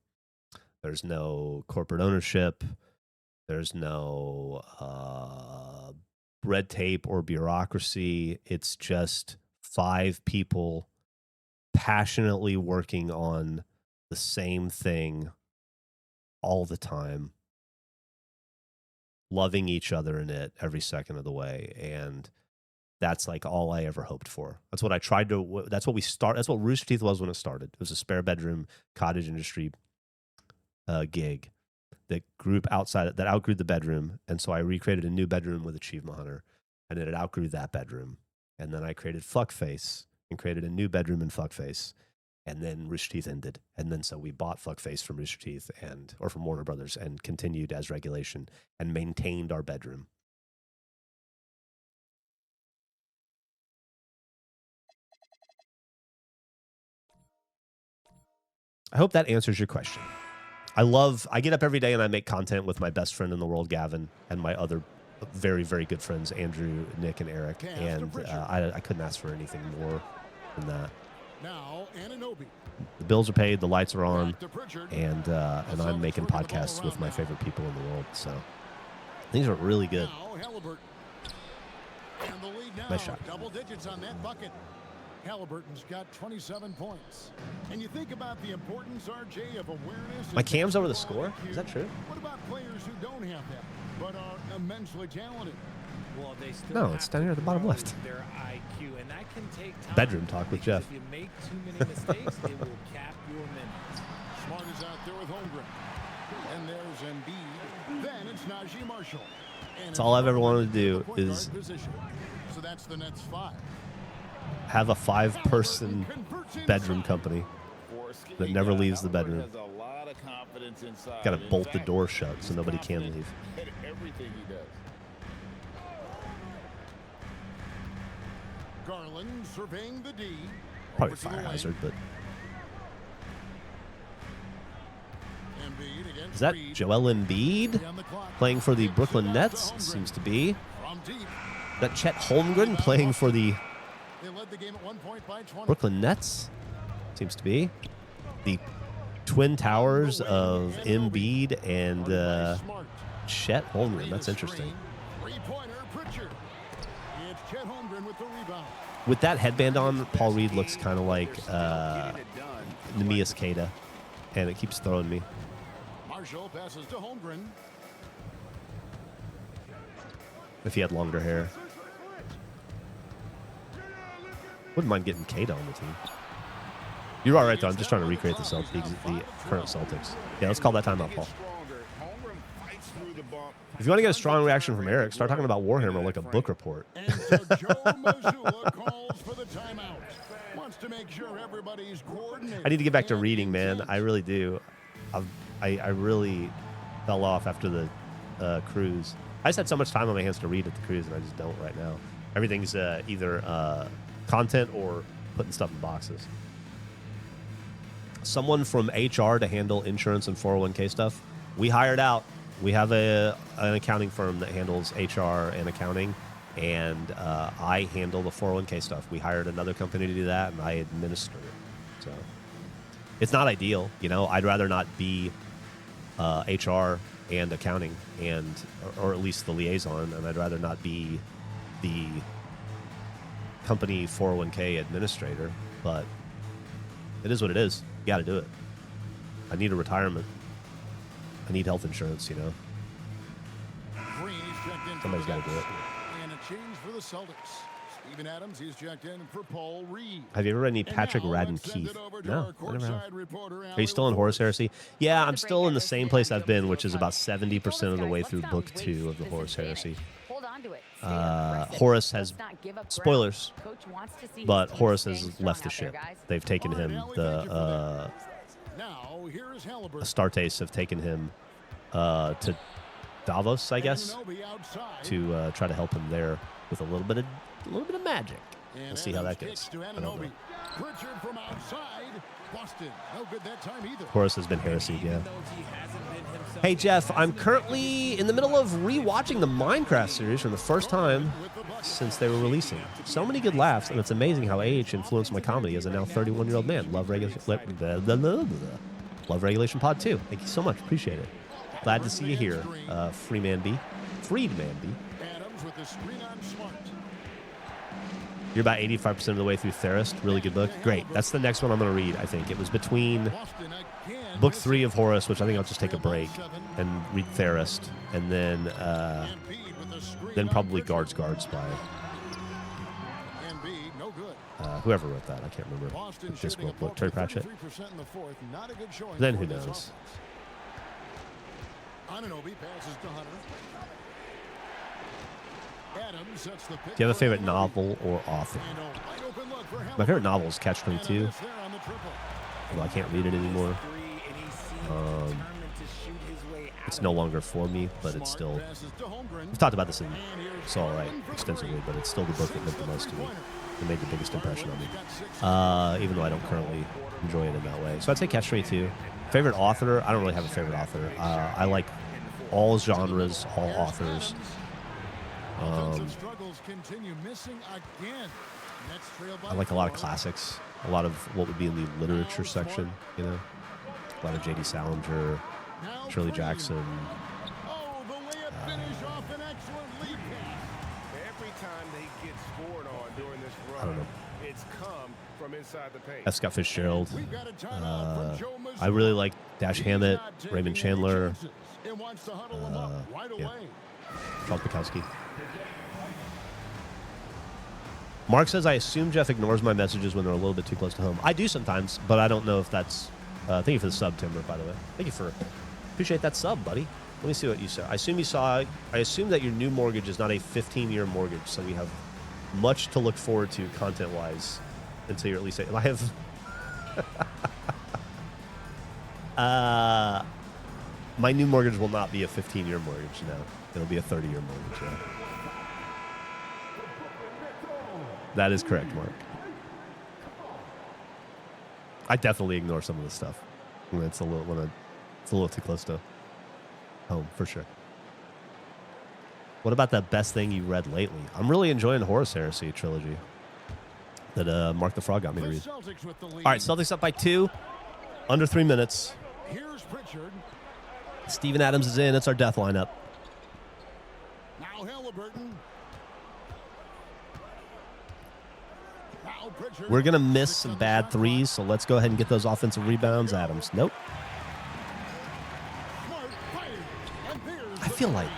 There's no corporate ownership. There's no red tape or bureaucracy. It's just 5 people passionately working on the same thing all the time, loving each other in it every second of the way. And that's like all I ever hoped for. That's what I tried to, that's what we start. That's what Rooster Teeth was when it started. It was a spare bedroom cottage industry gig that group outside that outgrew the bedroom. And so I recreated a new bedroom with Achievement Hunter, and then it outgrew that bedroom. And then I created Fuckface and created a new bedroom in Fuckface. And then Rooster Teeth ended. And then so we bought Fuckface from Rooster Teeth or from Warner Brothers and continued as Regulation and maintained our bedroom. I hope that answers your question. I get up every day and I make content with my best friend in the world, Gavin, and my other very, very good friends, Andrew, Nick, and Eric. And I couldn't ask for anything more than that. Now, Ananobi. The bills are paid, the lights are on, and I'm making podcasts with my favorite people in the world. So things are really good. Nice shot. Double digits on that bucket. Halliburton's got 27 points. And you think about the importance, RJ, of awareness. My cam's over the score? Is that true? What about players who don't have that, but are immensely talented? Well, they still no, it's down here at the bottom left. Their IQ, and that can take time. Bedroom talk with Geoff. If you make too many mistakes, it will cap your minutes. Smart is out there with Holmgren. And there's Embiid. Then it's Najee Marshall. That's all I've ever wanted to do is so that's the Nets 5. Have a 5-person bedroom company that never leaves the bedroom. Has a lot lot of confidence inside. Got to bolt the door shut so nobody can leave. Everything he does. Garland surveying the D. Probably fire hazard, but is that Joel Embiid playing for the Brooklyn Nets? Seems to be. That Chet Holmgren playing for the Brooklyn Nets? Seems to be. The Twin Towers of Embiid and Chet Holmgren. That's interesting. With that headband on, Paul Reed looks kind of like Neemias Queta, and it keeps throwing me. Marshall passes to Holmgren. If he had longer hair. Wouldn't mind getting Queta on the team. You're all right, though. I'm just trying to recreate the current Celtics. Yeah, let's call that timeout, Paul. If you want to get a strong reaction from Eric, start talking about Warhammer like a book report. And so Joe Mazzulla calls for the timeout. Wants to make sure everybody's coordinated. I need to get back to reading, man. I really do. I really fell off after the cruise. I just had so much time on my hands to read at the cruise, and I just don't right now. Everything's either content or putting stuff in boxes. Someone from HR to handle insurance and 401k stuff. We hired out. We have an accounting firm that handles HR and accounting, and I handle the 401k stuff. We hired another company to do that, and I administer it. So it's not ideal, you know. I'd rather not be HR and accounting, or at least the liaison, and I'd rather not be the company 401k administrator. But it is what it is. You got to do it. I need a retirement. I need health insurance, you know. Somebody's got to do it. And a change for the Celtics. Steven Adams, he's checked in for Paul Reed. Have you ever read any Patrick Radden Keefe? No, I never have. Are you still in Horus Heresy? Yeah, I'm still in the same place I've been, which is about 70% of the way through book 2 of the Horus Heresy. Horus has, spoilers, but Horus has left the ship. They've taken him, the Astartes have taken him to Davos, I guess, to try to help him there with a little bit of magic. We'll see how that goes. I don't know. Horus has been heresied, yeah. Hey, Geoff, I'm currently in the middle of rewatching the Minecraft series for the first time since they were releasing. So many good laughs, and it's amazing how AH influenced my comedy as a now 31-year-old man. Love Regulation Pod 2. Thank you so much. Appreciate it. Glad to see you here, Freedman B. Adams with the screen on Smart. You're about 85% of the way through Therist. Really good book. Great. That's the next one I'm going to read, I think. It was between book 3 of Horus, which I think I'll just take a break and read Therist, and then probably Guards by whoever wrote that. I can't remember. Discworld book. Terry Pratchett. Then who knows? Do you have a favorite novel or author? My favorite novel is Catch-22. Although I can't read it anymore. It's no longer for me, but it's still... We've talked about this in It's All Right extensively, but it's still the book that meant the most to me. It made the biggest impression on me. Even though I don't currently enjoy it in that way. So I'd say Catch-22. Favorite author? I don't really have a favorite author. I like all genres, all authors. I like a lot of classics, a lot of what would be in the literature section, you know, a lot of J.D. Salinger, Shirley Jackson. Every time they get scored on during this run, I don't know. it's come from inside the paint. F. Scott Fitzgerald. I really like Dash Hammett, Raymond Chandler, Charles Bukowski. Mark says, I assume Geoff ignores my messages when they're a little bit too close to home. I do sometimes, but I don't know if that's... thank you for the sub, Timber, by the way. Thank you for... Appreciate that sub, buddy. Let me see what you said. I assume that your new mortgage is not a 15-year mortgage, so we have much to look forward to content-wise until you're at least... I have... My new mortgage will not be a 15-year mortgage, no. It'll be a 30-year mortgage, yeah. That is correct, Mark. I definitely ignore some of this stuff. It's a little too close to home, for sure. What about that best thing you read lately? I'm really enjoying the Horus Heresy trilogy that Mark the Frog got me to read. All right, Celtics up by 2. Under 3 minutes. Here's Pritchard. Steven Adams is in. It's our death lineup. Now Halliburton. Now Pritchard. We're going to miss some bad threes, so let's go ahead and get those offensive rebounds. Adams. Nope. I feel like...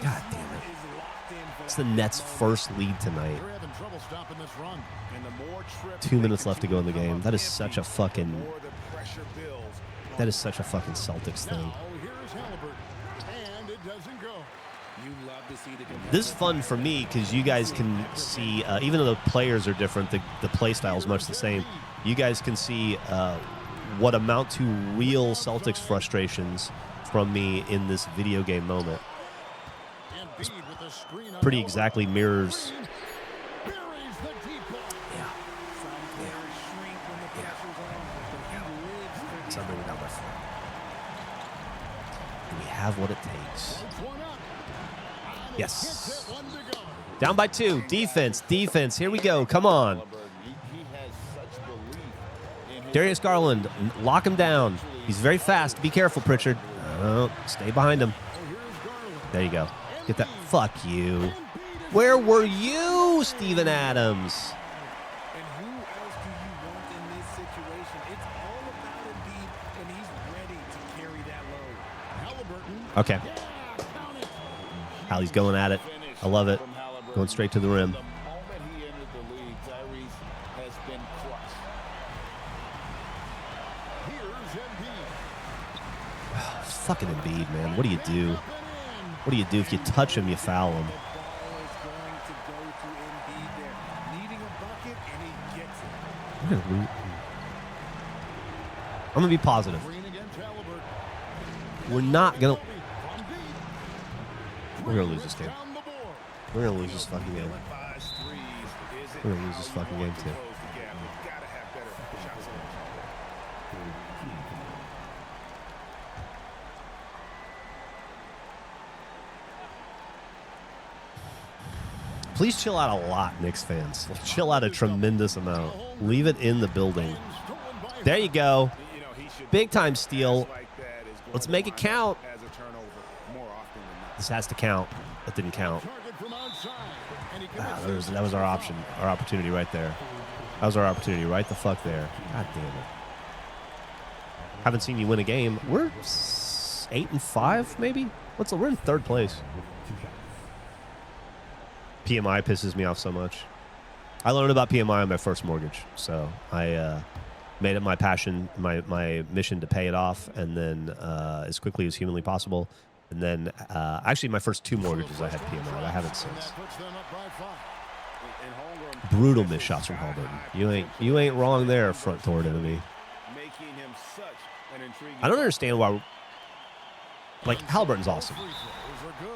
God damn it. It's the Nets' first lead tonight. 2 minutes left to go in the game. That is such a fucking... That is such a fucking Celtics thing. This is fun for me because you guys can see, even though the players are different, the play style is much the same. You guys can see what amount to real Celtics frustrations from me in this video game moment. This pretty exactly mirrors. Something without my friend. Do we have what it takes? Yes. Down by 2. Defense. Here we go. Come on. Darius Garland, lock him down. He's very fast. Be careful, Pritchard. Stay behind him. There you go. Get that. Fuck you. Where were you, Steven Adams? And who else do you want in this situation? It's all about Embiid, and he's ready to carry that load. Okay. Hallie's going at it. I love it. Going straight to the rim. Fucking Embiid, man. What do you do? What do you do? If you touch him, you foul him. I'm going to be positive. We're not going to... We're going to lose this game. We're going to lose this fucking game. We're going to lose this fucking game, too. Please chill out a lot, Knicks fans. Chill out a tremendous amount. Leave it in the building. There you go. Big time steal. Let's make it count. This has to count. That didn't count. That was our option, our opportunity right there. That was our opportunity right the fuck there. God damn it. Haven't seen you win a game. We're 8-5, maybe? We're in 3rd place. PMI pisses me off so much. I learned about PMI on my first mortgage, so I made it my passion, my mission to pay it off, and then as quickly as humanly possible. And then, actually, my first 2 mortgages I had PMI. I haven't since. Brutal missed shots from Halliburton. You ain't wrong there, front toward enemy. I don't understand why. Like, Halliburton's awesome.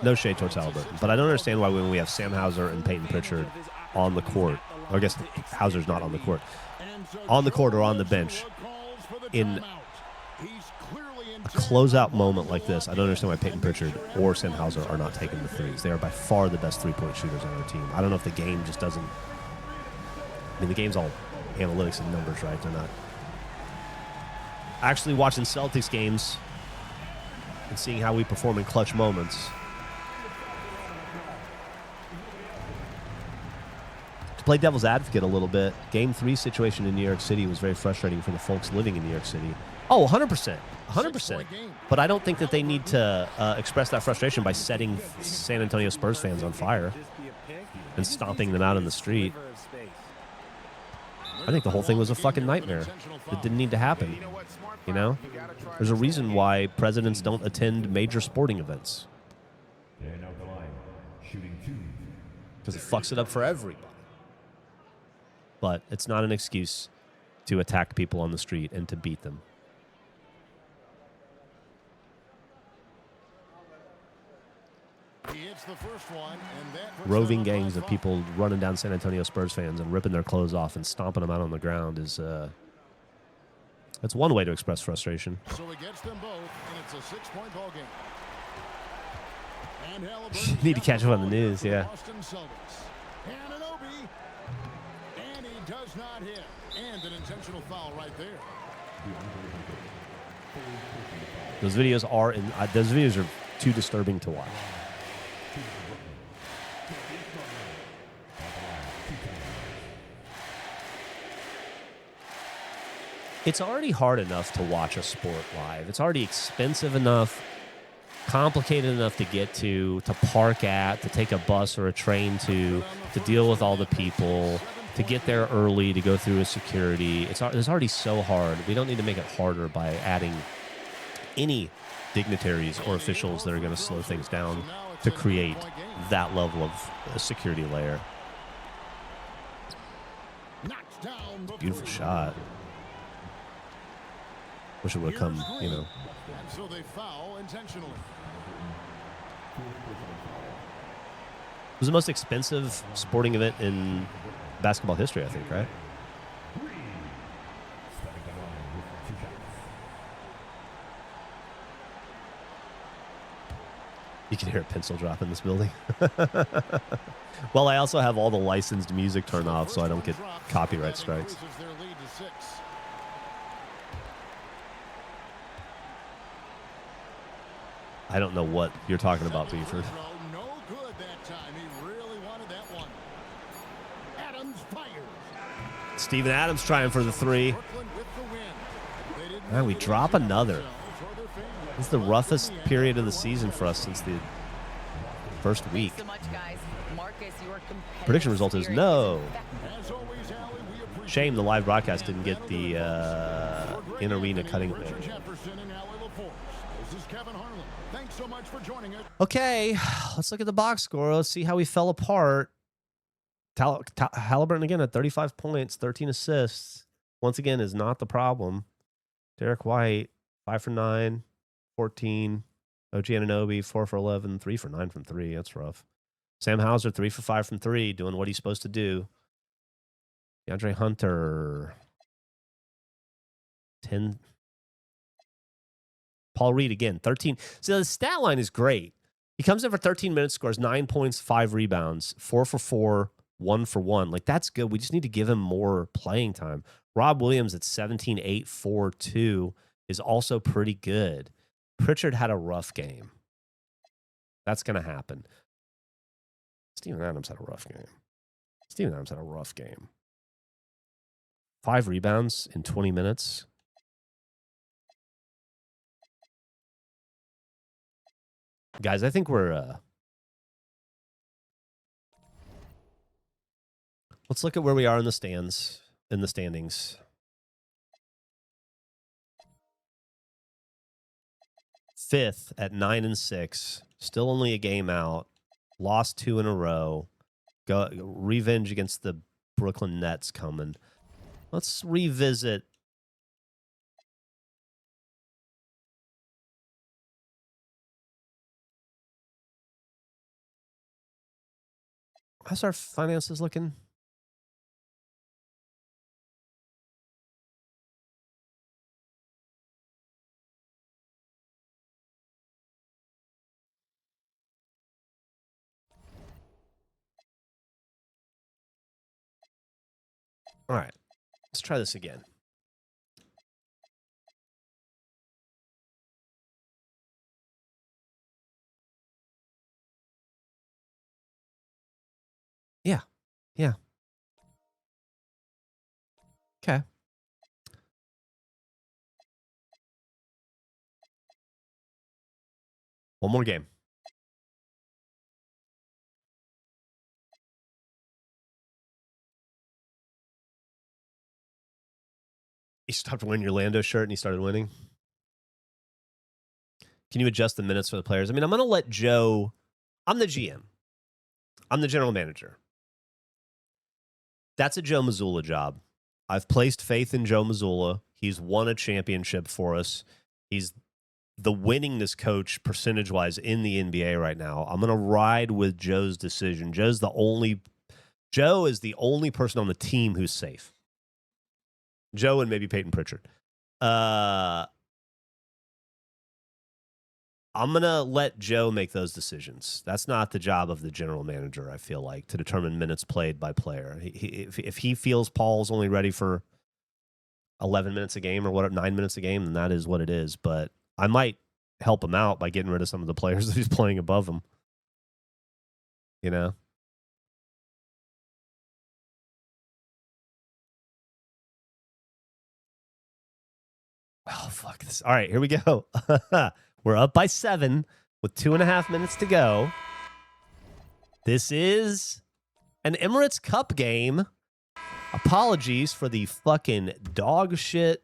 No shade towards Halliburton. But I don't understand why when we have Sam Hauser and Peyton Pritchard on the court, or I guess Hauser's not on the court or on the bench, in a closeout moment like this, I don't understand why Peyton Pritchard or Sam Hauser are not taking the threes. They are by far the best three-point shooters on our team. I don't know if the game just doesn't... I mean, the game's all analytics and numbers, right? They're not... Actually watching Celtics games and seeing how we perform in clutch moments. To play devil's advocate a little bit, Game 3 situation in New York City was very frustrating for the folks living in New York City. Oh, 100%. 100%. But I don't think that they need to express that frustration by setting San Antonio Spurs fans on fire and stomping them out in the street. I think the whole thing was a fucking nightmare. It didn't need to happen. You know? There's a reason why presidents don't attend major sporting events. Because it fucks it up for everybody. But it's not an excuse to attack people on the street and to beat them. He hits the first one, and that puts Roving them on gangs of 5-5. people running down San Antonio Spurs fans and ripping their clothes off and stomping them out on the ground is that's one way to express frustration. So he gets them both, and it's a 6-point ball game. And You need to catch up on the news, yeah. Boston Celtics. Anunoby, and he does not hit. And an intentional foul right there. Those videos are too disturbing to watch. It's already hard enough to watch a sport live. It's already expensive enough, complicated enough to get to park at, to take a bus or a train to deal with all the people, to get there early, to go through a security. It's already so hard. We don't need to make it harder by adding any dignitaries or officials that are going to slow things down to create that level of a security layer. Beautiful shot. Wish it would have come, you know. And so they foul intentionally. It was the most expensive sporting event in basketball history, I think, right? You can hear a pencil drop in this building. Well, I also have all the licensed music turned off so I don't get copyright strikes. I don't know what you're talking about, Beeford. No good that time. He really wanted that one. Adams fires. Steven Adams trying for the three. Man, we drop another. This is the roughest period of the season for us since the first week. Prediction result is no. Shame the live broadcast didn't get the in-arena cutting. Okay, let's look at the box score. Let's see how we fell apart. Halliburton again at 35 points, 13 assists. Once again, is not the problem. Derek White, 5 for 9, 14. OG Anunoby, 4 for 11, 3 for 9 from 3. That's rough. Sam Hauser, 3 for 5 from 3, doing what he's supposed to do. DeAndre Hunter, 10. Paul Reed again, 13. So the stat line is great. He comes in for 13 minutes, scores 9 points, 5 rebounds, 4 for 4, 1 for 1. Like, that's good. We just need to give him more playing time. Rob Williams at 17, 8, 4, 2 is also pretty good. Pritchard had a rough game. That's going to happen. Steven Adams had a rough game. 5 rebounds in 20 minutes. Guys, I think we're... let's look at where we are in the standings. Fifth at 9-6. Still only a game out. Lost 2 in a row. Revenge against the Brooklyn Nets coming. Let's revisit. How's our finances looking? All right, let's try this again. Yeah. Okay. One more game. You stopped wearing your Lando shirt and you started winning. Can you adjust the minutes for the players? I mean, I'm going to let Joe... I'm the GM. I'm the general manager. That's a Joe Mazzulla job. I've placed faith in Joe Mazzulla. He's won a championship for us. He's the winningest coach percentage-wise in the NBA right now. I'm going to ride with Joe's decision. Joe is the only person on the team who's safe. Joe and maybe Peyton Pritchard. I'm going to let Joe make those decisions. That's not the job of the general manager, I feel like, to determine minutes played by player. If he feels Paul's only ready for 11 minutes a game or 9 minutes a game, then that is what it is. But I might help him out by getting rid of some of the players that he's playing above him. You know? Oh, fuck this. All right, here we go. We're up by 7 with 2.5 minutes to go. This is an Emirates Cup game. Apologies for the fucking dog shit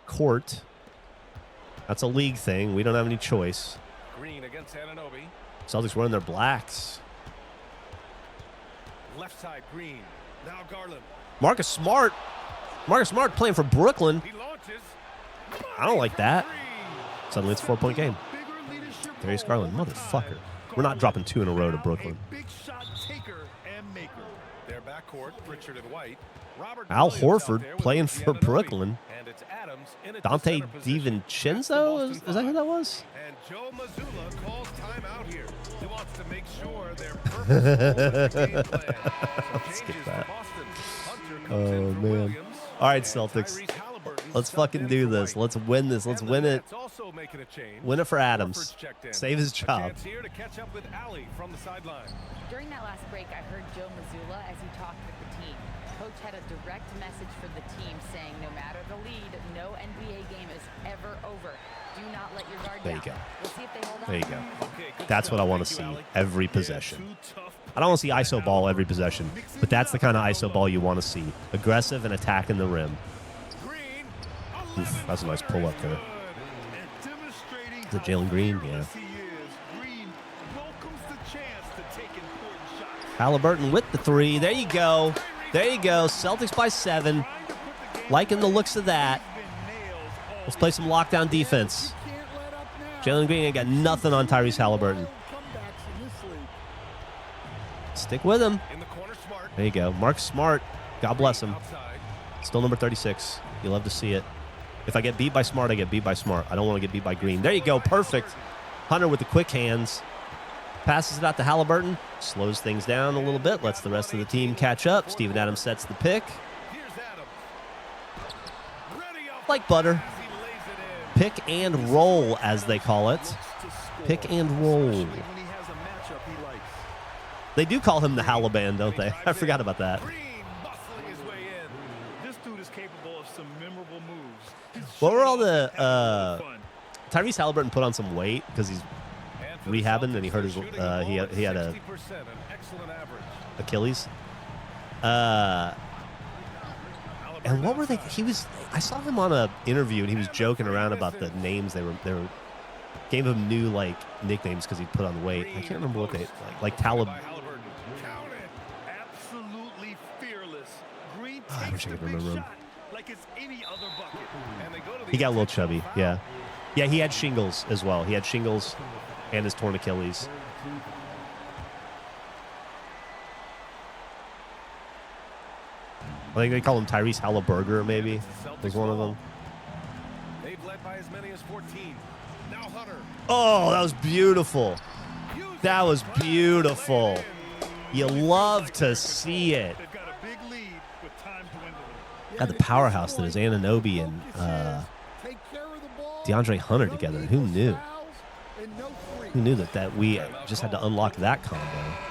court. That's a league thing. We don't have any choice. Green against Anunoby. Celtics wearing their blacks. Left side Green. Now Garland. Marcus Smart playing for Brooklyn. He launches. I don't like that. Suddenly it's a 4-point game. Darius Garland, motherfucker. We're not dropping 2 in a row to Brooklyn. Big shot taker and maker. Their backcourt, Pritchard and White. Robert Al Williams out Horford there playing with for Anunoby. Brooklyn. And it's Adams in at Dante the center position. DiVincenzo? Is that who that was? And Joe Mazzulla calls timeout here. He wants to make sure they're purposeful with the game plan. Some Let's skip changes that. to Boston. Hunter comes Oh, in for man. Williams. All right, And Celtics. Tyrese Halliburton Let's subbed fucking in do for this. White. Let's win this. Let's And win the it. Nets also making a change. Win it for Adams. Horford's checked in. Save his A job. chance here to catch up with Allie from the sideline. During that last break, I heard Joe Mazzulla as he talked with the team. Coach had a direct message for the team saying no matter the lead, no NBA game is ever over. Do not let your guard There you down. go. We'll see if they hold on. There you go. Okay, good That's stuff. what I want to Thank you, see Allie. every possession. I don't want to see ISO ball every possession, but that's the kind of ISO ball you want to see. Aggressive and attacking the rim. Green. Oof, that's a nice pull up there. Demonstrating Is it Jalen Green? Yeah. he is. Green welcomes the chance to take important shots. Halliburton with the 3. There you go. There you go. Celtics by 7. Liking the looks of that. Let's play some lockdown defense. Jalen Green ain't got nothing on Tyrese Halliburton. Stick with him. In the corner, Smart. There you go. Mark Smart. God bless him. Outside. Still number 36. You love to see it. If I get beat by Smart, I get beat by Smart. I don't want to get beat by Green. There you go. Perfect. Hunter with the quick hands. Passes it out to Halliburton. Slows things down a little bit. Lets the rest of the team catch up. Steven Adams sets the pick. Here's Adams. Ready off Like butter. as he lays it in. Pick and roll, as they call it. Pick and roll. When he has a matchup he likes. They do call him the Halliban, don't they? I forgot about that. Green bustling his way in. This dude is capable of some memorable moves. He's What were all showing the off and having fun. Tyrese Halliburton put on some weight because he's And for the rehabbing and he Celtics, hurt his they're shooting the ball he at had a 60%, an excellent average. Achilles. And what were they? I saw him on a interview and he was joking around about the names they were gave him new like nicknames because he put on weight. I can't remember what they like Talib. By Halliburton. Count it. Absolutely fearless. Green I takes wish I the could big remember him. shot like it's any other bucket. And they go to the He got a little intentional chubby. foul. Yeah, yeah. He had shingles as well. He had shingles and his torn Achilles. I think they call him Tyrese Halliburger, maybe. Was one of them. They've led by as many as 14. Now Hunter. Oh, that was beautiful. That was beautiful. You love to see it. They've got a big lead with time dwindling. Got the powerhouse that is Anunoby and DeAndre Hunter together. Who knew? Who knew that we just had to unlock that combo?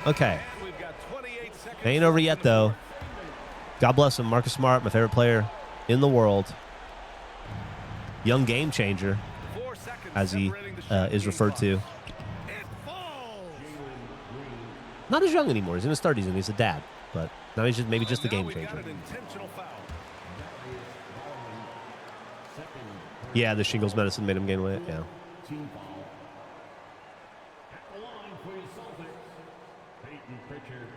Okay. We've got 28 seconds. Ain't over yet, though. God bless him. Marcus Smart, my favorite player in the world. Young game changer, 4 seconds as he separating the shot is referred to. It falls. Not as young anymore. He's in his 30s and he's a dad. But now he's maybe just a And now game we've got changer. an intentional foul. Yeah, the shingles medicine made him gain weight. Yeah. At the line for the Celtics, Peyton Pritchard.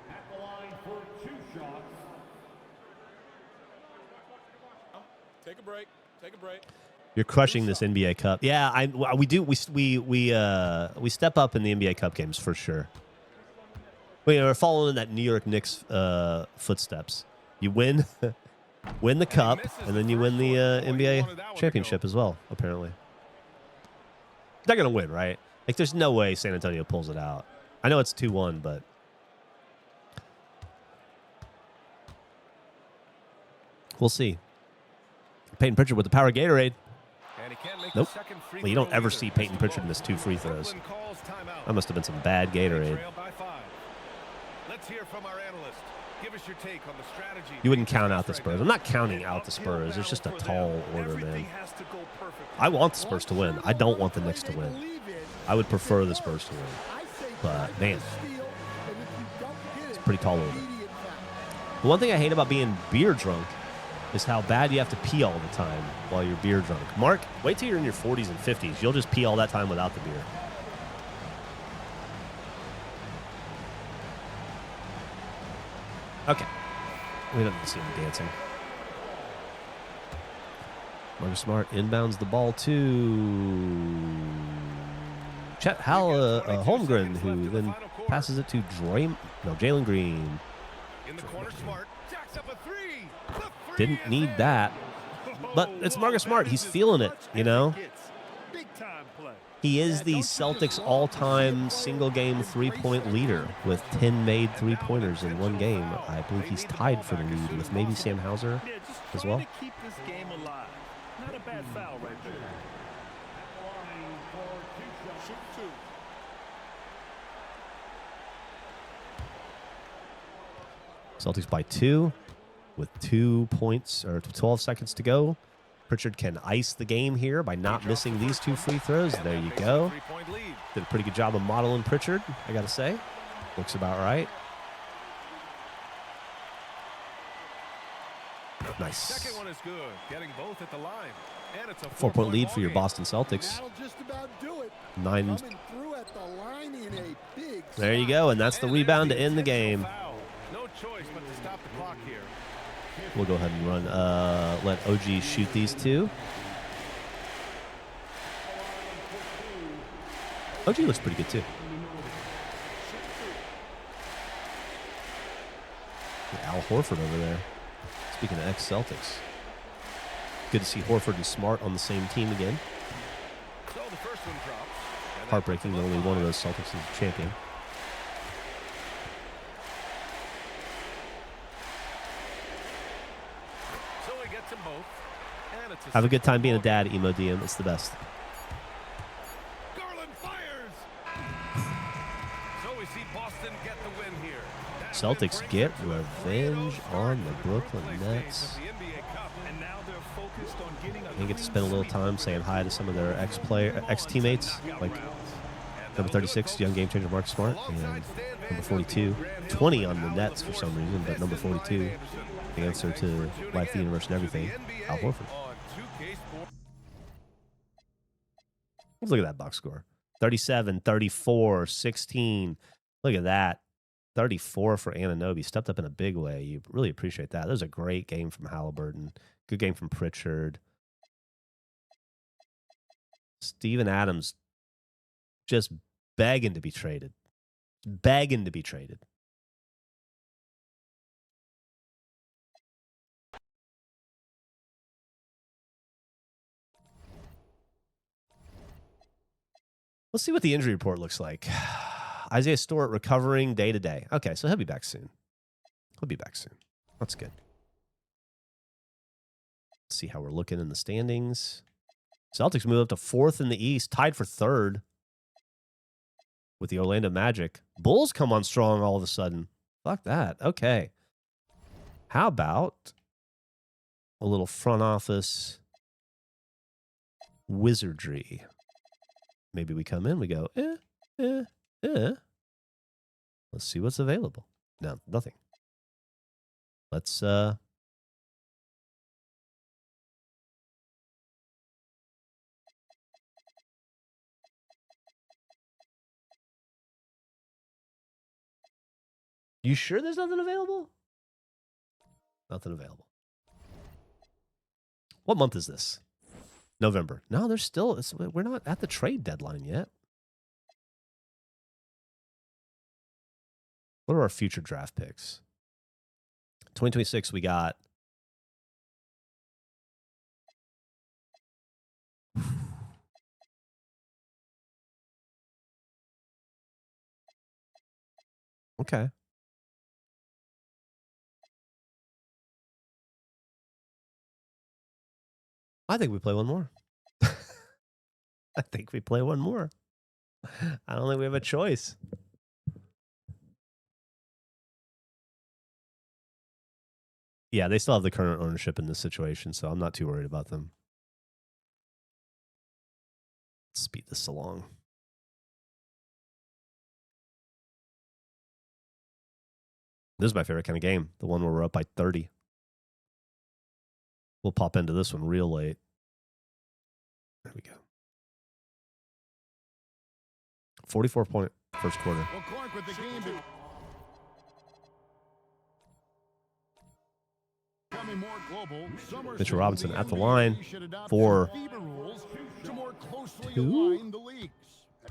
At the line for 2 shots. Take a break. Take a break. You're crushing this NBA Cup. Yeah, we do. We step up in the NBA Cup games for sure. We're following in that New York Knicks footsteps. You win, win the cup, and then you win the NBA championship as well. Apparently, they're gonna win, right? Like, there's no way San Antonio pulls it out. I know it's 2-1, but we'll see. Peyton Pritchard with the power Gatorade. Nope. Well, you don't ever see Peyton Pritchard miss 2 free throws. That must have been some bad Gatorade. Let's hear from our analyst. Give us your take on the strategy. You wouldn't count out the Spurs. I'm not counting out the Spurs. It's just a tall order, man. I want the Spurs to win. I don't want the Knicks to win. I would prefer the Spurs to win. But, man, it's a pretty tall order. The one thing I hate about being beer drunk is how bad you have to pee all the time while you're beer drunk. Mark, wait till you're in your 40s and 50s. You'll just pee all that time without the beer. Okay. We don't need to see him dancing. Marcus Smart inbounds the ball to Chet Holmgren, who then passes it to Jalen Green. In the corner, Smart jacks up a three. Didn't need that. But it's Marcus Smart. He's feeling it, you know? He is the Celtics all-time single-game three-point leader with 10 made three-pointers in one game. I believe he's tied for the lead with maybe Sam Hauser as well. Keep this game alive. Not a bad foul right there. Celtics by 2 with 2 points or 12 seconds to go. Pritchard can ice the game here by not missing these 2 free throws. There you go. Did a pretty good job of modeling Pritchard, I got to say. Looks about right. Nice. Second one is good. Getting both at the line. And it's a 4-point lead for your Boston Celtics. 9. There you go, and that's the rebound to end the game. No choice but to stop the clock here. We'll go ahead and run. Let OG shoot these 2. OG looks pretty good too. Al Horford over there. Speaking of ex-Celtics. Good to see Horford and Smart on the same team again. So the first one drops. Heartbreaking that only one of those Celtics is a champion. So he gets them both. And it's Have a good time being a dad, Emo DM. It's the best. Garland fires. So we see Boston get the win here. Celtics get revenge on the Brooklyn Nets. They get to spend a little time saying hi to some of their ex-teammates, like number 36, young game changer Marcus Smart, and number 42, 20 on the Nets for some reason, but number 42, the answer to life, the universe, and everything, Al Horford. Let's look at that box score. 37, 34, 16. Look at that. 34 for Anunoby. Stepped up in a big way. You really appreciate that. That was a great game from Halliburton. Good game from Pritchard. Steven Adams just begging to be traded. Begging to be traded. Let's see what the injury report looks like. Isaiah Stewart recovering day to day. Okay, so he'll be back soon. He'll be back soon. That's good. Let's see how we're looking in the standings. Celtics move up to 4th in the East, tied for 3rd with the Orlando Magic. Bulls come on strong all of a sudden. Fuck that. Okay. How about a little front office wizardry? Maybe we come in, we go, let's see what's available. No, nothing. Let's You sure there's nothing available? Nothing available. What month is this? November. No, there's still, we're not at the trade deadline yet. What are our future draft picks? 2026, we got. Okay. I think we play one more. I think we play one more. I don't think we have a choice. Yeah, they still have the current ownership in this situation, so I'm not too worried about them. Let's speed this along. This is my favorite kind of game, the one where we're up by 30. We'll pop into this one real late. There we go. 44-point first quarter. Well, Clark with the game becoming more global. Mitchell Robinson at the line for to more closely 2. align the leagues.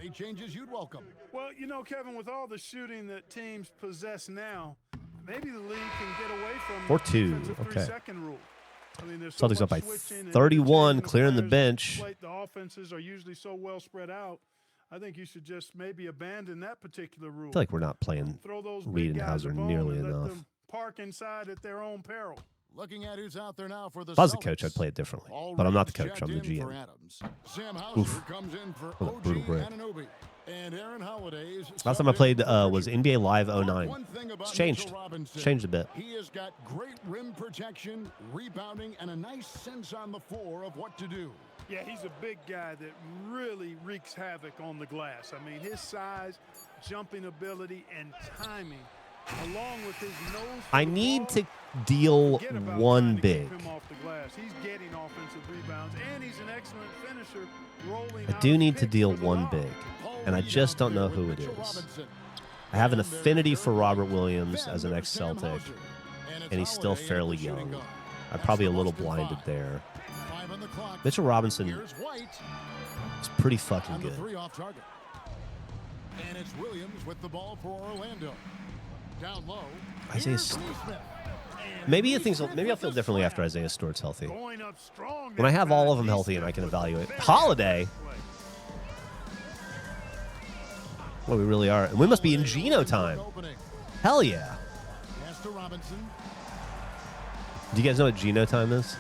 Any changes you'd welcome? Well, you know, Kevin, with all the shooting that teams possess now, maybe the league can get away from 4-2. Okay. 3-second rule. I mean, there's Celtics so up by much switching and 31, interchanging clearing the players. bench. The offenses are usually so well spread out. I think you should just maybe abandon that particular rule. I feel like we're not playing Throw those Reed big and guys Hauser a bone nearly and let enough. them park inside at their own peril. Looking at who's out there now for the If I was the Celtics. coach, I'd play it differently. All But I'm not the Reds coach. I'm the checked in for GM. Adams. Sam Hauser Oof. comes in for What a OG brutal break. Anunoby. And Aaron Holiday's Last time I played was NBA Live One 09. thing about It's changed. Mitchell Robinson, It's changed a bit. He has got great rim protection, rebounding, and a nice sense on the floor of what to do. Yeah, he's a big guy that really wreaks havoc on the glass. I mean, his size, jumping ability, and timing, along with his nose. I need to deal one big. Him off the glass. He's getting offensive rebounds, and he's an excellent finisher. Rolling I do need to deal one big, and I just don't know who it is. I have an affinity for Robert Williams as an ex-Celtic, and he's still fairly young. I'm probably a little blinded there. Mitchell Robinson is pretty fucking good. And it's Williams with the ball for Orlando. Down low. Isaiah Maybe I'll feel differently after Isaiah Stewart's healthy. When I have all of them healthy and I can evaluate. Holiday. Well, we really are. And we must be in Geno time. Hell yeah. Do you guys know what Geno time is?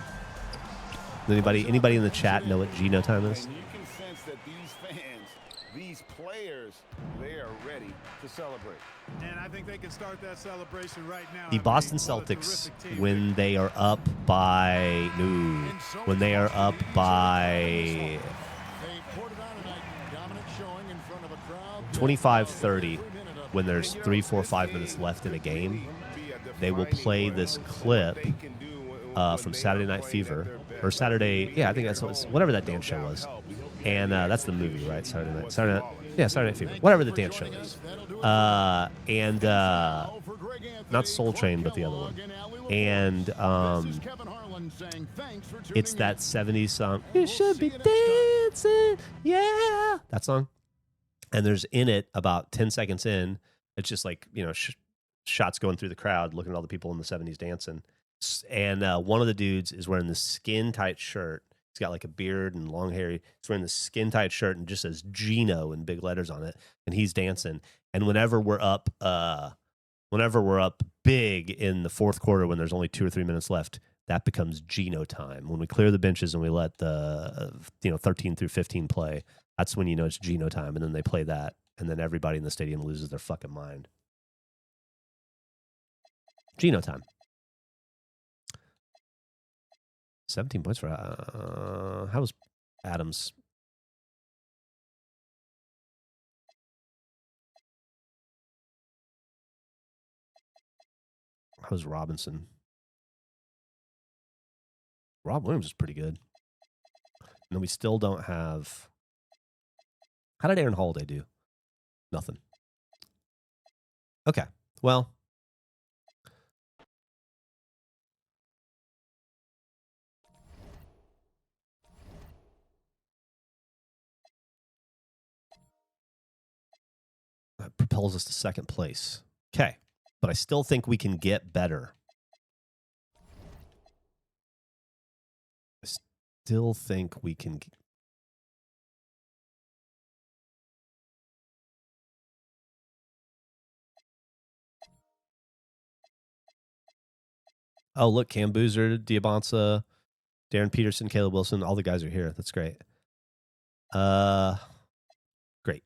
Does anybody in the chat know what Geno time is? And you can sense that these fans, these players, they are ready to celebrate. And I think they can start that celebration right now. The Boston Celtics, when they are up by 25-30, when there's 3, 4, 5 minutes left in a game, they will play this clip from Saturday Night Fever, or Saturday, yeah, I think that's whatever that dance show was. And that's the movie, right? Saturday Night Fever, whatever the dance show is. Not Soul Train, but the other one. And it's that 70s song, "You should be dancing, yeah," that song. And there's in it about 10 seconds in, it's just like, shots going through the crowd, looking at all the people in the 70s dancing. And one of the dudes is wearing this skin-tight shirt. He's got like a beard and long hair. He's wearing this skin-tight shirt and just says Geno in big letters on it. And he's dancing. And whenever we're up big in the fourth quarter, when there's only 2 or 3 minutes left, that becomes Geno time. When we clear the benches and we let the 13 through 15 play, that's when you know it's Geno time. And then they play that, and then everybody in the stadium loses their fucking mind. Geno time. 17 points for how was Adams? How was Robinson? Rob Williams is pretty good. And then we still don't have. How did Aaron Holiday do? Nothing. Okay. Well. propels us to second place. Okay. But I still think we can get better. I still think we can. Oh, look, Cam Boozer, Diabanza, Darren Peterson, Caleb Wilson, all the guys are here. That's great. Great.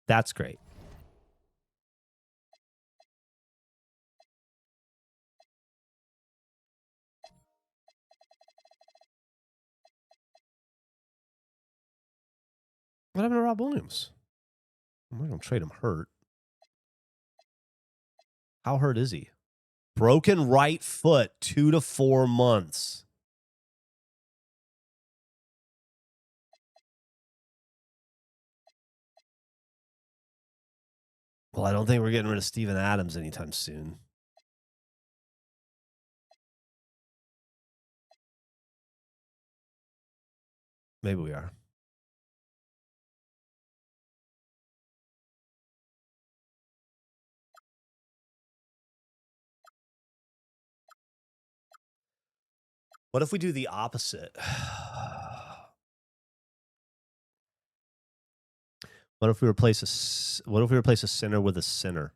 That's great. What happened to Rob Williams? I'm not going to trade him hurt. How hurt is he? Broken right foot, 2 to 4 months. Well, I don't think we're getting rid of Steven Adams anytime soon. Maybe we are. What if we do the opposite? What if we replace a center with a center?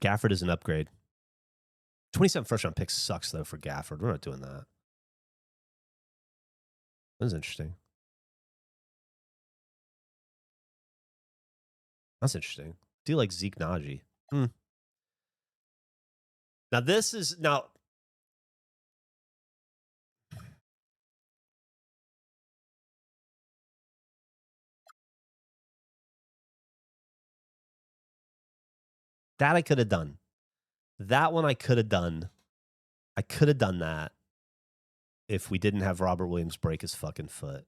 Gafford is an upgrade. 27 first round pick sucks though for Gafford. We're not doing that. That's interesting. That's interesting. Do you like Zeke Najee? Now this is that I could have done. That one I could have done. I could have done that if we didn't have Robert Williams break his fucking foot.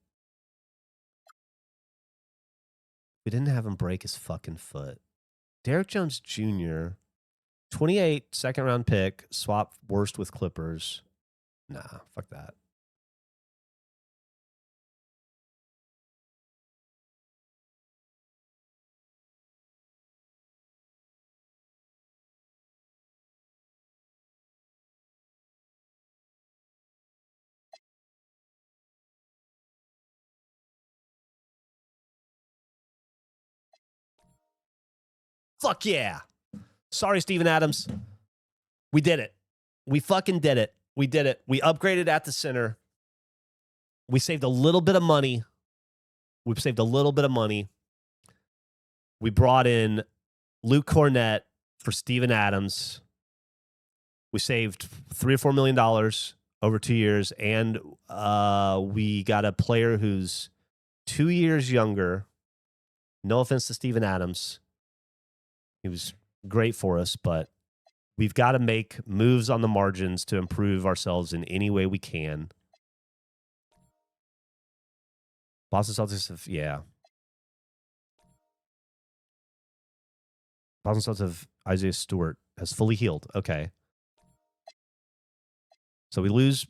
We didn't have him break his fucking foot. Derrick Jones Jr., 28 second round pick, swap worst with Clippers. Nah, fuck that. Fuck yeah. Sorry, Steven Adams. We did it. We fucking did it. We did it. We upgraded at the center. We saved a little bit of money. We brought in Luke Cornett for Steven Adams. We saved $3 or $4 million over 2 years, and we got a player who's 2 years younger. No offense to Steven Adams. He was great for us, but we've got to make moves on the margins to improve ourselves in any way we can. Boston Celtics have, yeah. Boston Celtics have Isaiah Stewart has fully healed. Okay. So we lose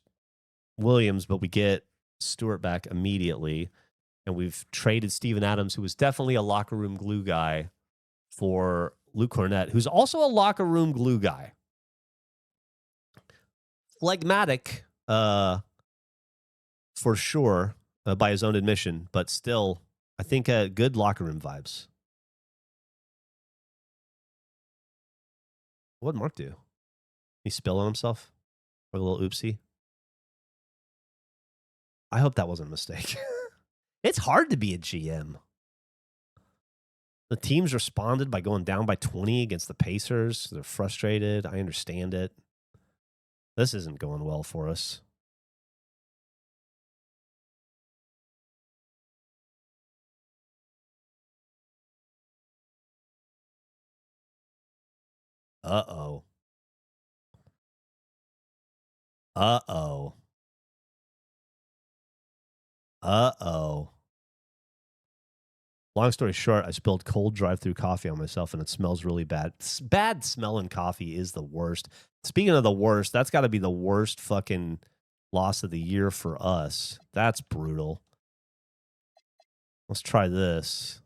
Williams, but we get Stewart back immediately. And we've traded Steven Adams, who was definitely a locker room glue guy, for Luke Cornett, who's also a locker room glue guy. Phlegmatic, for sure, by his own admission, but still, I think good locker room vibes. What did Mark do? He spill on himself? Or a little oopsie? I hope that wasn't a mistake. It's hard to be a GM. The teams responded by going down by 20 against the Pacers. They're frustrated. I understand it. This isn't going well for us. Uh-oh. Uh-oh. Uh-oh. Long story short, I spilled cold drive-through coffee on myself, and it smells really bad. Bad smelling coffee is the worst. Speaking of the worst, that's got to be the worst fucking loss of the year for us. That's brutal. Let's try this.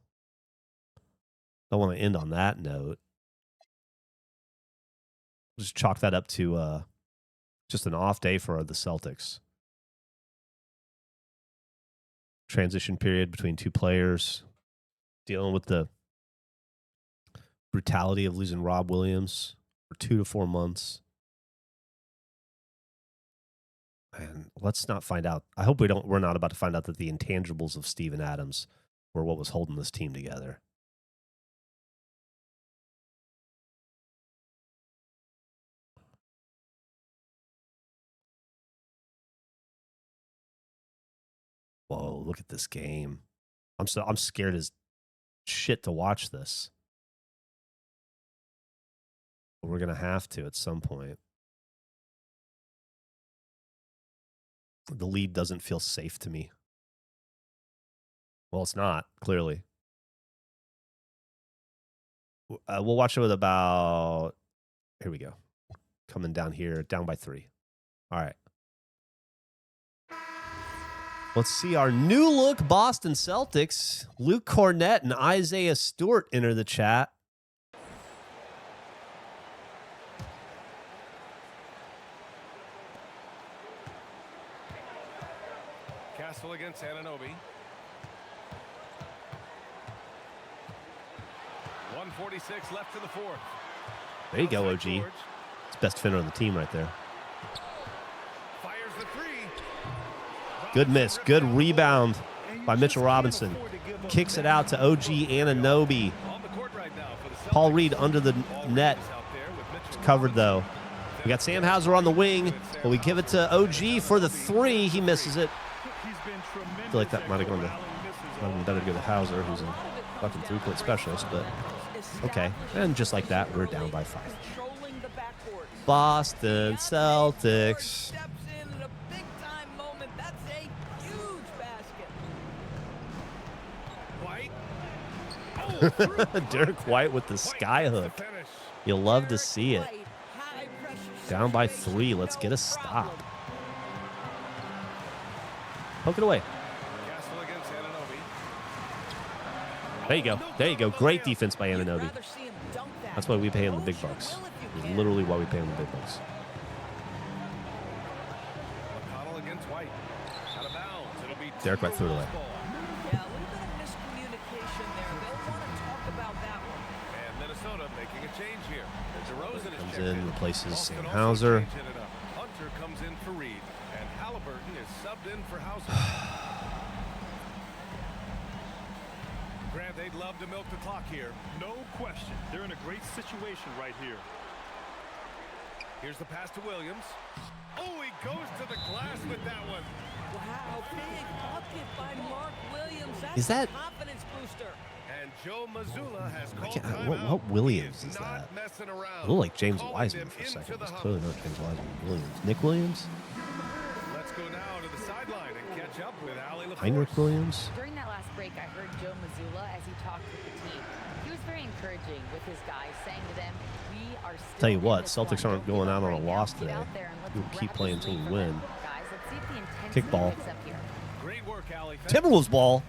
Don't want to end on that note. Just chalk that up to just an off day for the Celtics. Transition period between two players. Dealing with the brutality of losing Rob Williams for 2 to 4 months. And let's not find out. I hope we're not about to find out that the intangibles of Steven Adams were what was holding this team together. Whoa, look at this game. I'm scared as shit to watch this. But we're going to have to at some point. The lead doesn't feel safe to me. Well, it's not, clearly. We'll watch it with about... Here we go. Coming down here, down by 3. All right. Let's see our new look Boston Celtics. Luke Cornett and Isaiah Stewart enter the chat. Castle against Anunoby. 1:46 left to the fourth. There you go, OG. It's best defender on the team right there. Fires the three. Good miss. Good rebound by Mitchell Robinson. Kicks it out to OG Anunoby. Paul Reed under the net. It's covered, though. We got Sam Hauser on the wing, but we give it to OG for the 3. He misses it. I feel like that might have gone to better to go to Hauser, who's a fucking 3-point specialist, but okay. And just like that, we're down by 5. Boston Celtics. Derek White with the sky hook. You'll love to see it. Down by 3. Let's get a stop. Poke it away. There you go. There you go. Great defense by Anunoby. That's why we pay him the big bucks. It's literally why we pay him the big bucks. Derek White threw it away. Comes in, replaces Sam Hauser. Hunter comes in for Reed, and Halliburton is subbed in for Hauser. Grant, they'd love to milk the clock here. No question. They're in a great situation right here. Here's the pass to Williams. Oh, he goes to the glass with that one. Wow, big bucket by Mark Williams. That's Is that... a confidence booster. And Joe Mazzulla has called what Williams is that? It looked like James Wiseman for a second. It's clearly not James Wiseman. Williams. Nick Williams? Let's go now to the sideline and catch up with Ali LaForce. Heinrich Williams? During that last break, I heard Joe Mazzulla as he talked with the team. He was very encouraging with his guys, saying to them, "We are still." Tell you what, Celtics aren't going out on a loss today. We'll keep playing until we win. Guys, let's see if the intensity Kickball. picks up here. Great work, Ali. Timberwolves ball.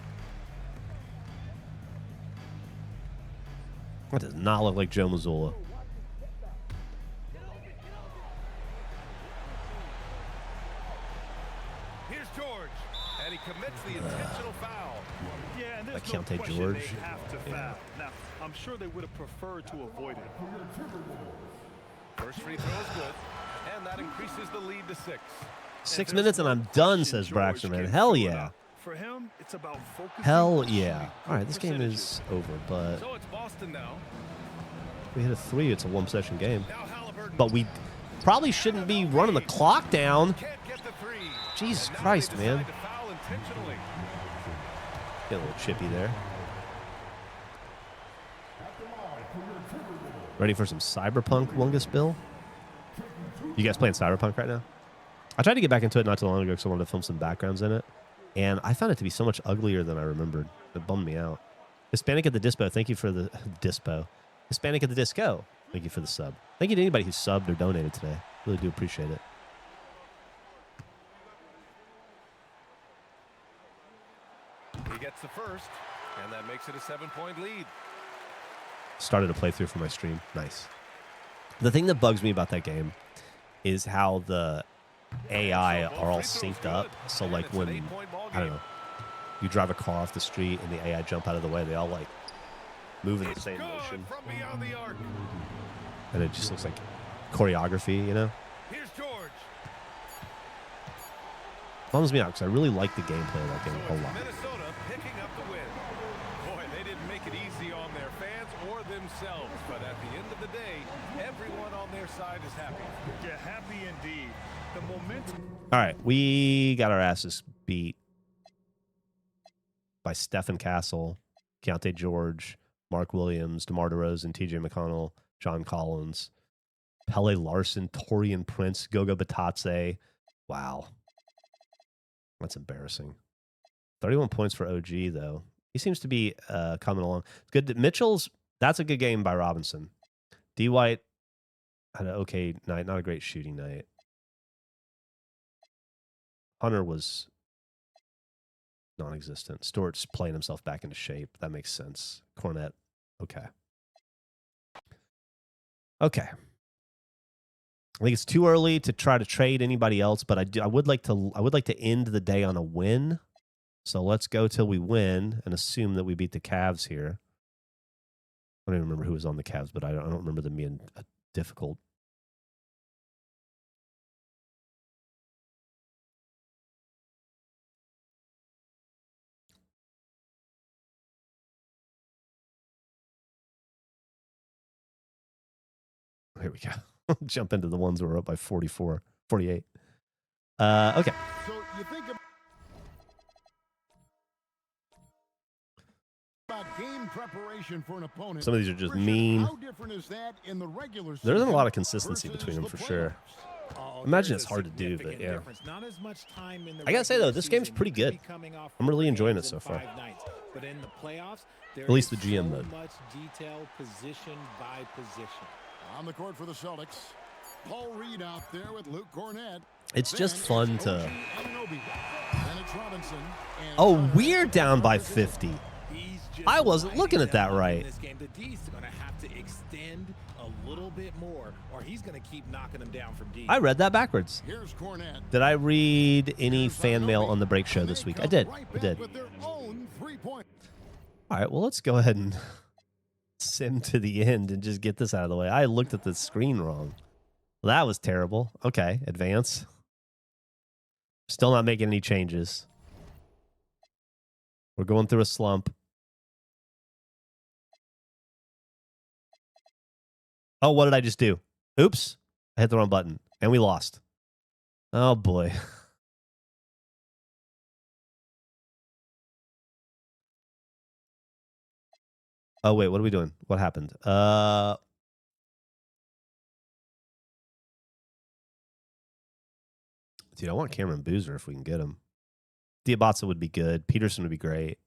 That does not look like Joe Mazzulla. Here's George, and he commits the intentional foul. Yeah, and there's Keontae no question George. they have to foul. Now, I'm sure they would have preferred to avoid it. First free throw is good, and that increases the lead to 6. 6 minutes and I'm done, says Braxton, man. Hell yeah. For him, it's about focusing. Hell yeah. All right, this game is over, but So it's Boston now. we hit a 3. It's a 1-possession game. But we probably shouldn't be running the clock down. Can't get the 3. Jesus And now Christ, they decide man. to foul intentionally. Get a little chippy there. Ready for some Cyberpunk, Wungus Bill? You guys playing Cyberpunk right now? I tried to get back into it not too long ago because I wanted to film some backgrounds in it. And I found it to be so much uglier than I remembered. It bummed me out. Hispanic at the Dispo, thank you for the Dispo. Hispanic at the Disco, thank you for the sub. Thank you to anybody who subbed or donated today. Really do appreciate it. He gets the first. first, and that makes it a 7-point lead. Started a playthrough for my stream. Nice. The thing that bugs me about that game is how the AI are all synced up. So like when, I don't know, you drive a car off the street and the AI jump out of the way, they all like move in the same motion. And it just looks like choreography, you know? Here's George. Bums me out because I really like the gameplay of that game a lot. Minnesota picking up the win. Boy, they didn't make it easy on their fans or themselves, but at the end of the day, everyone on their side is happy. Yeah, happy indeed. The momentum. All right, we got our asses beat by Stephen Castle, Keontae George, Mark Williams, DeMar DeRozan, TJ McConnell, John Collins, Pele Larson, Torian Prince, Goga Batadze. Wow. That's embarrassing. 31 points for OG, though. He seems to be coming along. Good. Mitchell's, that's a good game by Robinson. D. White had an okay night, not a great shooting night. Hunter was non-existent. Stewart's playing himself back into shape. That makes sense. Cornette, okay. Okay. I think it's too early to try to trade anybody else, but I would like to end the day on a win. So let's go till we win and assume that we beat the Cavs here. I don't even remember who was on the Cavs, but I don't remember them being difficult. Here we go. Jump into the ones that were up by 44, 48. Okay. So you think about game preparation for an opponent. Some of these are just mean. How different is that in the regular season? There isn't a lot of consistency between them for sure. Imagine it's hard to do, but yeah. I gotta say though, this game's pretty good. I'm really enjoying it so far. But in the playoffs, at least the GM mode. Much detail, position by position. On the court for the Celtics, Paul Reed out there with Luke Cornett. It's just fun to. Oh, we're down by 50. I wasn't looking at that right. The D's going to have to extend a little bit more, or he's going to keep knocking them down from deep. I read that backwards. Did I read any fan mail on the break show this week? I did. I did. All right, well, let's go ahead and sim to the end and just get this out of the way. I looked at the screen wrong. Well, that was terrible. Okay, advance. Still not making any changes. We're going through a slump. Oh, what did I just do? Oops. I hit the wrong button. And we lost. Oh, boy. Oh, wait. What are we doing? What happened? Dude, I want Cameron Boozer if we can get him. Diabate would be good. Peterson would be great.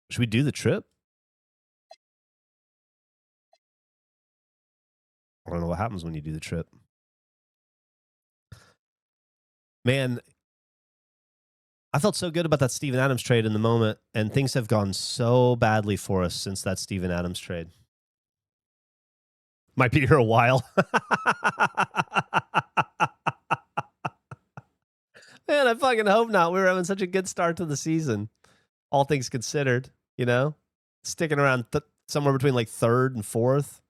Should we do the trip? I don't know what happens when you do the trip. Man, I felt so good about that Steven Adams trade in the moment, and things have gone so badly for us since that Steven Adams trade. Might be here a while. Man, I fucking hope not. We were having such a good start to the season. All things considered, you know? Sticking around somewhere between like 3rd and 4th.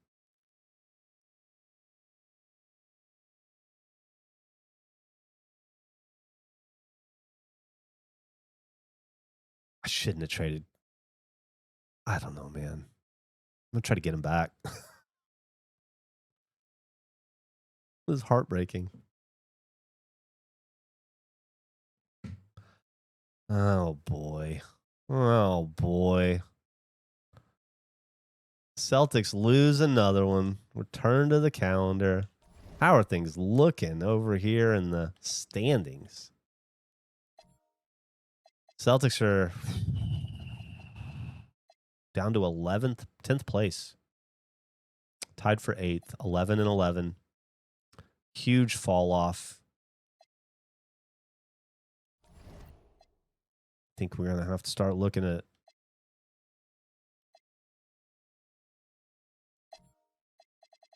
I shouldn't have traded. I don't know, man. I'm going to try to get him back. It was heartbreaking. Oh, boy. Oh, boy. Celtics lose another one. Return to the calendar. How are things looking over here in the standings? Celtics are down to 10th place. Tied for 8th, 11 and 11. Huge fall off. I think we're going to have to start looking at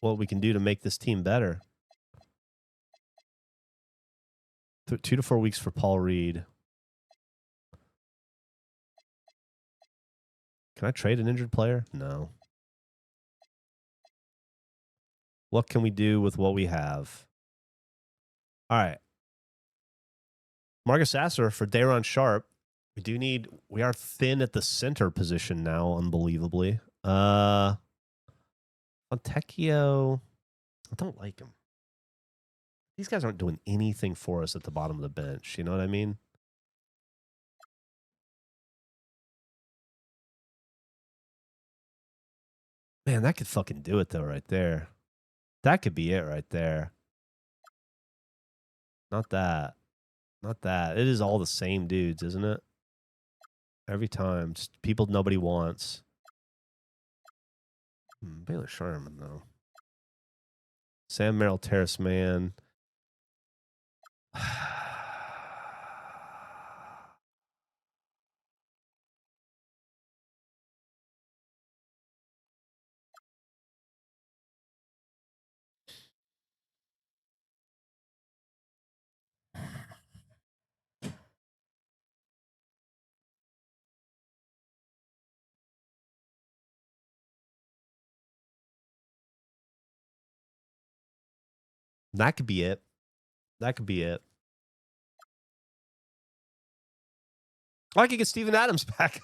what we can do to make this team better. 2 to 4 weeks for Paul Reed. Can I trade an injured player? No. What can we do with what we have? All right. Marcus Sasser for Daron Sharp. We are thin at the center position now, unbelievably. Fontecchio, I don't like him. These guys aren't doing anything for us at the bottom of the bench. You know what I mean? Man, that could fucking do it, though, right there. That could be it right there. Not that. Not that. It is all the same dudes, isn't it? Every time. Just people nobody wants. Baylor Sherman, though. Sam Merrill, Terrace Man. That could be it. That could be it. Oh, I could get Steven Adams back.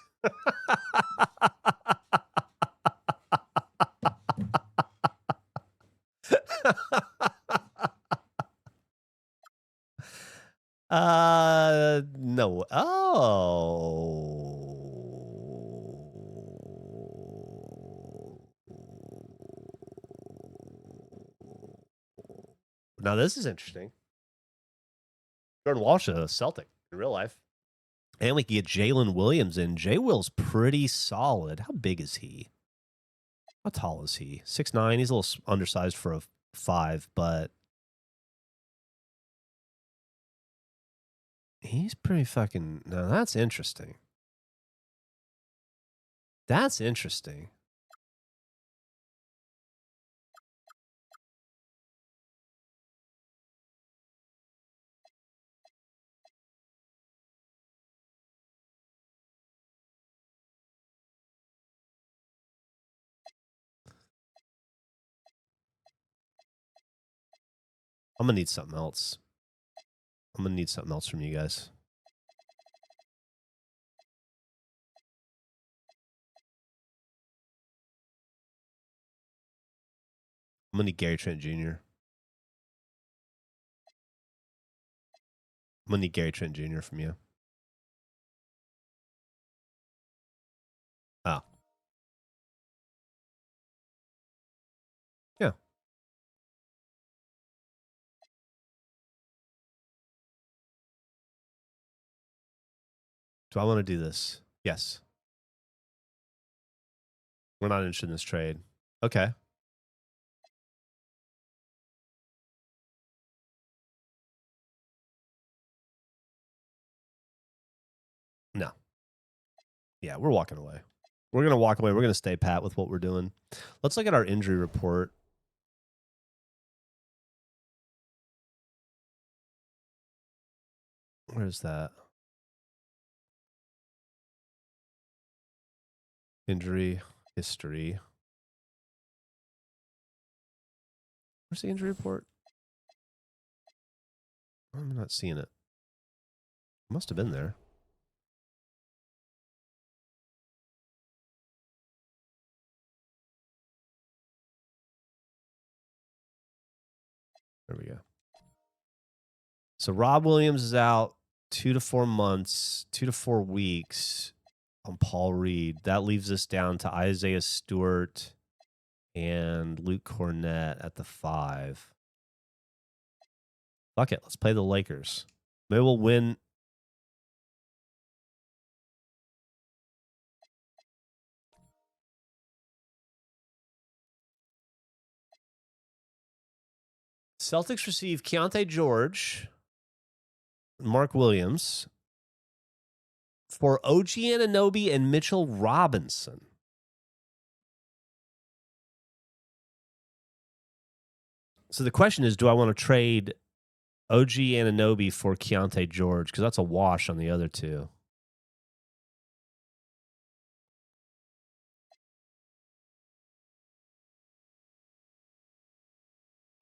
No. Oh. Now this is interesting. Jordan Walsh, a Celtic in real life. And we can get Jalen Williams in. J. Will's pretty solid. How big is he? How tall is he? 6'9". He's a little undersized for a 5, but he's pretty fucking... Now, that's interesting. That's interesting. I'm going to need something else. I'm going to need something else from you guys. I'm going to need Gary Trent Jr. I'm going to need Gary Trent Jr. from you. Oh. Yeah. Do I want to do this? Yes. We're not interested in this trade. Okay. No. Yeah, we're walking away. We're going to walk away. We're going to stay pat with what we're doing. Let's look at our injury report. Where's that? Injury history. Where's the injury report? I'm not seeing it. Must have been there. There we go. So Rob Williams is out 2 to 4 months, 2 to 4 weeks on Paul Reed. That leaves us down to Isaiah Stewart and Luke Cornett at the 5. Fuck it. Let's play the Lakers. Maybe we'll win. Celtics receive Keontae George, Mark Williams for OG Anunoby and Mitchell Robinson. So the question is, do I want to trade OG Anunoby for Keontae George? Because that's a wash on the other two.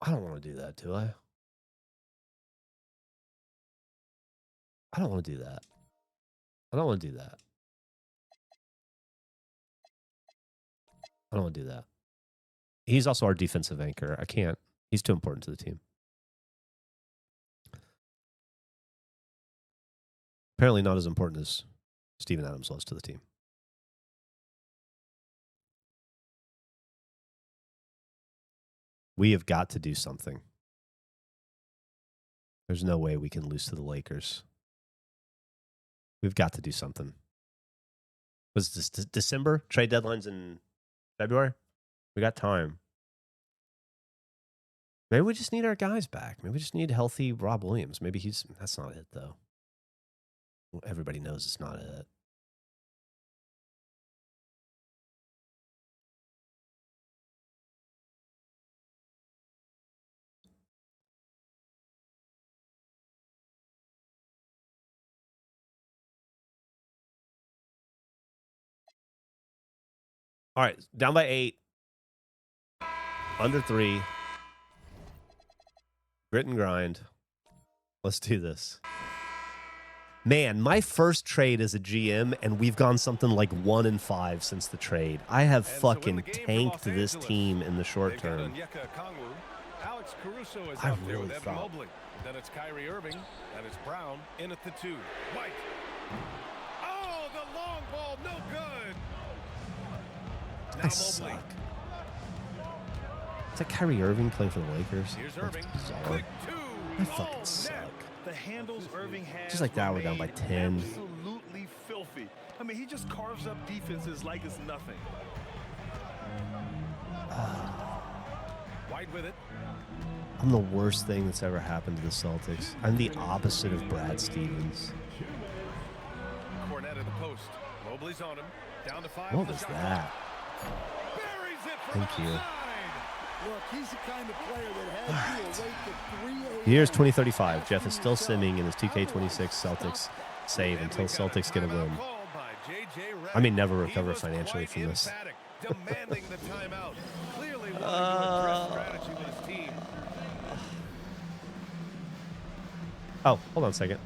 I don't want to do that, do I? I don't want to do that. I don't want to do that. I don't want to do that. He's also our defensive anchor. I can't. He's too important to the team. Apparently not as important as Steven Adams was to the team. We have got to do something. There's no way we can lose to the Lakers. We've got to do something. Was this December? Trade deadlines in February? We got time. Maybe we just need our guys back. Maybe we just need healthy Rob Williams. Maybe that's not it, though. Well, everybody knows it's not it. All right, down by 8. Under 3. Grit and grind. Let's do this. Man, my first trade as a GM, and we've gone something like 1-5 since the trade. I have fucking tanked this team in the short term. I really thought. Then it's Kyrie Irving, and it's Brown in at the 2. White. Oh, the long ball, no good. I suck. Is that Kyrie Irving playing for the Lakers? Here's Irving. I fucking suck. The handles Irving has just like that, we're down by 10. Absolutely filthy. I mean, he just carves up defenses like it's nothing. White with it. I'm the worst thing that's ever happened to the Celtics. I'm the opposite of Brad Stevens. Cornette at the post. Mobley's on him. Down to 5. What was that? Thank you. Look, he's the kind of player that has you awake at 3 a.m. Year's 2035. Jeff is still simming in his 2K26 Celtics save until Celtics get a win. I may never recover financially from this. Demanding the timeout. Clearly wanting to address strategy with his team. Oh, hold on a second.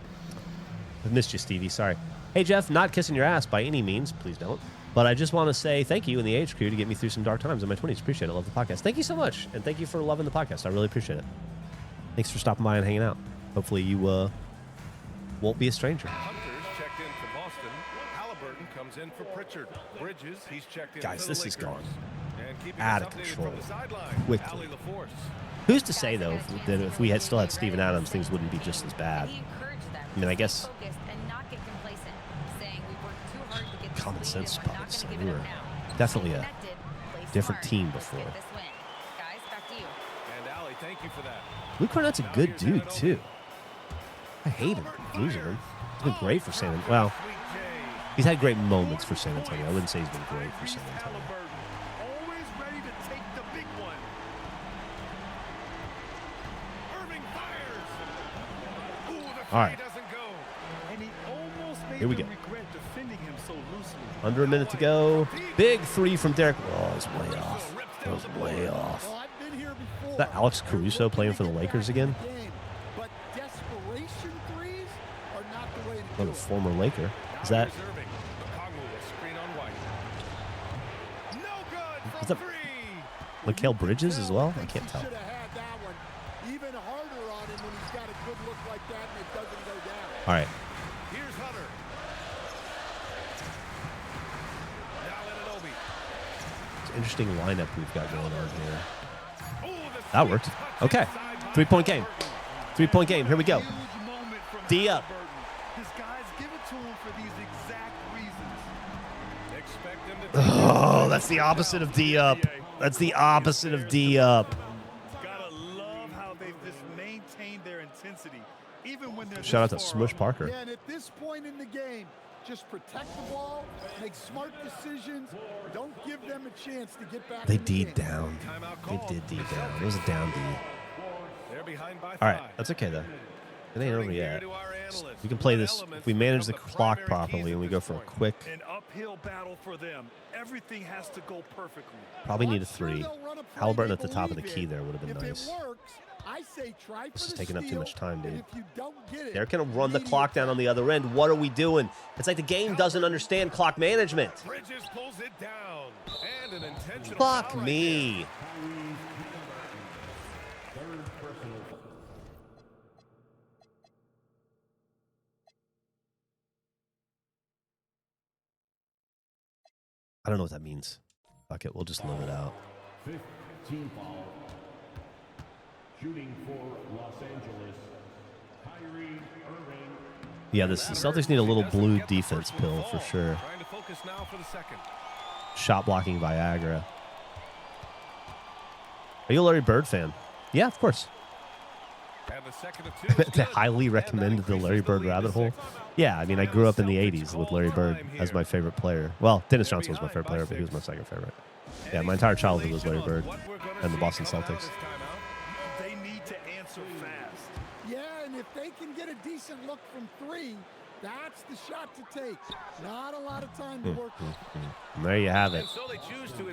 I missed you, Stevie. Sorry. Hey, Jeff, not kissing your ass by any means. Please don't. But I just want to say thank you and the Age Crew to get me through some dark times in my 20s. Appreciate it. Love the podcast. Thank you so much. And thank you for loving the podcast. I really appreciate it. Thanks for stopping by and hanging out. Hopefully you won't be a stranger. Hunter's checked in for Boston. Halliburton comes in for Pritchard. Bridges, he's checked in Guys, for this the is Lakers. gone And keeping out us of updated control from the sideline, quickly. Ali LaForce. Who's to say, though, that if we had still had Steven Adams, things wouldn't be just as bad? I mean, I guess common sense is probably something. We were definitely a different team before. And Ali, thank you for that. Luke Cornett's a good dude, too. I hate him losing him. He's been great for San Antonio. Well, he's had great moments for San Antonio. I wouldn't say he's been great for San Antonio. Always ready to take the big one. Irving fires. Ooh, the All right. Doesn't go. And he almost made Here we go. regret defending him so loosely. Under a minute to go. Big 3 from Derek. Oh, it was way off. It was way off. Well, I've been here before. Is that Alex Caruso playing for the Lakers again? But desperation threes are not the way to What do a it. former Laker. Is that? Is that Mikal Bridges as well? I can't tell. Should have had that one even harder on him when he's got a good look like that and it doesn't go down. All right. Here's Hunter. Now Anunoby. It's an interesting lineup we've got going on here. That worked. Okay. 3-point game. 3-point game. Here we go. D up. His guys give it to him for these exact reasons. Expect him to Oh, that's the opposite of D up. That's the opposite of D up. Gotta love how they've Shout out to Smush Parker. Yeah, and at this point in the game, just protect the ball, make smart decisions, don't give them a chance to get back. They D'd down. They did D down. It was a down D. They're behind by 5. All right, that's okay though. It ain't over yet. We can play this if we manage the clock properly and we go for a quick. An uphill battle for them. Everything has to go perfectly. Probably need a 3. Halliburton at the top of the key there would have been If nice. it works, I say try for This is the taking up too steal, much time, dude. and if you don't get it, They're going to run the clock down on the other end. What are we doing? It's like the game doesn't understand clock management. Bridges pulls it down. And an intentional Fuck foul right me. I don't know what that means. Fuck it, we'll just live it out. 15 foul. Shooting for Los Angeles, Kyrie Irving. Yeah, the Celtics need a little blue defense pill for sure. Trying to focus now for the second. Shot blocking Viagra. Are you a Larry Bird fan? Yeah, of course. And the second of 2 is I good. highly recommend the Larry Bird rabbit hole. Yeah, I mean, I grew up in the 80s with Larry Bird as my favorite player. Well, Dennis Johnson was my favorite player, but he was my second favorite. Yeah, my entire childhood was Larry Bird and the Boston Celtics. They need to answer fast. yeah, and if they can get a decent look from 3, that's the shot to take. Not a lot of time to work with. And there you have it.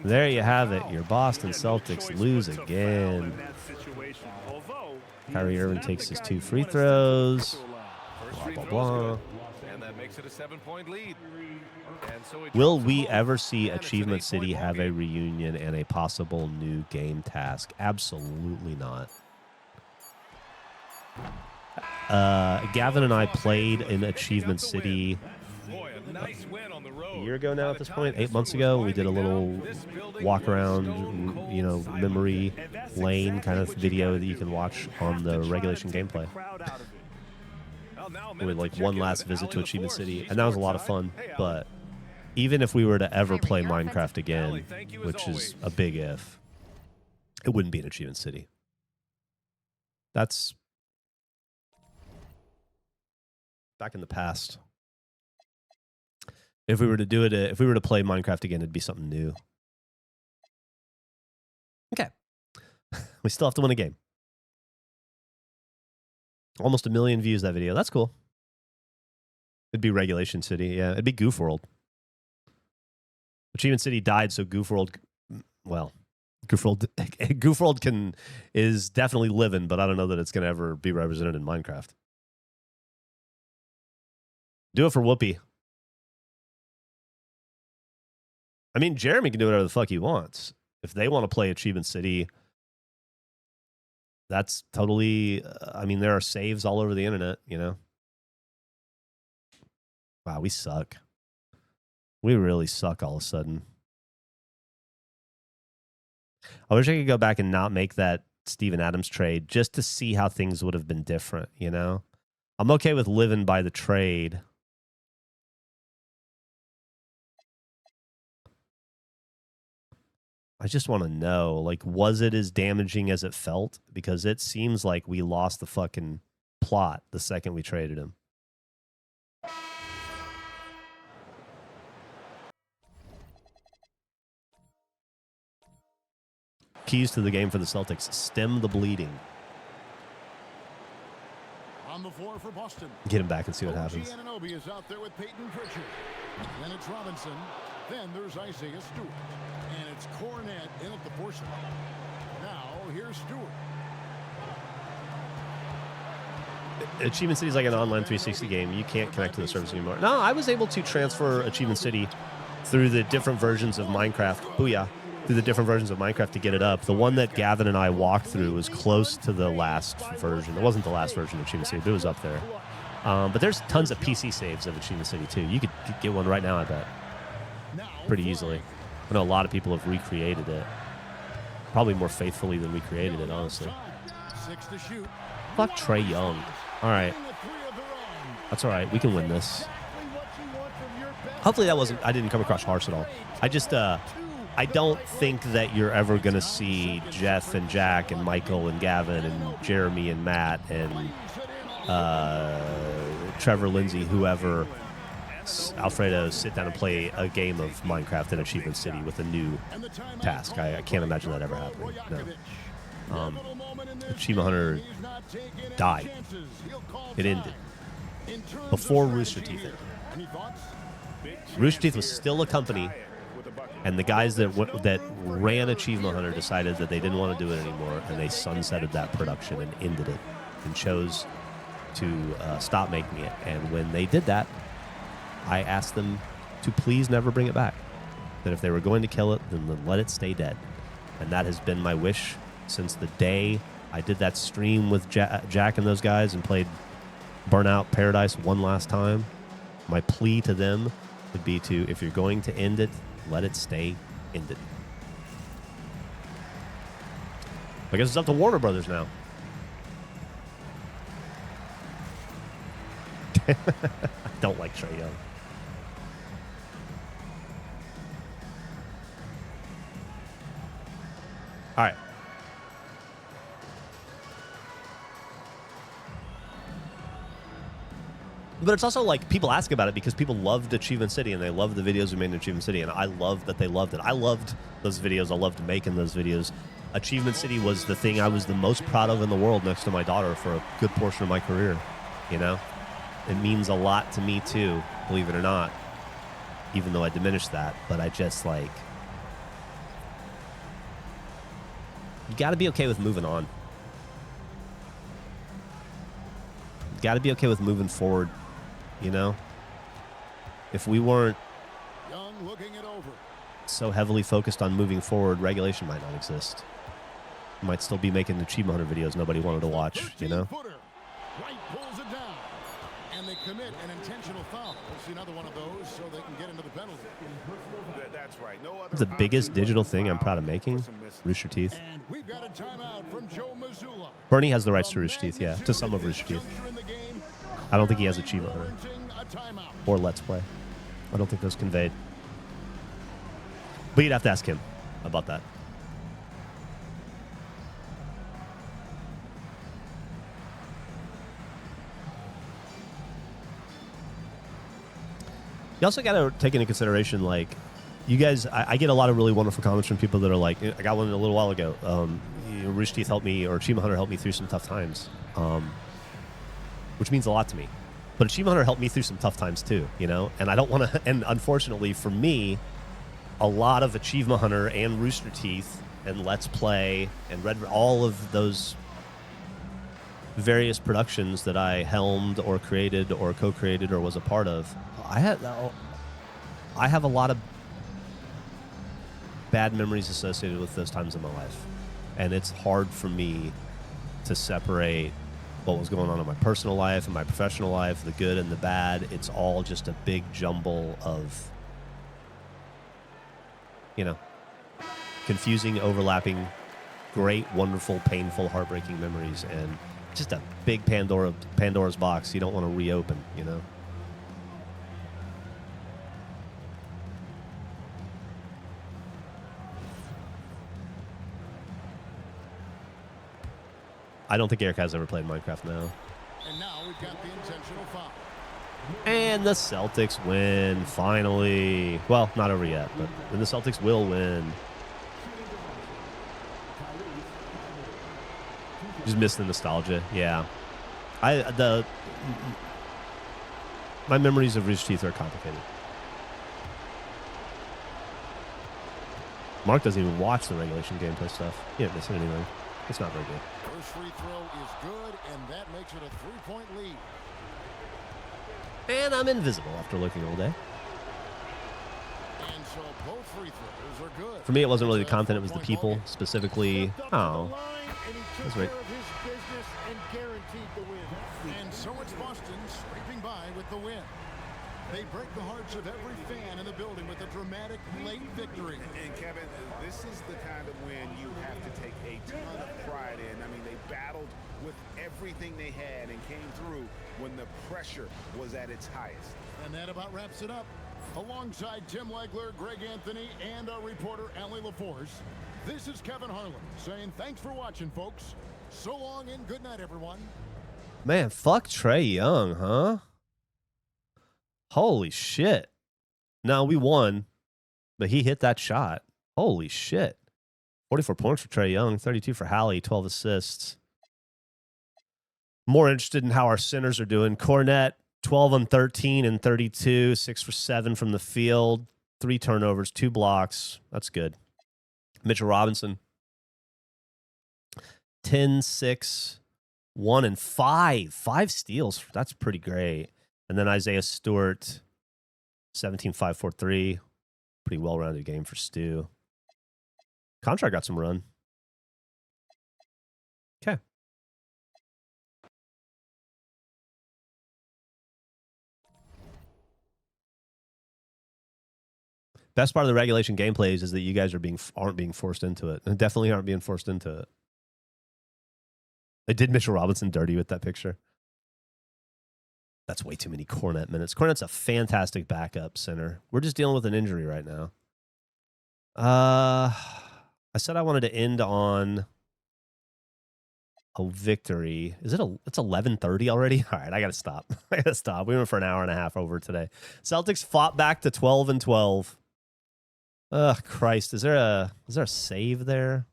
There you have it. Your Boston Celtics lose again. Kyrie Irving takes his 2 free throws. Blah, blah, blah. And that makes it a 7-point lead. And so it Will drops we the ball. ever see And it's an Achievement 8-point City ball have a game. reunion and a possible new game task? Absolutely not. Gavin and I played in Achievement City Boy, a nice win on the road. a year ago now at this point, 8 months ago. We did a little walk around, you know, memory lane kind of video that you can watch on the regulation gameplay. We had like one last visit to Achievement City, and that was a lot of fun. But even if we were to ever play Minecraft again, which is a big if, it wouldn't be an Achievement City. That's back in the past. If we were to do it, if we were to play Minecraft again, it'd be something new. Okay. We still have to win a game. Almost 1 million views, that video. That's cool. It'd be Regulation City. Yeah, it'd be Goof World. Achievement City died, so Goof World, well, Goof World is definitely living, but I don't know that it's going to ever be represented in Minecraft. Do it for Whoopi. I mean, Jeremy can do whatever the fuck he wants. If they want to play Achievement City, that's totally, I mean, there are saves all over the internet, you know? Wow, we suck. We really suck all of a sudden. I wish I could go back and not make that Steven Adams trade just to see how things would have been different, you know? I'm okay with living by the trade. I just want to know, like, was it as damaging as it felt? Because it seems like we lost the fucking plot the second we traded him. Keys to the game for the Celtics: stem the bleeding. On the floor for Boston. Get him back and see what happens. Anunoby is out there with Peyton Pritchard. Then it's Robinson. Then there's Isaiah Stewart. And it's Cornette in at the 4 spot. Now here's Stewart. Achievement City is like an online 360 game. You can't connect to the service anymore. No, I was able to transfer Achievement City through the different versions of Minecraft. Booyah. Through the different versions of Minecraft to get it up. The one that Gavin and I walked through was close to the last version. It wasn't the last version of Achievement City, but it was up there. But there's tons of PC saves of Achievement City, too. You could get one right now, I bet. Pretty easily. I know a lot of people have recreated it. Probably more faithfully than we created it, honestly. Fuck Trae Young. All right. That's all right. We can win this. Hopefully that wasn't... I didn't come across harsh at all. I just... I don't think that you're ever going to see Geoff and Jack and Michael and Gavin and Jeremy and Matt and Trevor, Lindsay, whoever, Alfredo sit down and play a game of Minecraft in Achievement City with a new task. I can't imagine that ever happening. No. Achievement Hunter died. It ended before Rooster Teeth ended. Rooster Teeth was still a company, and the guys that ran Achievement Hunter decided that they didn't want to do it anymore, and they sunsetted that production and ended it and chose to stop making it. And when they did that, I asked them to please never bring it back. That if they were going to kill it, then let it stay dead. And that has been my wish since the day I did that stream with Jack and those guys and played Burnout Paradise one last time. My plea to them would be to, if you're going to end it, let it stay ended. I guess it's up to Warner Brothers now. I don't like Trae Young. All right. But it's also like people ask about it because people loved Achievement City and they loved the videos we made in Achievement City, and I love that they loved it. I loved those videos. I loved making those videos. Achievement City was the thing I was the most proud of in the world next to my daughter for a good portion of my career. You know? It means a lot to me too, believe it or not, even though I diminished that. But I just like... You got to be okay with moving on. You got to be okay with moving forward, you know? If we weren't so heavily focused on moving forward, regulation might not exist. We might still be making Achievement Hunter videos nobody wanted to watch, you know? White pulls it down, and they commit an intentional foul. We'll see another one of those so they can get into the penalty. That's right. No other The biggest digital thing I'm proud of making, Rooster Teeth. And we've got a timeout from Joe Mazzulla. Bernie has the rights to Rooster Teeth, yeah, to some of Rooster Teeth. I don't think he has Achievement Hunter or Let's Play. I don't think those conveyed. But you'd have to ask him about that. You also got to take into consideration, like, you guys, I get a lot of really wonderful comments from people that are like, I got one a little while ago. Rooster Teeth helped me, or Achievement Hunter helped me through some tough times, which means a lot to me. But Achievement Hunter helped me through some tough times too, you know? And I don't want to, and unfortunately for me, a lot of Achievement Hunter and Rooster Teeth and Let's Play and Red, all of those various productions that I helmed or created or co-created or was a part of, I have a lot of bad memories associated with those times in my life. And it's hard for me to separate what was going on in my personal life and my professional life, the good and the bad. It's all just a big jumble of, you know, confusing, overlapping, great, wonderful, painful, heartbreaking memories, and just a big Pandora's box you don't want to reopen, you know? I don't think Eric has ever played Minecraft now. And now we've got the intentional foul. And the Celtics win, finally. Well, not over yet, but then the Celtics will win. Just miss the nostalgia, yeah. My memories of Rooster Teeth are complicated. Mark doesn't even watch the regulation gameplay stuff. He didn't miss anything. It's not very good. First free throw is good, and that makes it a 3-point lead. And I'm invisible after looking all day. And so both free throws are good. For me, it wasn't really the content, it was the people, specifically. Oh, that's right. And so it's Boston scraping by with the win. They break the hearts of every fan in the building with a dramatic late victory. And Kevin, this is the kind of win you have to take a ton of pride in. I mean, they battled with everything they had and came through when the pressure was at its highest. And that about wraps it up. Alongside Tim Legler, Greg Anthony, and our reporter, Allie LaForce, this is Kevin Harlan saying thanks for watching, folks. So long and good night, everyone. Man, fuck Trae Young, huh? Holy shit. No, we won, but he hit that shot. Holy shit. 44 points for Trae Young, 32 for Hallie, 12 assists. More interested in how our centers are doing. Cornette, 12 on 13 and 32, 6 for 7 from the field, 3 turnovers, 2 blocks. That's good. Mitchell Robinson, 10, 6, 1, and 5. 5 steals. That's pretty great. And then Isaiah Stewart, 17, 5, 4, 3. Pretty well-rounded game for Stu. Contract got some run. Okay. Best part of the regulation gameplays is that you guys aren't being forced into it. And definitely aren't being forced into it. They did Mitchell Robinson dirty with that picture. That's way too many Cornette minutes. Cornette's a fantastic backup center. We're just dealing with an injury right now. I said I wanted to end on a victory. It's 11:30 already? All right, I got to stop. I got to stop. We went for an hour and a half over today. Celtics fought back to 12-12. Ugh, Christ. Is there a save there?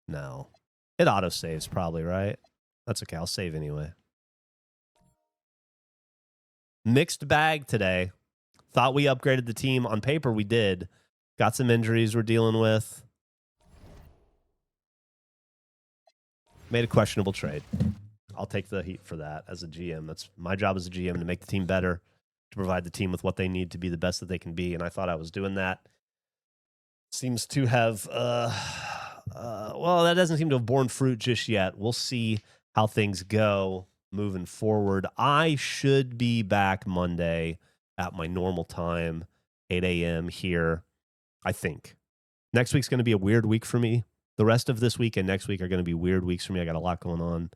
No. It auto saves probably, right? That's okay. I'll save anyway. Mixed bag today. Thought we upgraded the team. On paper, we did. Got some injuries we're dealing with. Made a questionable trade. I'll take the heat for that as a GM. That's my job as a GM, to make the team better, to provide the team with what they need to be the best that they can be. And I thought I was doing that. Seems to have, well, that doesn't seem to have borne fruit just yet. We'll see how things go moving forward. I should be back Monday at my normal time, 8 a.m. here, I think. Next week's going to be a weird week for me. The rest of this week and next week are going to be weird weeks for me. I got a lot going on.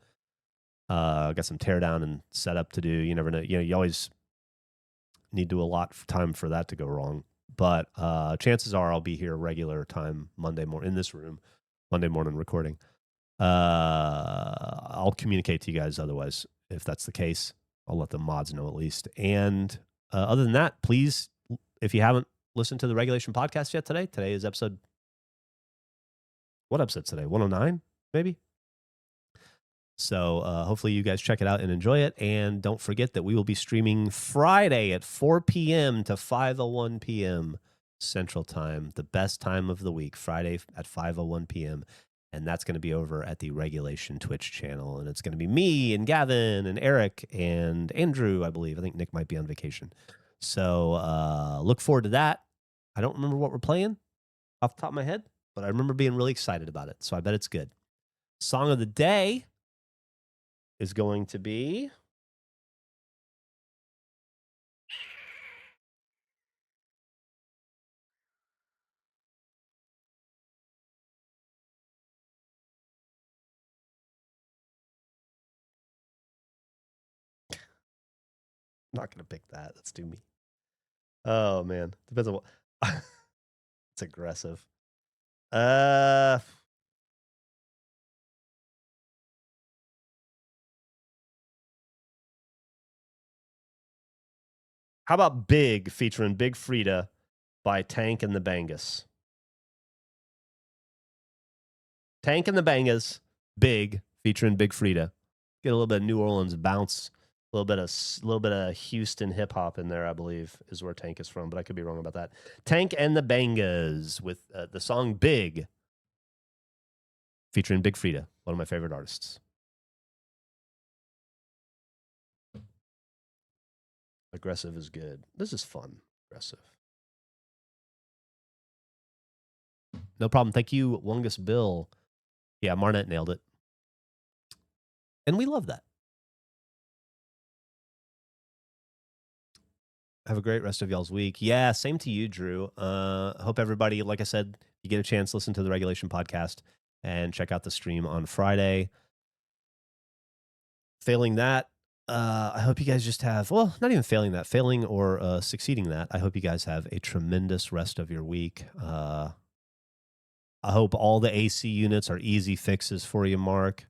I got some teardown and setup to do. You never know. You know, you always need to allot time for that to go wrong. But chances are I'll be here regular time Monday morning in this room, Monday morning recording. I'll communicate to you guys otherwise. If that's the case, I'll let the mods know at least. And other than that, please, if you haven't listened to the regulation podcast yet today is episode, what episode today? 109, maybe? So hopefully you guys check it out and enjoy it. And don't forget that we will be streaming Friday at 4 p.m. to 5:01 p.m. Central Time, the best time of the week, Friday at 5:01 p.m. And that's going to be over at the Regulation Twitch channel. And it's going to be me and Gavin and Eric and Andrew, I believe. I think Nick might be on vacation. So look forward to that. I don't remember what we're playing off the top of my head, but I remember being really excited about it. So I bet it's good. Song of the day is going to be I'm not going to pick that. That's too me. Oh, man. Depends on what. It's aggressive. How about Big featuring Big Frida by Tank and the Bangas? Tank and the Bangas, Big featuring Big Frida. Get a little bit of New Orleans bounce, a little bit of Houston hip hop in there, I believe, is where Tank is from, but I could be wrong about that. Tank and the Bangas with the song Big featuring Big Frida, one of my favorite artists. Aggressive is good. This is fun. Aggressive. No problem. Thank you, Wungus Bill. Yeah, Marnette nailed it. And we love that. Have a great rest of y'all's week. Yeah, same to you, Drew. Hope everybody, like I said, you get a chance to listen to the Regulation podcast and check out the stream on Friday. Failing that, I hope you guys just have, well, not even failing that, failing or succeeding that, I hope you guys have a tremendous rest of your week. I hope all the AC units are easy fixes for you, Mark.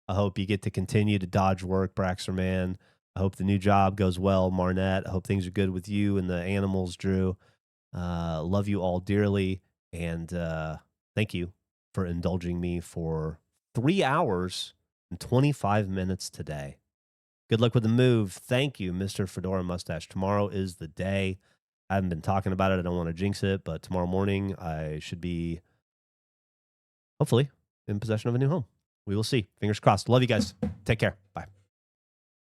I hope you get to continue to dodge work, Braxer man. I hope the new job goes well, Marnette. I hope things are good with you and the animals, Drew. Love you all dearly. And thank you for indulging me for 3 hours and 25 minutes today. Good luck with the move. Thank you, Mr. Fedora Mustache. Tomorrow is the day. I haven't been talking about it. I don't want to jinx it, but tomorrow morning I should be, hopefully, in possession of a new home. We will see. Fingers crossed. Love you guys. Take care. Bye.